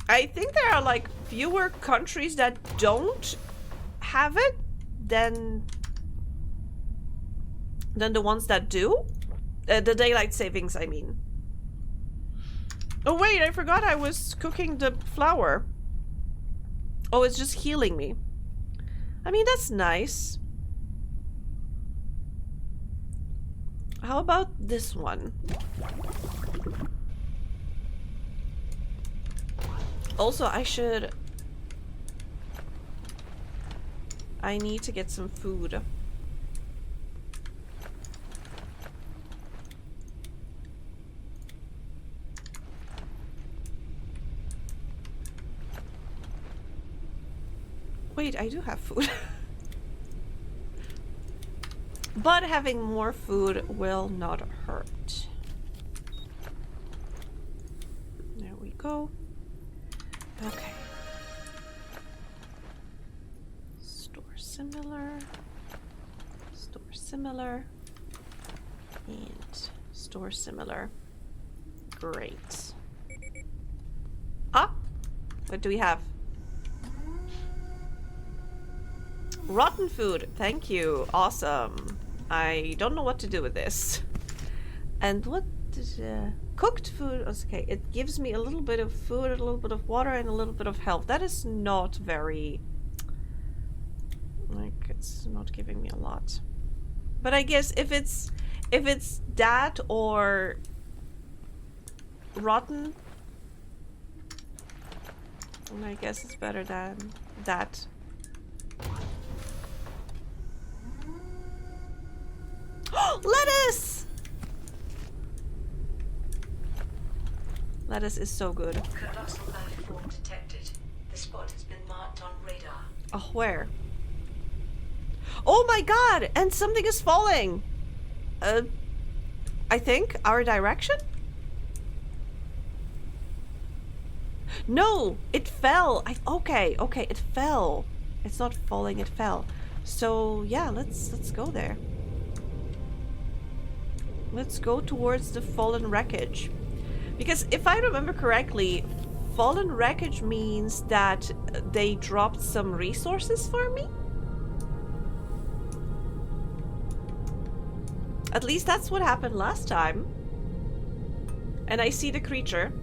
I think there are like fewer countries that don't have it than the ones that do. The daylight savings, I mean. Oh wait, I forgot I was cooking the flour. Oh, it's just healing me. I mean, that's nice. How about this one? Also, I need to get some food. wait, I do have food. But having more food will not hurt. There we go. Okay. Store similar. Store similar. And store similar. Great. Ah! What do we have? Rotten food. Thank you. Awesome. I don't know what to do with this. And what is cooked food? Okay, it gives me a little bit of food, a little bit of water, and a little bit of health. That is not very... like, it's not giving me a lot. But I guess if it's that or rotten, then I guess it's better than that. Lettuce! Lettuce is so good. Colossal life form detected. The spot has been marked on radar. Oh, where? Oh my god! And something is falling! I think our direction? No! It fell! Okay, it fell. It's not falling, it fell. So, yeah, let's go there. Let's go towards the fallen wreckage. Because if I remember correctly, fallen wreckage means that they dropped some resources for me? At least that's what happened last time. And I see the creature.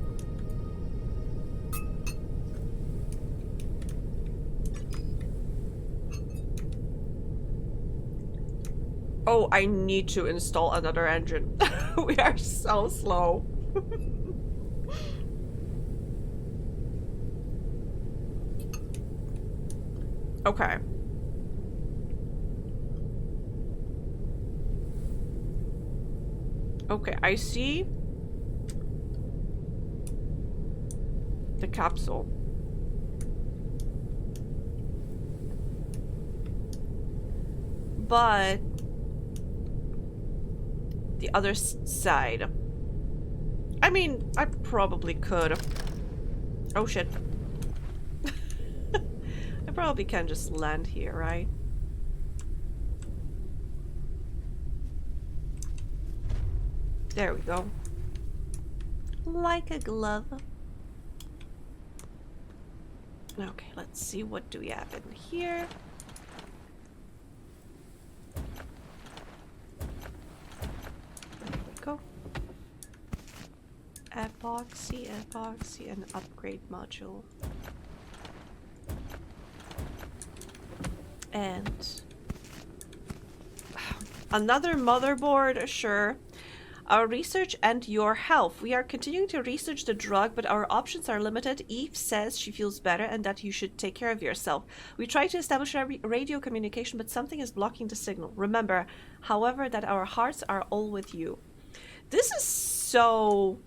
Oh, I need to install another engine. We are so slow. Okay. Okay, I see the capsule. But the other side. I mean, I probably could. Oh shit. I probably can just land here, right? There we go. Like a glove. Okay, let's see, what do we have in here? There we go. Epoxy, and upgrade module. And another motherboard, sure. Our research and your health. We are continuing to research the drug, but our options are limited. Eve says she feels better and that you should take care of yourself. We try to establish a radio communication, but something is blocking the signal. Remember, however, that our hearts are all with you. This is so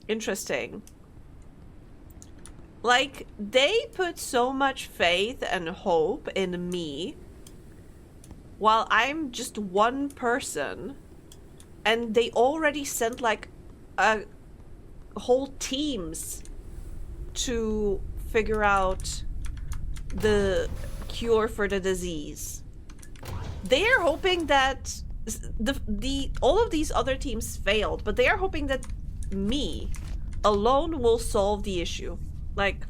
interesting. Like, they put so much faith and hope in me, while I'm just one person, and they already sent like whole teams to figure out the cure for the disease. They are hoping that all of these other teams failed, but they are hoping that me alone will solve the issue. Like,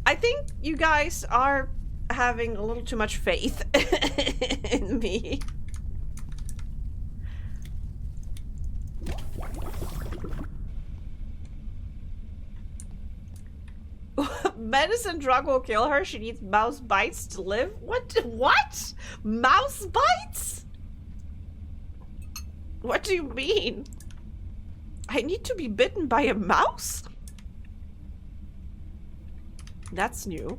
I think you guys are having a little too much faith in me. Medicine drug will kill her. She needs mouse bites to live. What? Mouse bites? What do you mean? I need to be bitten by a mouse? That's new.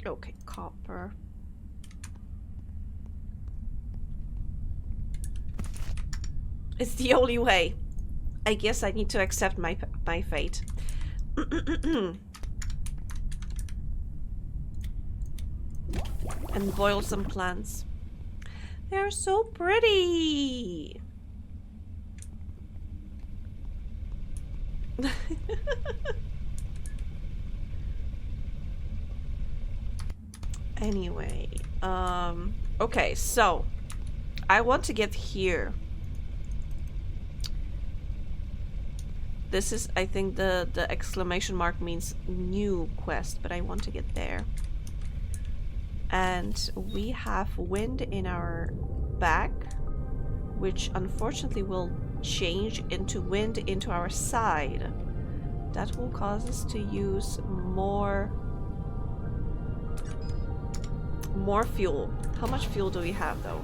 Okay, copper. It's the only way. I guess I need to accept my fate. And boil some plants. They're so pretty. Anyway, okay, so I want to get here. This is, I think the exclamation mark means new quest, but I want to get there. And we have wind in our back, which unfortunately will change into wind into our side. That will cause us to use more fuel. How much fuel do we have though?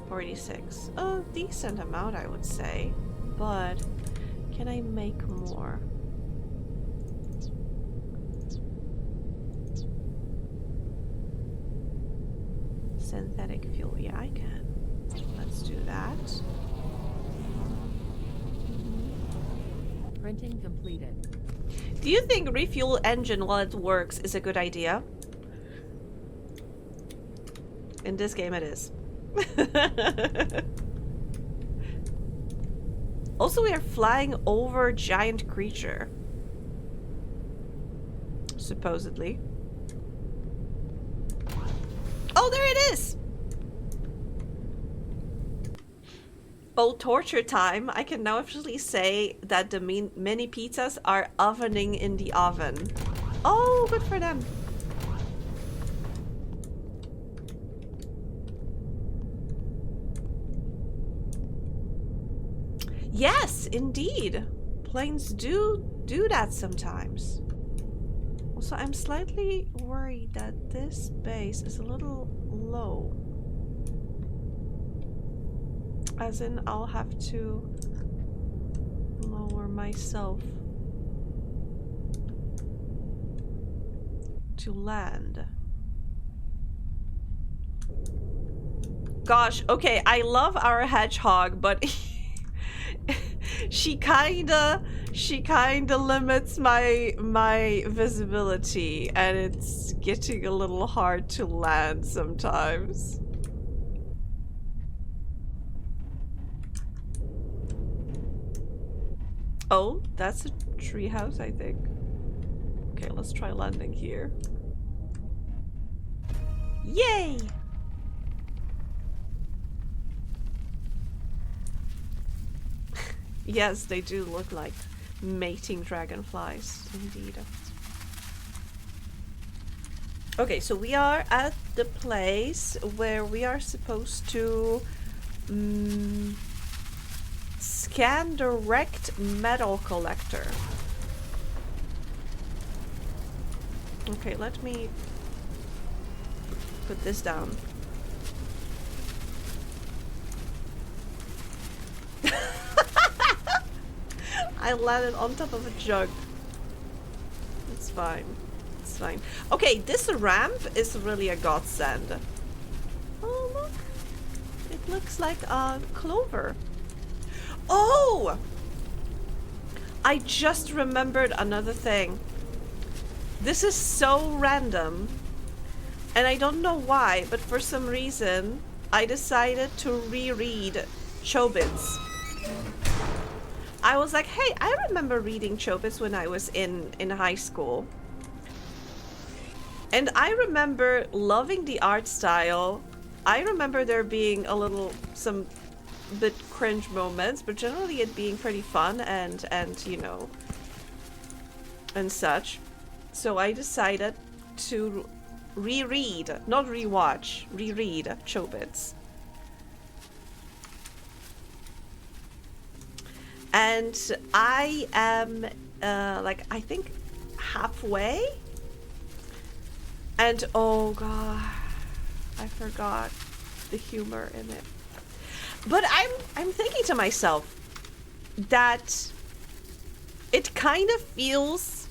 46. A decent amount, I would say. But can I make more? Synthetic fuel. Yeah, I can. Let's do that. Printing completed. Do you think refuel engine while it works is a good idea? In this game it is. Also, we are flying over a giant creature. Supposedly. Oh, there it is! Oh, torture time. I can now officially say that the mini pizzas are ovening in the oven. Oh, good for them. Yes, indeed. Planes do that sometimes. Also, I'm slightly worried that this base is a little low. As in, I'll have to lower myself to land. Gosh, okay, I love our hedgehog, but she kinda limits my visibility, and it's getting a little hard to land sometimes. Oh, that's a treehouse, I think. Okay, let's try landing here. Yay! Yes, they do look like mating dragonflies, indeed. Okay, so we are at the place where we are supposed to scan the wrecked metal collector. Okay, let me put this down. I landed on top of a jug. It's fine. It's fine. Okay, this ramp is really a godsend. Oh, look. It looks like a clover. Oh! I just remembered another thing. This is so random. And I don't know why, but for some reason, I decided to reread Chobits. I was like, hey, I remember reading Chobits when I was in high school. And I remember loving the art style. I remember there being some bit cringe moments, but generally it being pretty fun and you know, and such. So I decided to reread, not rewatch, reread Chobits. And I am, like, I think halfway. And oh god, I forgot the humor in it. But I'm thinking to myself that it kind of feels,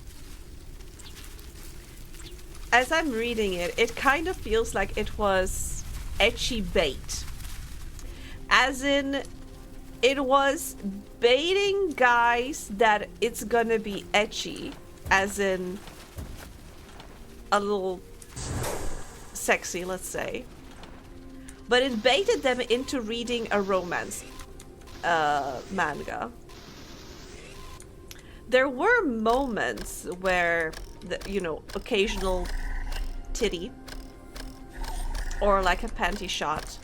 as I'm reading it, it kind of feels like it was ecchi bait. As in, it was baiting guys that it's gonna be ecchi, as in a little sexy, let's say. But it baited them into reading a romance manga. There were moments where, you know, occasional titty or like a panty shot.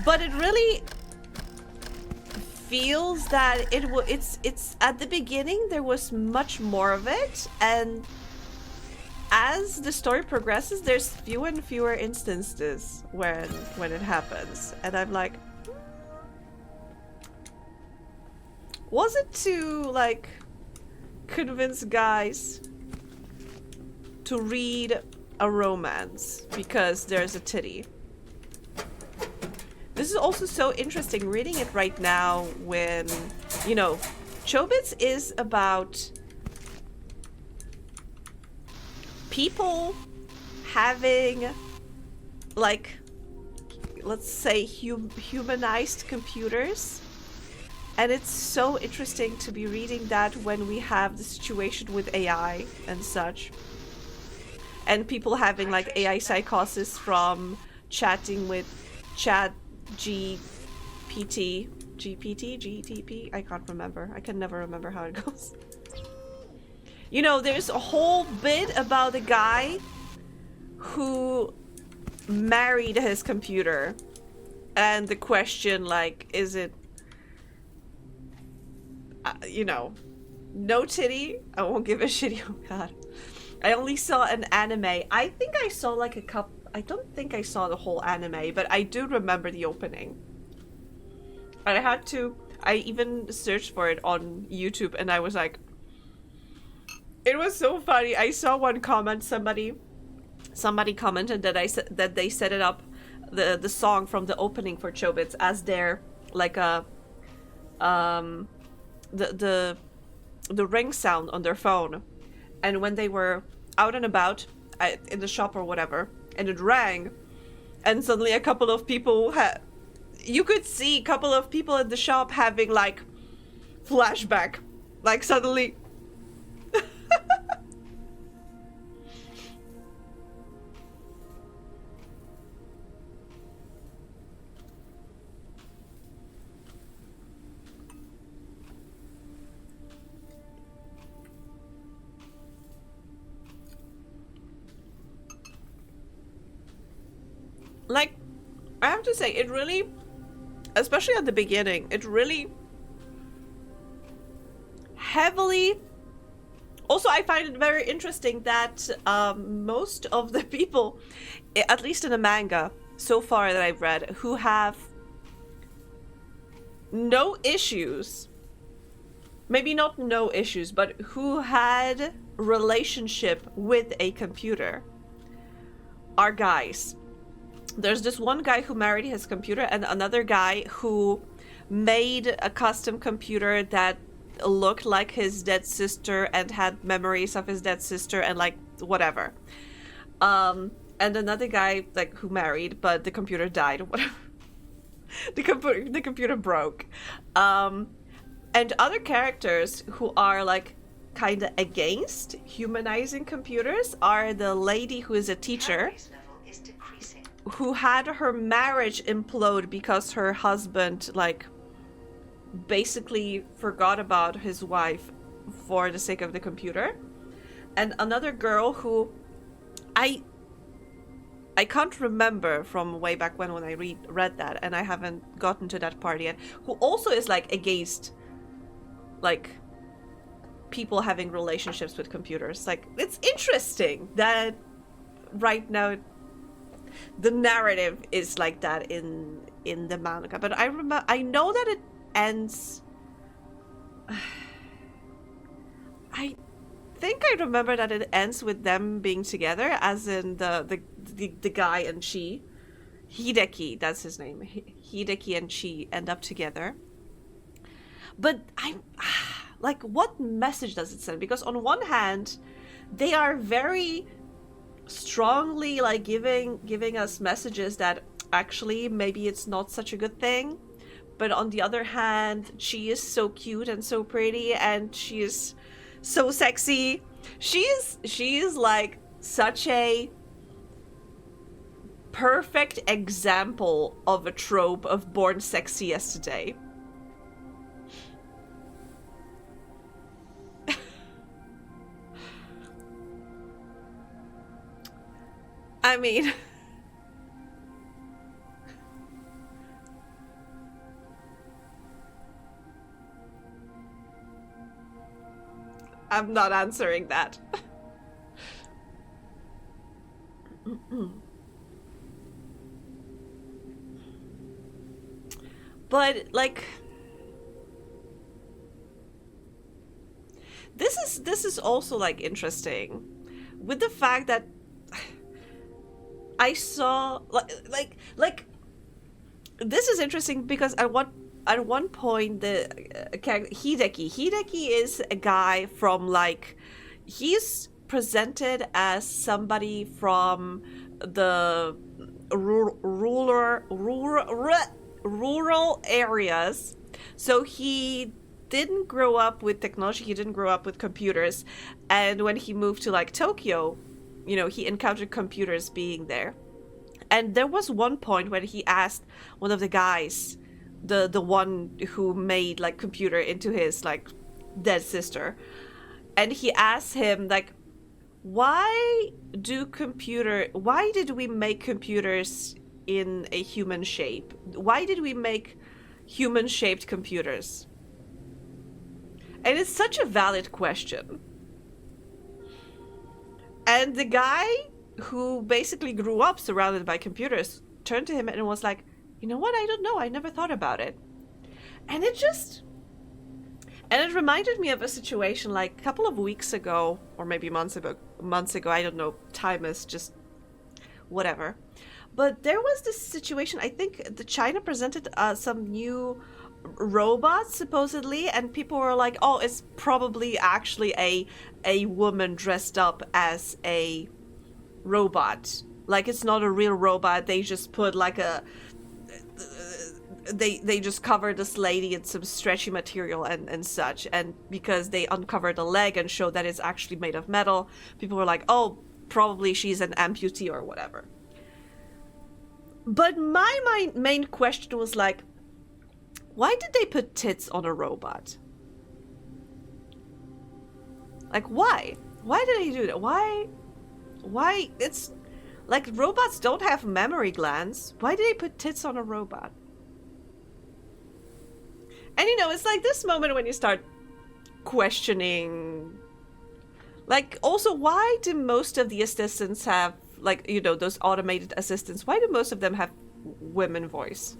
But it really feels that it's at the beginning there was much more of it, and as the story progresses there's fewer and fewer instances when it happens, and I'm like, was it to like convince guys to read a romance because there's a titty? This is also so interesting reading it right now when, you know, Chobits is about people having, like, let's say humanized computers. And it's so interesting to be reading that when we have the situation with AI and such. And people having like AI psychosis from chatting with GTP? I can't remember. I can never remember how it goes. You know, there's a whole bit about a guy who married his computer. And the question, like, is it, you know, no titty? I won't give a shitty. Oh god. I only saw an anime. I think I saw like a couple. I don't think I saw the whole anime, but I do remember the opening. I even searched for it on YouTube, and I was like, it was so funny. I saw one comment, somebody commented that they set it up, the song from the opening for Chobits as their, like a, the ring sound on their phone. And when they were out and about in the shop or whatever, and it rang, and suddenly a couple of people you could see a couple of people in the shop having like flashback, like suddenly. Like, I have to say, it really, especially at the beginning, it really heavily... Also, I find it very interesting that most of the people, at least in the manga, so far that I've read, who have no issues, maybe not no issues, but who had relationship with a computer, are guys. There's this one guy who married his computer, and another guy who made a custom computer that looked like his dead sister and had memories of his dead sister and like whatever. And another guy like who married, but the computer died or whatever. The computer broke. And other characters who are like kind of against humanizing computers are the lady who is a teacher, who had her marriage implode because her husband like basically forgot about his wife for the sake of the computer. And another girl who I can't remember from way back when I read that, and I haven't gotten to that part yet, who also is like against like people having relationships with computers. Like, it's interesting that right now the narrative is like that in the manga, but I know that it ends. I think I remember that it ends with them being together, as in the guy and she, Hideki, that's his name. Hideki and she end up together. But I'm like, what message does it send? Because on one hand, they are very strongly like giving us messages that actually maybe it's not such a good thing. But on the other hand, she is so cute and so pretty, and she is so sexy. She is like such a perfect example of a trope of born sexy yesterday. I mean, I'm not answering that. But like, this is also like interesting with the fact that I saw like this is interesting because at one point the character Hideki is a guy from like, he's presented as somebody from the rural areas, so he didn't grow up with technology, he didn't grow up with computers, and when he moved to like Tokyo, you know, he encountered computers being there. And there was one point when he asked one of the guys, the one who made like computer into his like dead sister, and he asked him like, why did we make computers in a human shape? Why did we make human shaped computers? And it's such a valid question. And the guy who basically grew up surrounded by computers turned to him and was like, you know what, I don't know, I never thought about it. And it reminded me of a situation like a couple of weeks ago, or maybe months ago, I don't know, time is just whatever. But there was this situation, I think China presented some new robots supposedly, and people were like, oh, it's probably actually a woman dressed up as a robot. Like, it's not a real robot, they just put like they just covered this lady in some stretchy material and such, and because they uncovered a leg and showed that it's actually made of metal, people were like, oh, probably she's an amputee or whatever. But my main question was like, why did they put tits on a robot? Like, why? Why did they do that? Why? It's like, robots don't have memory glands. Why did they put tits on a robot? And you know, it's like this moment when you start questioning, like, also, why do most of the assistants have, like, you know, those automated assistants, why do most of them have women voice?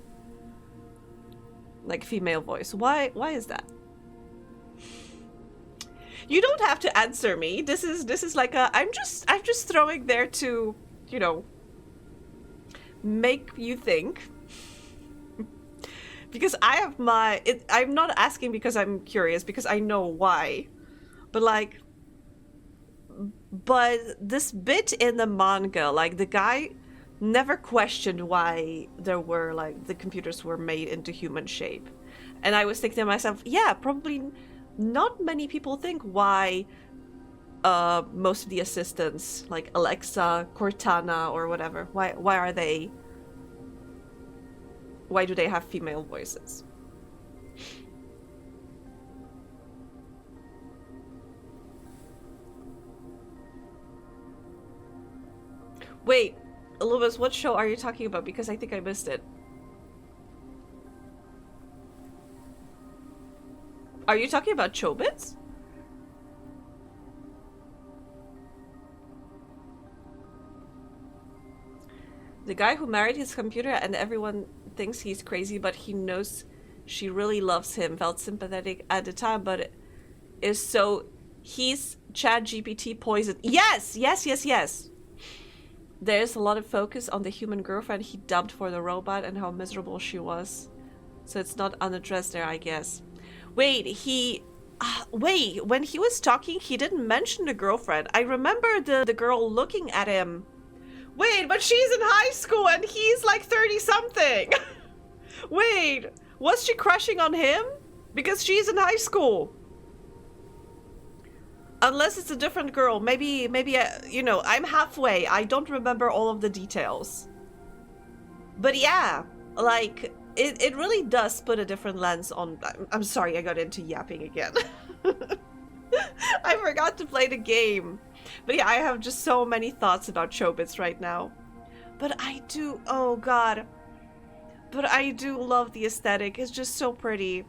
Like, female voice. Why is that? You don't have to answer me. This is like a, I'm just throwing there to, you know, make you think. Because I have I'm not asking because I'm curious, because I know why. But like, but this bit in the manga, like, the guy never questioned why there were, like, the computers were made into human shape. And I was thinking to myself, yeah, probably not many people think why most of the assistants, like Alexa, Cortana, or whatever, why do they have female voices? Wait, Elizabeth, what show are you talking about? Because I think I missed it. Are you talking about Chobits? The guy who married his computer and everyone thinks he's crazy, but he knows she really loves him, felt sympathetic at the time, but is so... He's ChatGPT poisoned. Yes! There's a lot of focus on the human girlfriend he dubbed for the robot and how miserable she was. So it's not unaddressed there, I guess. Wait, when he was talking, he didn't mention the girlfriend. I remember the girl looking at him Wait, but she's in high school and he's like 30 something. Wait, was she crushing on him? Because she's in high school. Unless it's a different girl. Maybe, you know, I'm halfway. I don't remember all of the details. But yeah, like, it really does put a different lens on... I'm sorry, I got into yapping again. I forgot to play the game. But yeah, I have just so many thoughts about Chobits right now. But I do... Oh, God. But I do love the aesthetic. It's just so pretty.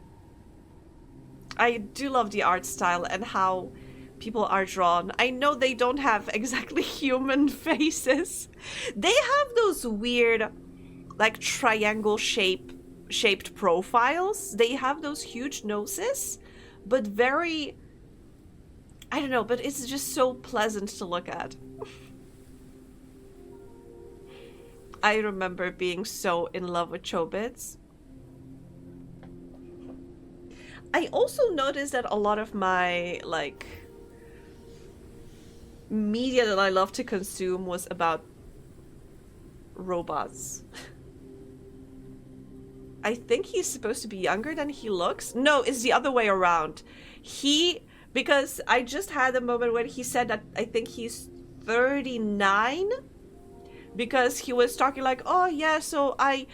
I do love the art style and how people are drawn. I know they don't have exactly human faces. They have those weird, like, triangle shaped profiles. They have those huge noses, but very... I don't know, but it's just so pleasant to look at. I remember being so in love with Chobits. I also noticed that a lot of my, like, media that I love to consume was about robots. I think he's supposed to be younger than he looks. No, it's the other way around. Because I just had a moment when he said that I think he's 39. Because he was talking like, oh yeah, so I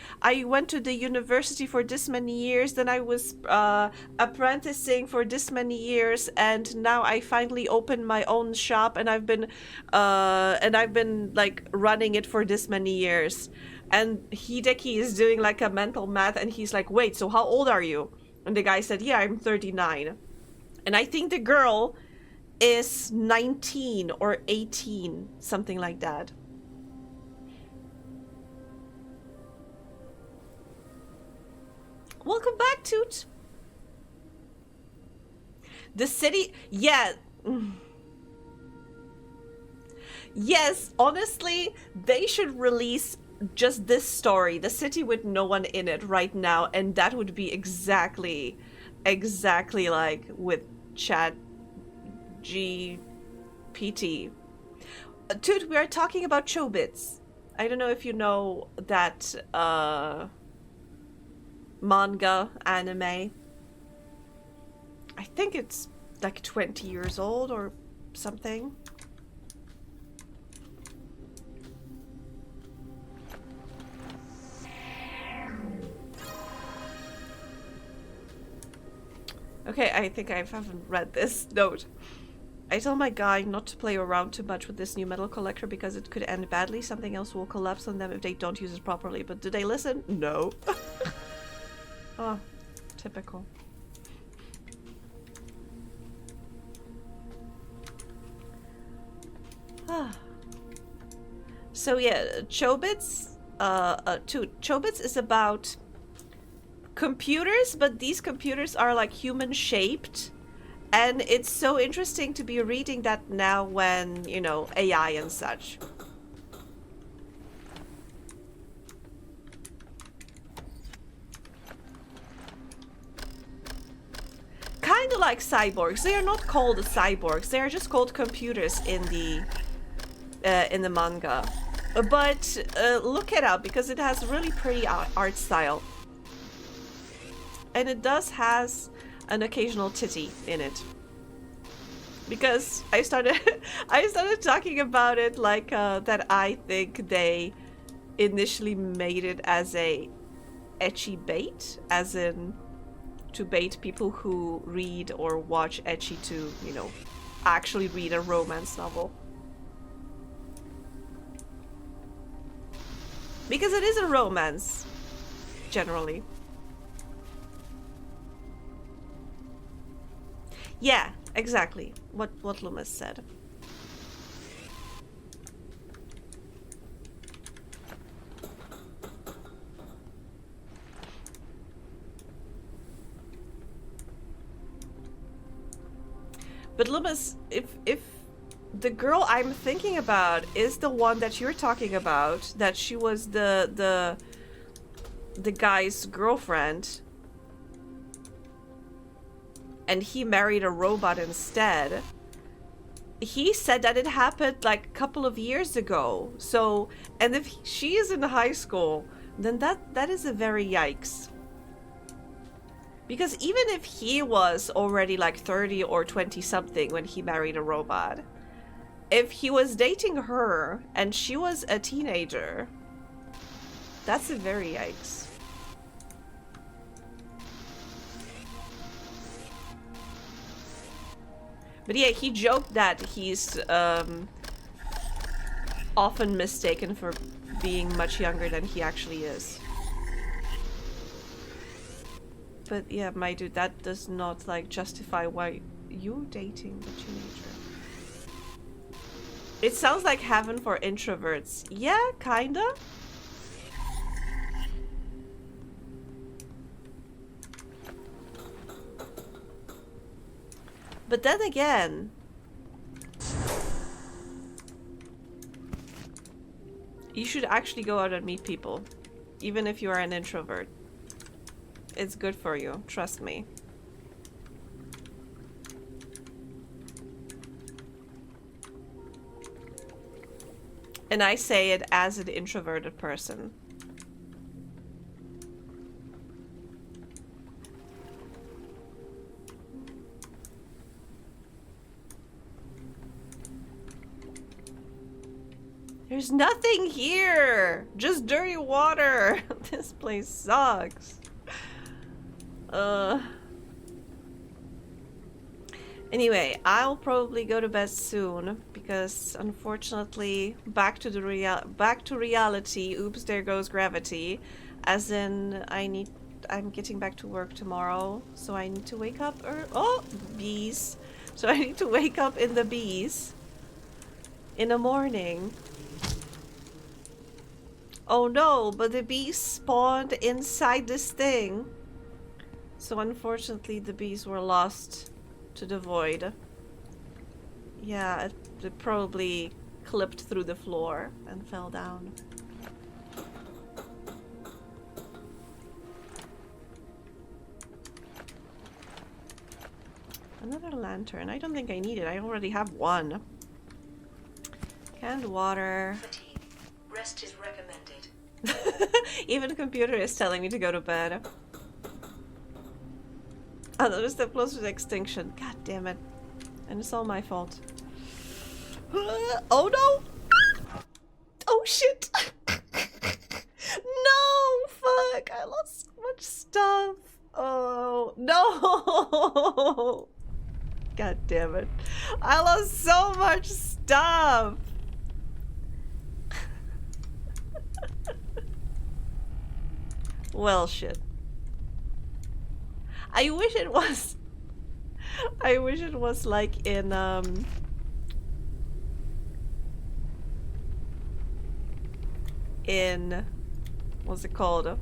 went to the university for this many years, then I was apprenticing for this many years, and now I finally opened my own shop, and I've been like running it for this many years. And Hideki is doing like a mental math, and he's like, wait, so how old are you? And the guy said, yeah, I'm 39. And I think the girl is 19 or 18, something like that. Welcome back, Toot. The city, yeah. Yes, honestly, they should release just this story, the city with no one in it right now, and that would be exactly like with Chat GPT. Toot, we are talking about Chobits. I don't know if you know that manga anime. I think it's like 20 years old or something. Okay, I think I haven't read this note. I tell my guy not to play around too much with this new metal collector because it could end badly. Something else will collapse on them if they don't use it properly. But do they listen? No. Oh, typical. So yeah, Chobits, Chobits is about computers, but these computers are like human shaped. And it's so interesting to be reading that now when, you know, AI and such. Kind of like cyborgs. They are not called cyborgs. They are just called computers in the manga. But look it up because it has really pretty art style. And it does has an occasional titty in it. Because I started talking about it like that I think they initially made it as a ecchi bait, as in to bait people who read or watch ecchi to, you know, actually read a romance novel. Because it is a romance, generally. Yeah, exactly. What Loomis said. But Loomis, if the girl I'm thinking about is the one that you're talking about, that she was the guy's girlfriend, and he married a robot instead, he said that it happened like a couple of years ago. So, and if she is in high school, then that is a very yikes. Because even if he was already like 30 or 20 something when he married a robot, if he was dating her and she was a teenager, that's a very yikes. But yeah, he joked that he's often mistaken for being much younger than he actually is. But yeah, my dude, that does not like justify why you're dating a teenager. It sounds like heaven for introverts. Yeah, kinda. But then again, you should actually go out and meet people, even if you are an introvert. It's good for you, trust me. And I say it as an introverted person. There's nothing here! Just dirty water! This place sucks. Anyway, I'll probably go to bed soon because unfortunately back to reality. Oops, there goes gravity. As in I'm getting back to work tomorrow, so I need to wake up oh, bees. So I need to wake up in the bees in the morning. Oh no, but the bees spawned inside this thing. So unfortunately the bees were lost to the void. Yeah, it probably clipped through the floor and fell down. Another lantern. I don't think I need it. I already have one. Canned water. Fatigue. Rest is recommended. Even the computer is telling me to go to bed. Another step closer to extinction. God damn it. And it's all my fault. Oh no! Oh shit! No! Fuck! I lost so much stuff. Oh no! God damn it. I lost so much stuff! Well, shit. I wish it was like in what's it called?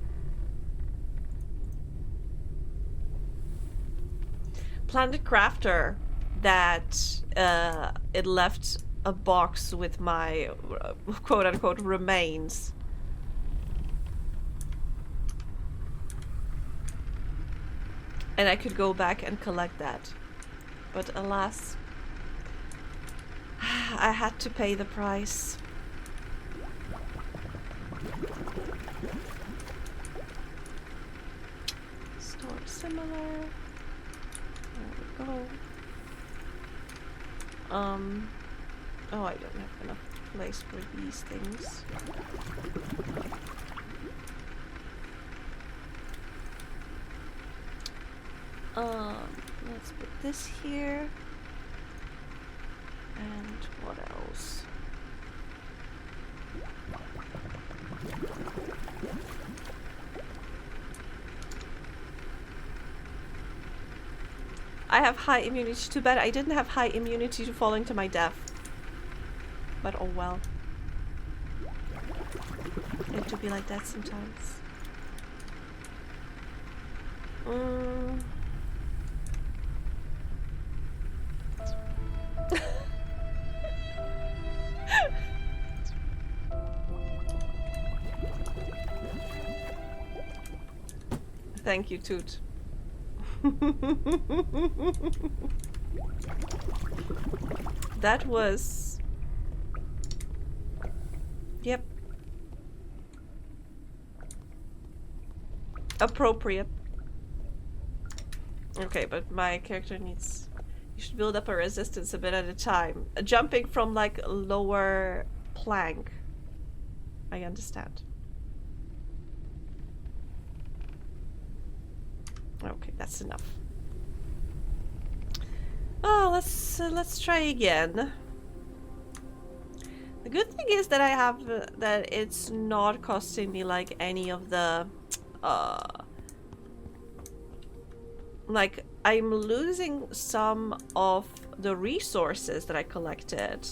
Planet Crafter, that it left a box with my quote-unquote remains. And I could go back and collect that. But alas, I had to pay the price. Store similar. There we go. Oh, I don't have enough place for these things. Let's put this here. And what else? I have high immunity. Too bad I didn't have high immunity to falling to my death. But oh well. It to be like that sometimes. Thank you, Toot. That was... Yep. Appropriate. Okay, but my character needs... You should build up a resistance a bit at a time. Jumping from like a lower plank. I understand. Okay, that's enough. Oh, let's try again. The good thing is that I have that it's not costing me like any of the like I'm losing some of the resources that I collected,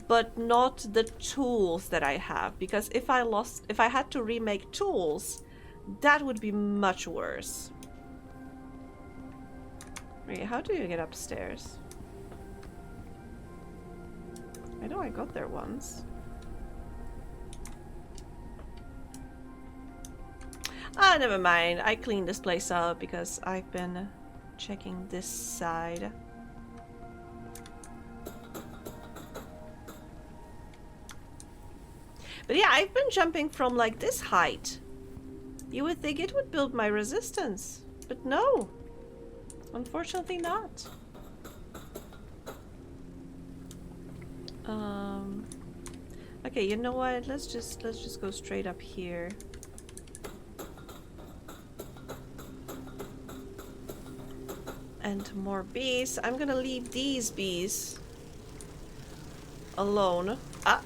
but not the tools that I have, because if I had to remake tools, that would be much worse. Wait, how do you get upstairs? I know I got there once. Ah, never mind. I cleaned this place up because I've been checking this side. But yeah, I've been jumping from like this height. You would think it would build my resistance, but no. Unfortunately not. Okay, you know what? Let's just go straight up here. And more bees. I'm gonna leave these bees alone. Ah.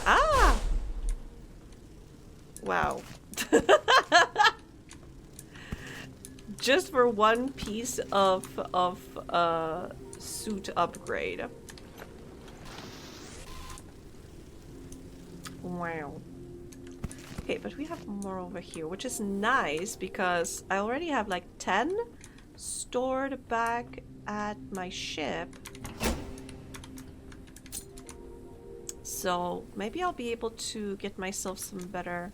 Ah! Wow. Just for one piece of suit upgrade. Wow. Okay, but we have more over here, which is nice because I already have like 10 stored back at my ship. So maybe I'll be able to get myself some better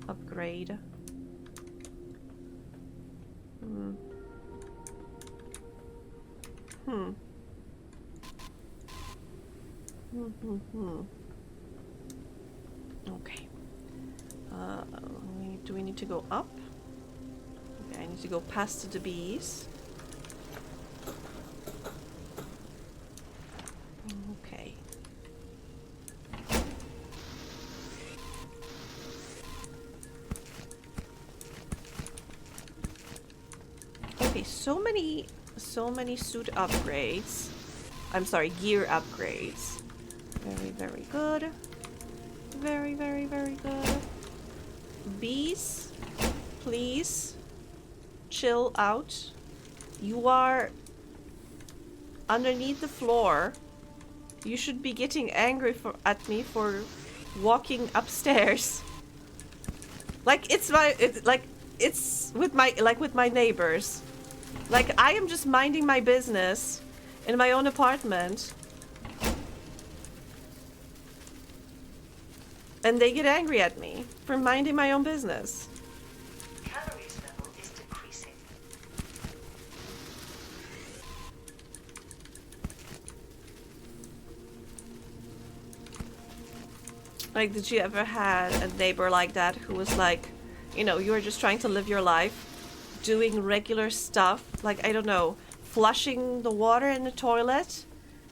upgrade. Okay. Do we need to go up? Okay, I need to go past the bees. Okay. Okay, so many suit upgrades. I'm sorry, gear upgrades. Very, very good. Very, very, very good. Bees, please chill out. You are underneath the floor. You should be getting angry at me for walking upstairs. Like it's with my neighbors. Like I am just minding my business in my own apartment. And they get angry at me for minding my own business. Calories level is decreasing. Like, did you ever had a neighbor like that who was like, you know, you were just trying to live your life, doing regular stuff, like, I don't know, flushing the water in the toilet,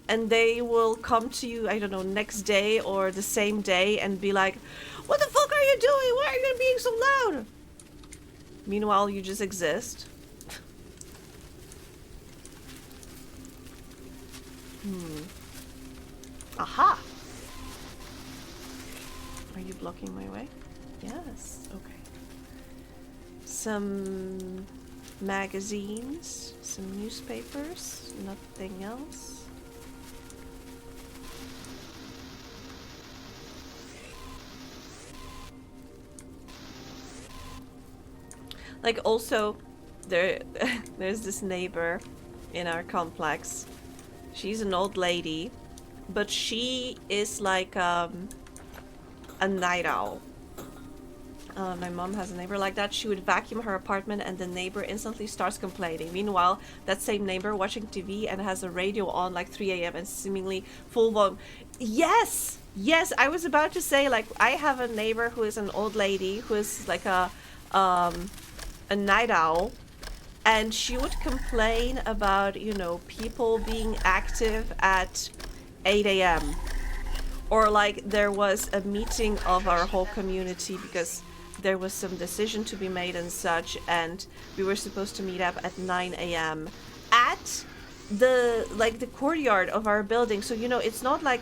and they will come to you, I don't know, next day or the same day and be like, what the fuck are you doing? Why are you being so loud? Meanwhile, you just exist. Aha! Are you blocking my way? Yes. Okay. Some magazines, some newspapers, nothing else. Like also, there's this neighbor in our complex. She's an old lady, but she is like a night owl. My mom has a neighbor like that. She would vacuum her apartment and the neighbor instantly starts complaining. Meanwhile, that same neighbor watching TV and has a radio on like 3 a.m. and seemingly full volume. Yes! Yes, I was about to say, like, I have a neighbor who is an old lady who is like a night owl. And she would complain about, you know, people being active at 8 a.m. Or like there was a meeting of our whole community because there was some decision to be made and such, and we were supposed to meet up at 9 a.m. at the courtyard of our building. So, you know, it's not like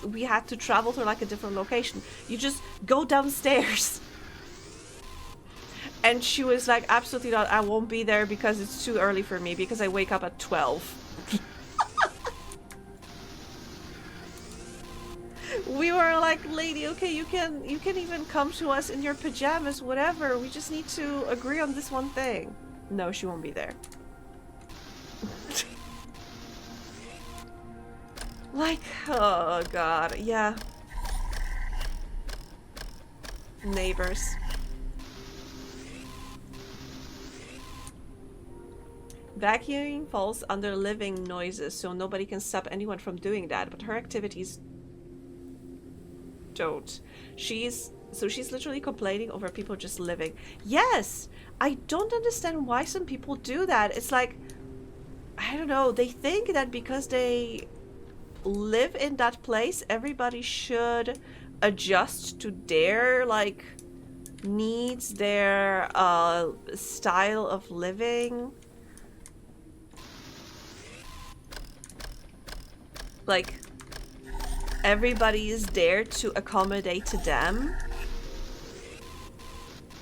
we had to travel to like a different location. You just go downstairs. And she was like, absolutely not, I won't be there because it's too early for me because I wake up at 12. We were like, lady, okay, you can even come to us in your pajamas, whatever. We just need to agree on this one thing. No, she won't be there. Like, oh god, yeah. Neighbors. Vacuuming falls under living noises, so nobody can stop anyone from doing that, but her activities don't. She's literally complaining over people just living. Yes! I don't understand why some people do that. It's like, I don't know, they think that because they live in that place, everybody should adjust to their, like, needs, their style of living. Like, everybody is there to accommodate to them.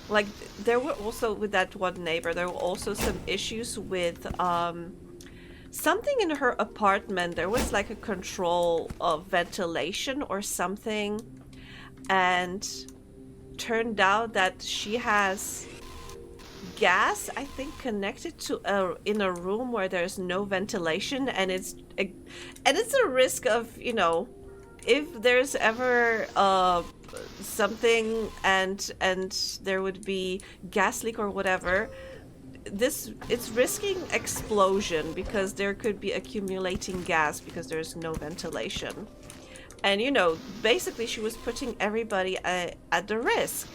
Like, there were also, with that one neighbor, there were also some issues with something in her apartment. There was like a control of ventilation or something, and turned out that she has gas, I think, connected to in a room where there's no ventilation, and it's a risk of, you know, if there's ever something and there would be gas leak or whatever, it's risking explosion because there could be accumulating gas because there's no ventilation. And, you know, basically she was putting everybody at the risk.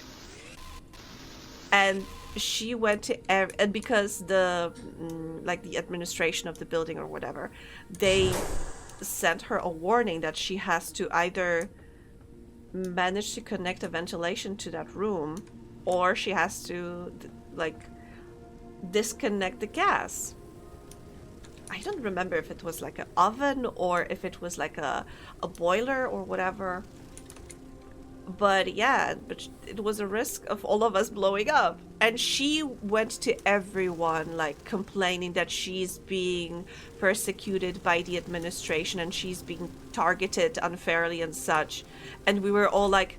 And she went to and because the like the administration of the building or whatever, they sent her a warning that she has to either manage to connect a ventilation to that room, or she has to like disconnect the gas. I don't remember if it was like an oven or if it was like a boiler or whatever. But yeah, but it was a risk of all of us blowing up. And she went to everyone, like, complaining that she's being persecuted by the administration and she's being targeted unfairly and such. And we were all like,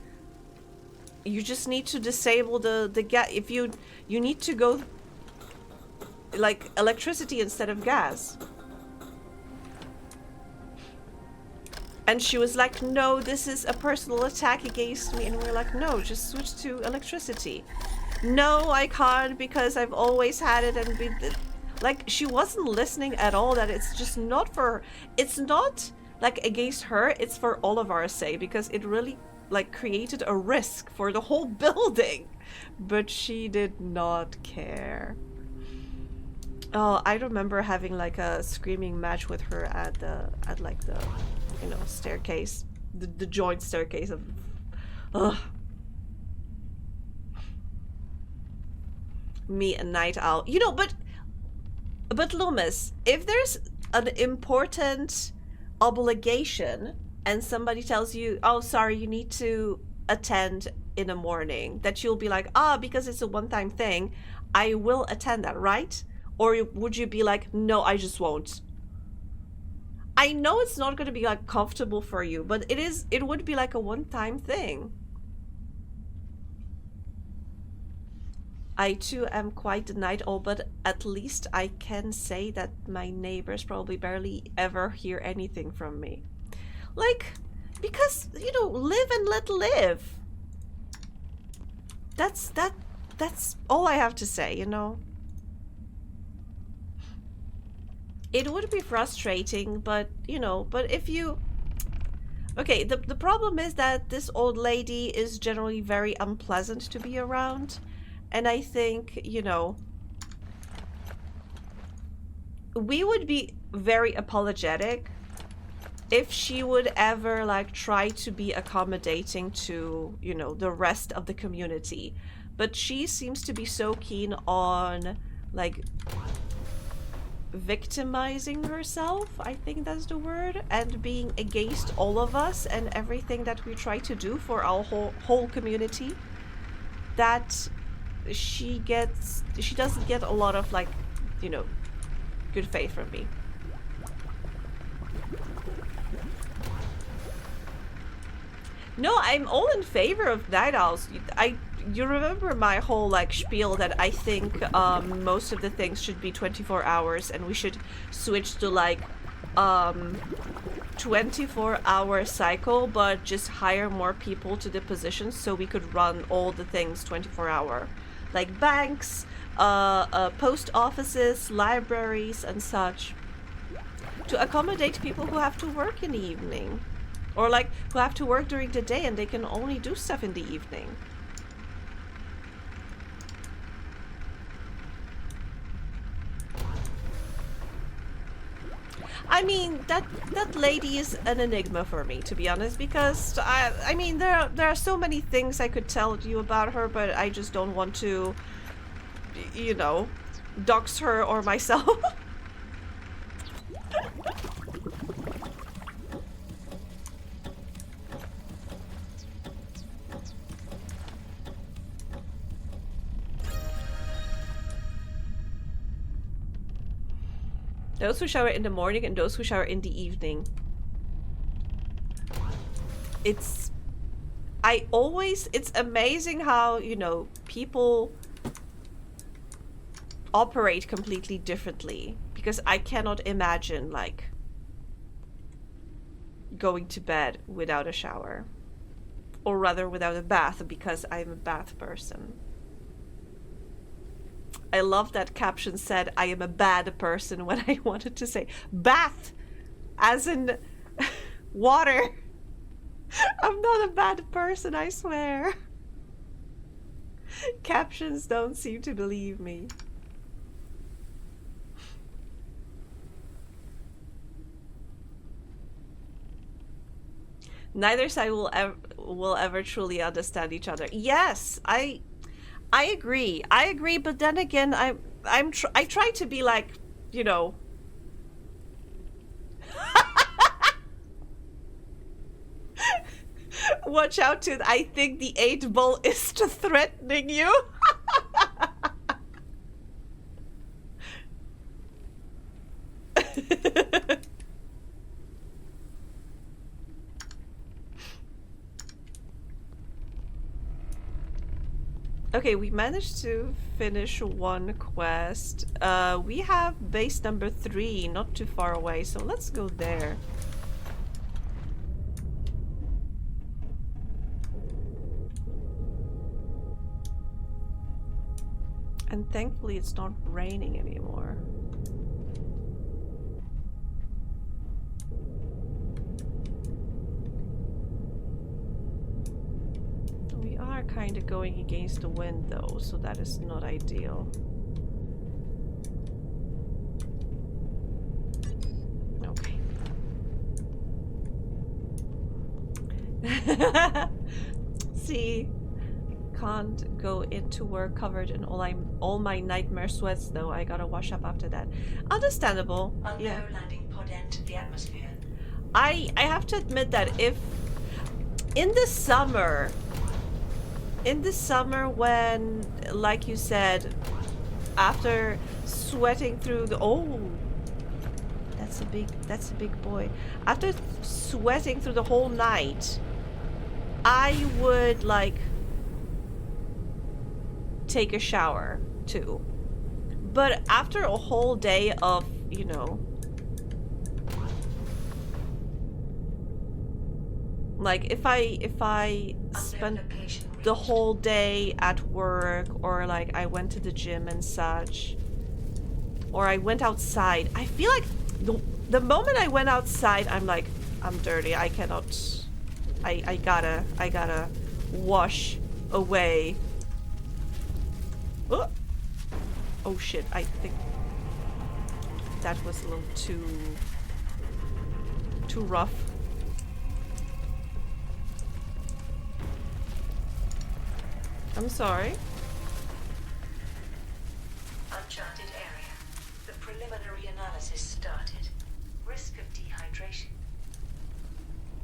you just need to disable the gas. If you need to go, like, electricity instead of gas. And she was like, no, this is a personal attack against me. And we're like, no, just switch to electricity. No, I can't because I've always had it and been... Like, she wasn't listening at all, that it's just not for... It's not, like, against her, it's for all of our sake, because it really, like, created a risk for the whole building. But she did not care. Oh, I remember having, like, a screaming match with her at like, the... you know, staircase, the joint staircase of, ugh. Me a night owl, you know, but Loomis, if there's an important obligation and somebody tells you, oh, sorry, you need to attend in the morning, that you'll be like, because it's a one-time thing, I will attend that, right? Or would you be like, no, I just won't? I know it's not going to be like comfortable for you, but it would be like a one-time thing. I too am quite the night owl, but at least I can say that my neighbors probably barely ever hear anything from me. Like, because, you know, live and let live. that's all I have to say, you know. It would be frustrating, but you know, but if you okay, the problem is that this old lady is generally very unpleasant to be around, and I think, you know, we would be very apologetic if she would ever like try to be accommodating to, you know, the rest of the community. But she seems to be so keen on like victimizing herself, I think that's the word, and being against all of us and everything that we try to do for our whole community, that she doesn't get a lot of like, you know, good faith from me. No, I'm all in favor of night owls. You remember my whole like spiel that I think most of the things should be 24 hours and we should switch to like 24-hour cycle, but just hire more people to the positions so we could run all the things 24-hour, like banks, post offices, libraries, and such, to accommodate people who have to work in the evening, or like who have to work during the day and they can only do stuff in the evening. I mean, that lady is an enigma for me, to be honest, because I mean, there are so many things I could tell you about her, but I just don't want to, you know, dox her or myself. Those who shower in the morning and those who shower in the evening. It's amazing how, you know, people operate completely differently, because I cannot imagine like going to bed without a shower, or rather without a bath, because I'm a bath person. I love that caption said I am a bad person when I wanted to say bath as in water. I'm not a bad person, I swear. Captions don't seem to believe me. Neither side will ever truly understand each other. Yes, I agree. I agree, but then again, I try to be like, you know. Watch out, dude. I think the 8-ball is threatening you. Okay, we managed to finish one quest. We have base number 3 not too far away, so let's go there. And thankfully it's not raining anymore. We are kind of going against the wind though, so that is not ideal. Okay. See, can't go into work covered in all my nightmare sweats though. I gotta wash up after that. Understandable. Unknown Yeah. landing pod entered the atmosphere. I have to admit that if in the summer when, like you said, after sweating through the that's a big boy. After sweating through the whole night, I would like take a shower too. But after a whole day of, you know, like if I spend Unknown location the whole day at work, or like I went to the gym and such, or I went outside, I feel like the moment I went outside, I'm like, I'm dirty. I cannot. I gotta wash away. Oh, oh shit! I think that was a little too rough. I'm sorry. Uncharted area. The preliminary analysis started. Risk of dehydration.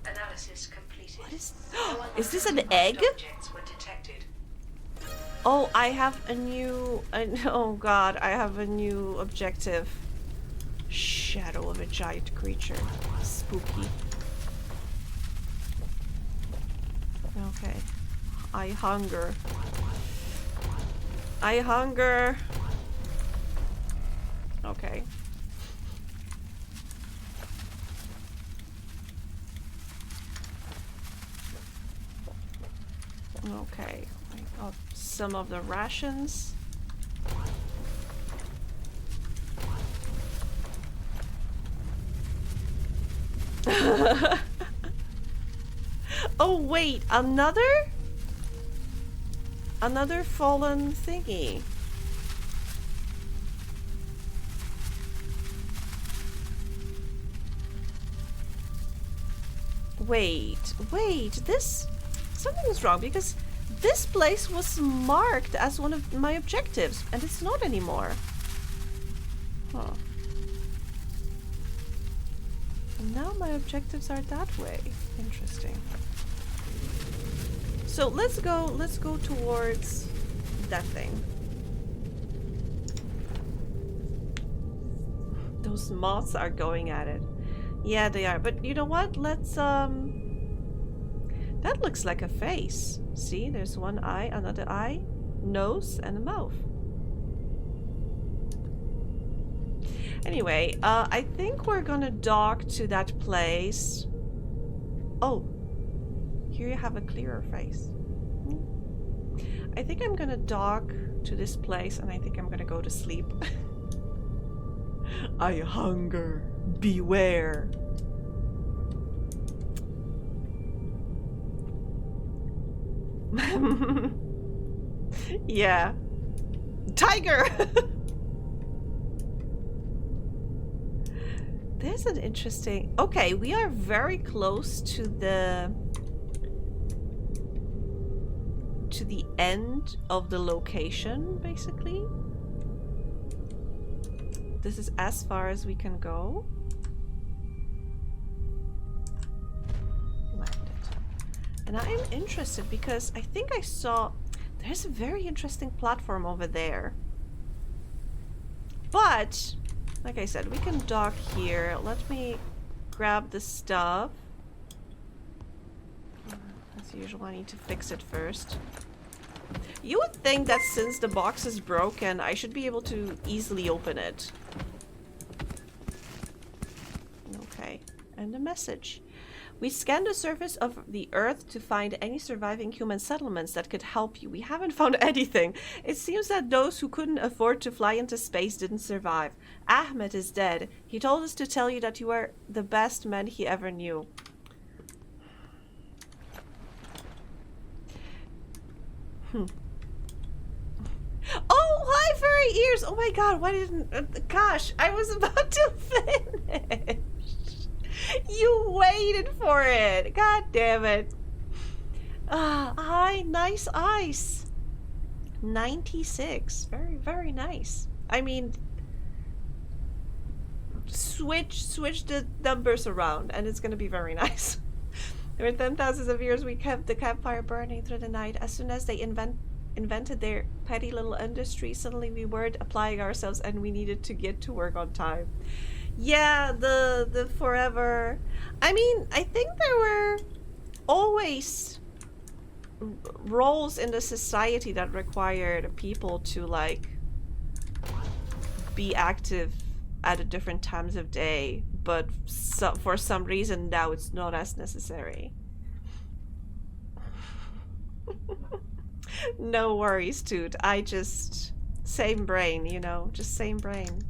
Analysis completed. What is? No Is this an unidentified egg? objects were detected. Oh, I have a new. Oh god, I have a new objective. Shadow of a giant creature. Spooky. Okay. I hunger. I hunger. Okay. Okay. I got some of the rations. Oh wait, another fallen thingy. Wait, this something's wrong because this place was marked as one of my objectives and it's not anymore. Huh. And now my objectives are that way. Interesting. So let's go towards that thing. Those moths are going at it. Yeah, they are. But you know what? Let's that looks like a face. See, there's one eye, another eye, nose, and a mouth. Anyway, I think we're gonna dock to that place. Oh, here you have a clearer face. I think I'm gonna dock to this place and I think I'm gonna go to sleep. I hunger. Beware. Yeah. Tiger! There's an interesting... Okay, we are very close to the end of the location, basically. This is as far as we can go. Landed. And I am interested because I think I saw... There's a very interesting platform over there. But, like I said, we can dock here. Let me grab the stuff. As usual, I need to fix it first. You would think that since the box is broken, I should be able to easily open it. Okay, and a message. We scanned the surface of the Earth to find any surviving human settlements that could help you. We haven't found anything. It seems that those who couldn't afford to fly into space didn't survive. Ahmed is dead. He told us to tell you that you are the best man he ever knew. Oh, hi, furry ears! Oh my god, why didn't... gosh, I was about to finish. You waited for it. God damn it. Hi, nice ice. 96. Very, very nice. I mean, switch the numbers around and it's gonna be very nice. There were 10,000s of years we kept the campfire burning through the night. As soon as they invented their petty little industry, suddenly we weren't applying ourselves and we needed to get to work on time. Yeah, the forever... I mean, I think there were always roles in the society that required people to, like, be active at different times of day, but for some reason now it's not as necessary. No worries, dude. I just... Same brain, you know? Just same brain.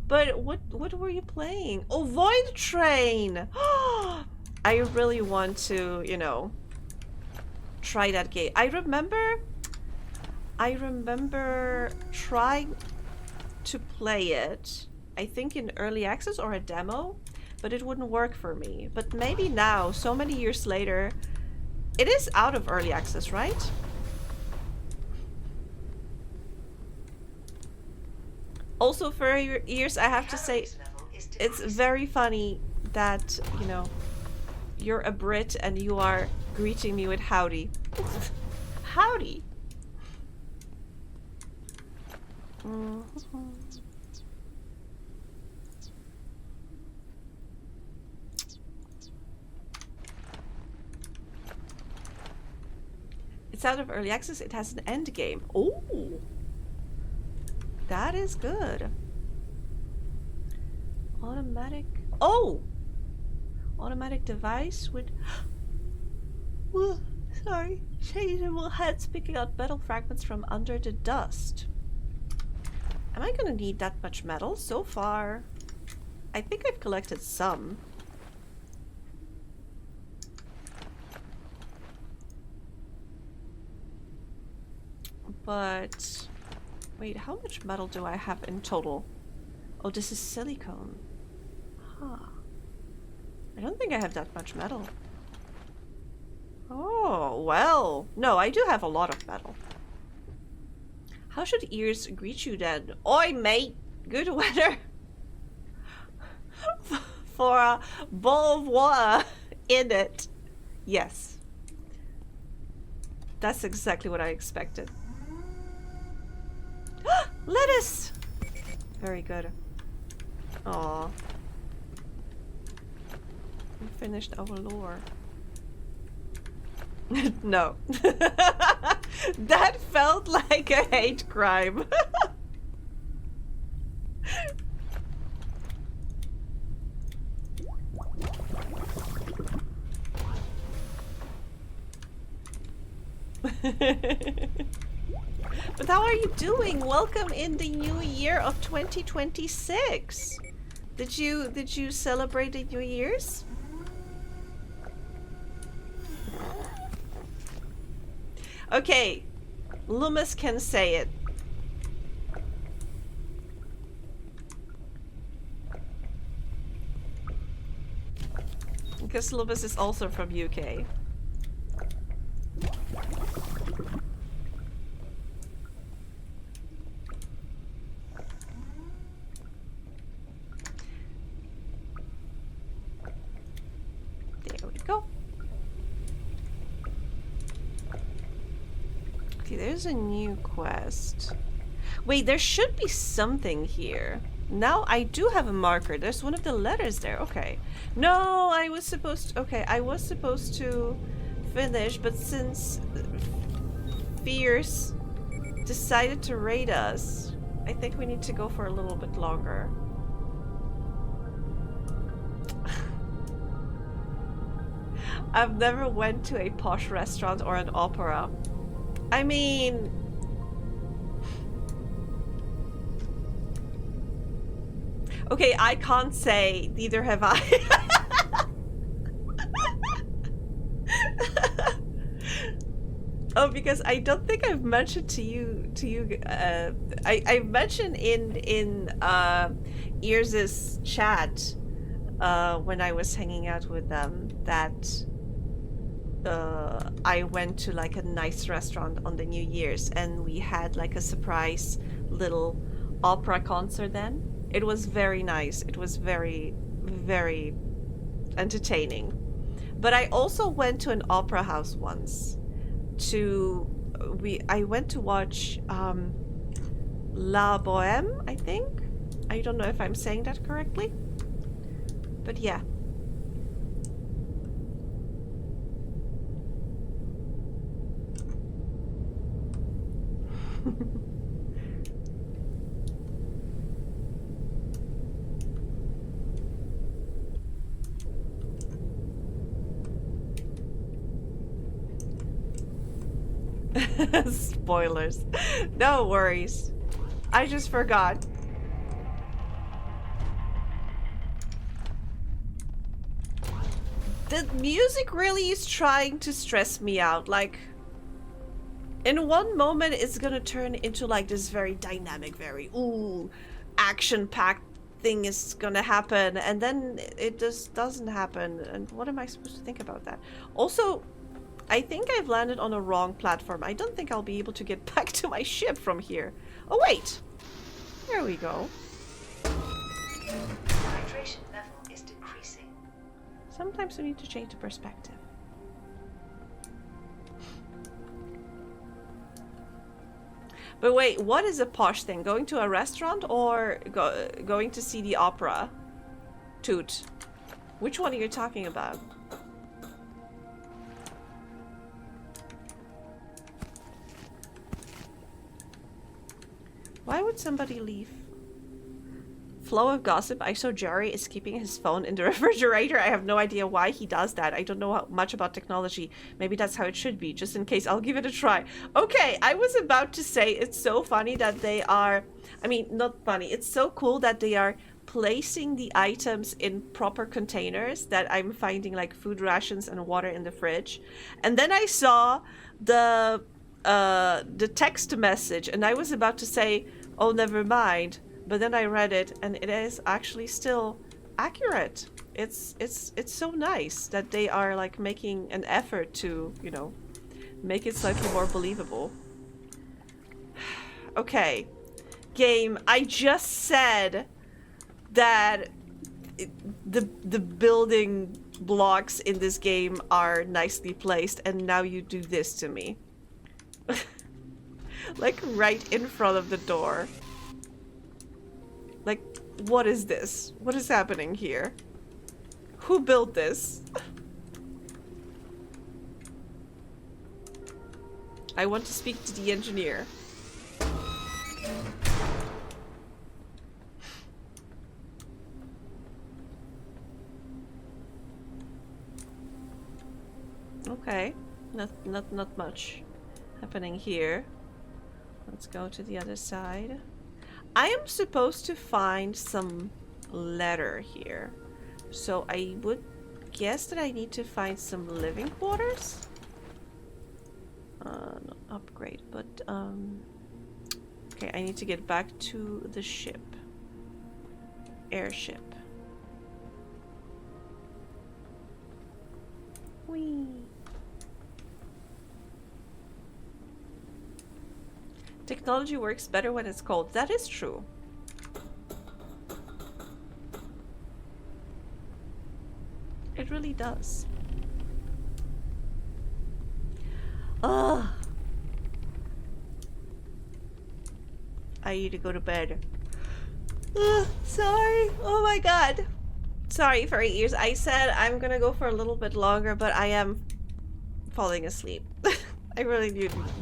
But what were you playing? Oh, Void Train! I really want to, you know, try that game. I remember trying to play it, I think in early access or a demo, but it wouldn't work for me. But maybe now, so many years later, it is out of early access, right? Also, for your ears, I have to say, it's very funny that, you know, you're a Brit and you are greeting me with howdy. Howdy! It's out of early access. It has an end game. Oh, that is good. Automatic. Oh, automatic device with. Sorry. Changeable heads picking out metal fragments from under the dust. Am I gonna need that much metal? So far, I think I've collected some. But wait, how much metal do I have in total? Oh, this is silicone. Huh. I don't think I have that much metal. Oh, well. No, I do have a lot of metal. How should ears greet you then? Oi, mate! Good weather! For a bowl of water in it. Yes. That's exactly what I expected. Lettuce! Very good. Aw. We finished our lore. No. That felt like a hate crime. But how are you doing? Welcome in the new year of 2026. Did you celebrate the New Year's? Okay, Loomis can say it. Because Loomis is also from UK. There we go. Okay, there's a new quest. Wait, there should be something here. Now I do have a marker. There's one of the letters there. Okay. No, I was supposed to... Okay, I was supposed to finish, but since Fierce decided to raid us, I think we need to go for a little bit longer. I've never went to a posh restaurant or an opera. I mean... Okay, I can't say, neither have I. Oh, because I don't think I've mentioned to you, I mentioned in Ears' chat, when I was hanging out with them, that I went to like a nice restaurant on the New Year's and we had like a surprise little opera concert then. It was very nice. It was very, very entertaining. But I also went to an opera house once. I went to watch La Bohème, I think. I don't know if I'm saying that correctly. But yeah. Spoilers. No worries. I just forgot. The music really is trying to stress me out. Like, in one moment it's gonna turn into like this very dynamic, very action-packed thing is gonna happen, and then it just doesn't happen. And what am I supposed to think about that? Also, I think I've landed on a wrong platform. I don't think I'll be able to get back to my ship from here. Oh wait, there we go. Hydration level is decreasing. Sometimes we need to change the perspective. But wait, what is a posh thing? Going to a restaurant or going to see the opera? Toot. Which one are you talking about? Why would somebody leave? Flow of gossip. I saw Jerry is keeping his phone in the refrigerator. I have no idea why he does that. I don't know much about technology. Maybe that's how it should be. Just in case, I'll give it a try. Okay, I was about to say it's so funny that they are... I mean, not funny. It's so cool that they are placing the items in proper containers, that I'm finding like food rations and water in the fridge. And then I saw the text message and I was about to say, oh, never mind. But then I read it, and it is actually still accurate. It's so nice that they are like making an effort to, you know, make it slightly more believable. Okay, game. I just said that the building blocks in this game are nicely placed, and now you do this to me. Like right in front of the door. Like, what is this? What is happening here? Who built this? I want to speak to the engineer. Okay, not much happening here. Let's go to the other side. I am supposed to find some letter here, so I would guess that I need to find some living quarters. Not upgrade, but okay, I need to get back to the ship. Airship. Whee! Technology works better when it's cold. That is true. It really does. Ugh. I need to go to bed. Ugh, sorry. Oh my god. Sorry for 8 years. I said I'm gonna go for a little bit longer, but I am falling asleep. I really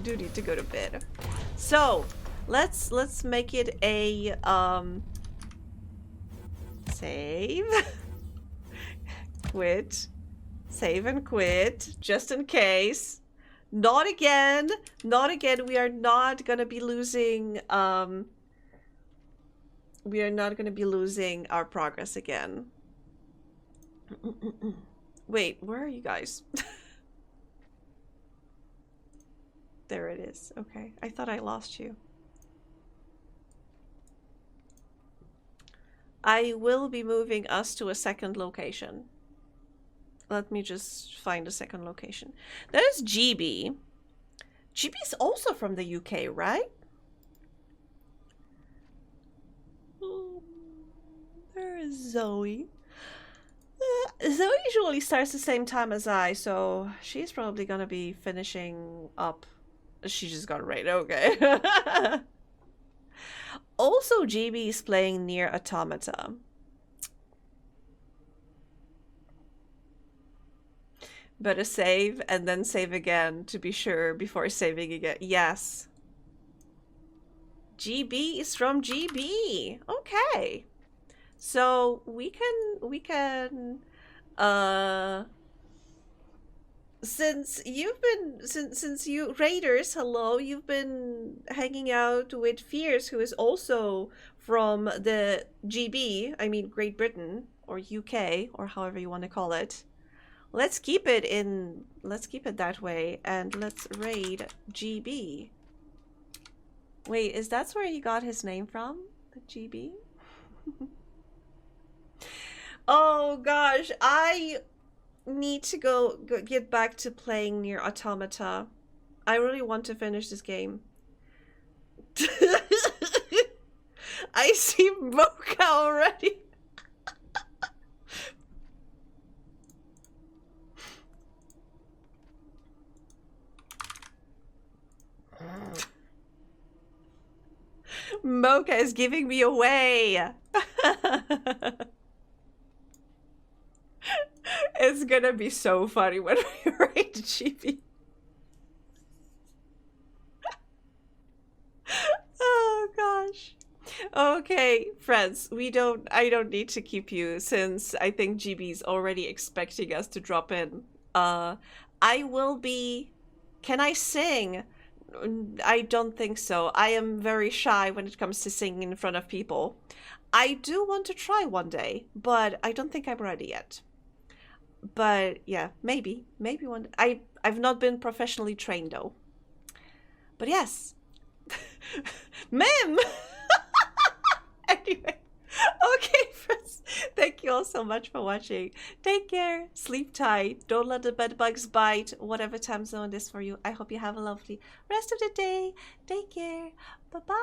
do need to go to bed. So let's make it a save. Quit. Save and quit. Just in case. Not again. Not again. We are not gonna be losing we are not gonna be losing our progress again. Wait, where are you guys? There it is. Okay. I thought I lost you. I will be moving us to a second location. Let me just find a second location. There's GB. GB's also from the UK, right? There is Zoe. Zoe usually starts the same time as I, so she's probably gonna be finishing up. She just got right. Okay. Also, GB is playing Nier Automata. Better save and then save again to be sure before saving again. Yes. GB is from GB. Okay. So we can since you've been since you Raiders, hello, you've been hanging out with Fierce, who is also from the GB, I mean Great Britain or UK or however you want to call it. Let's keep it that way, and let's raid GB. Wait, is that where he got his name from? The GB? Oh gosh, I need to go get back to playing Near Automata. I really want to finish this game. I see Mocha already. Mocha is giving me away. It's gonna be so funny when we raid GB. Oh gosh. Okay, friends, I don't need to keep you since I think GB's already expecting us to drop in. I will be... Can I sing? I don't think so. I am very shy when it comes to singing in front of people. I do want to try one day, but I don't think I'm ready yet. But yeah, maybe one. I've not been professionally trained though. But yes, Mim. Anyway, okay, friends. Thank you all so much for watching. Take care. Sleep tight. Don't let the bed bugs bite. Whatever time zone it is for you. I hope you have a lovely rest of the day. Take care. Bye bye.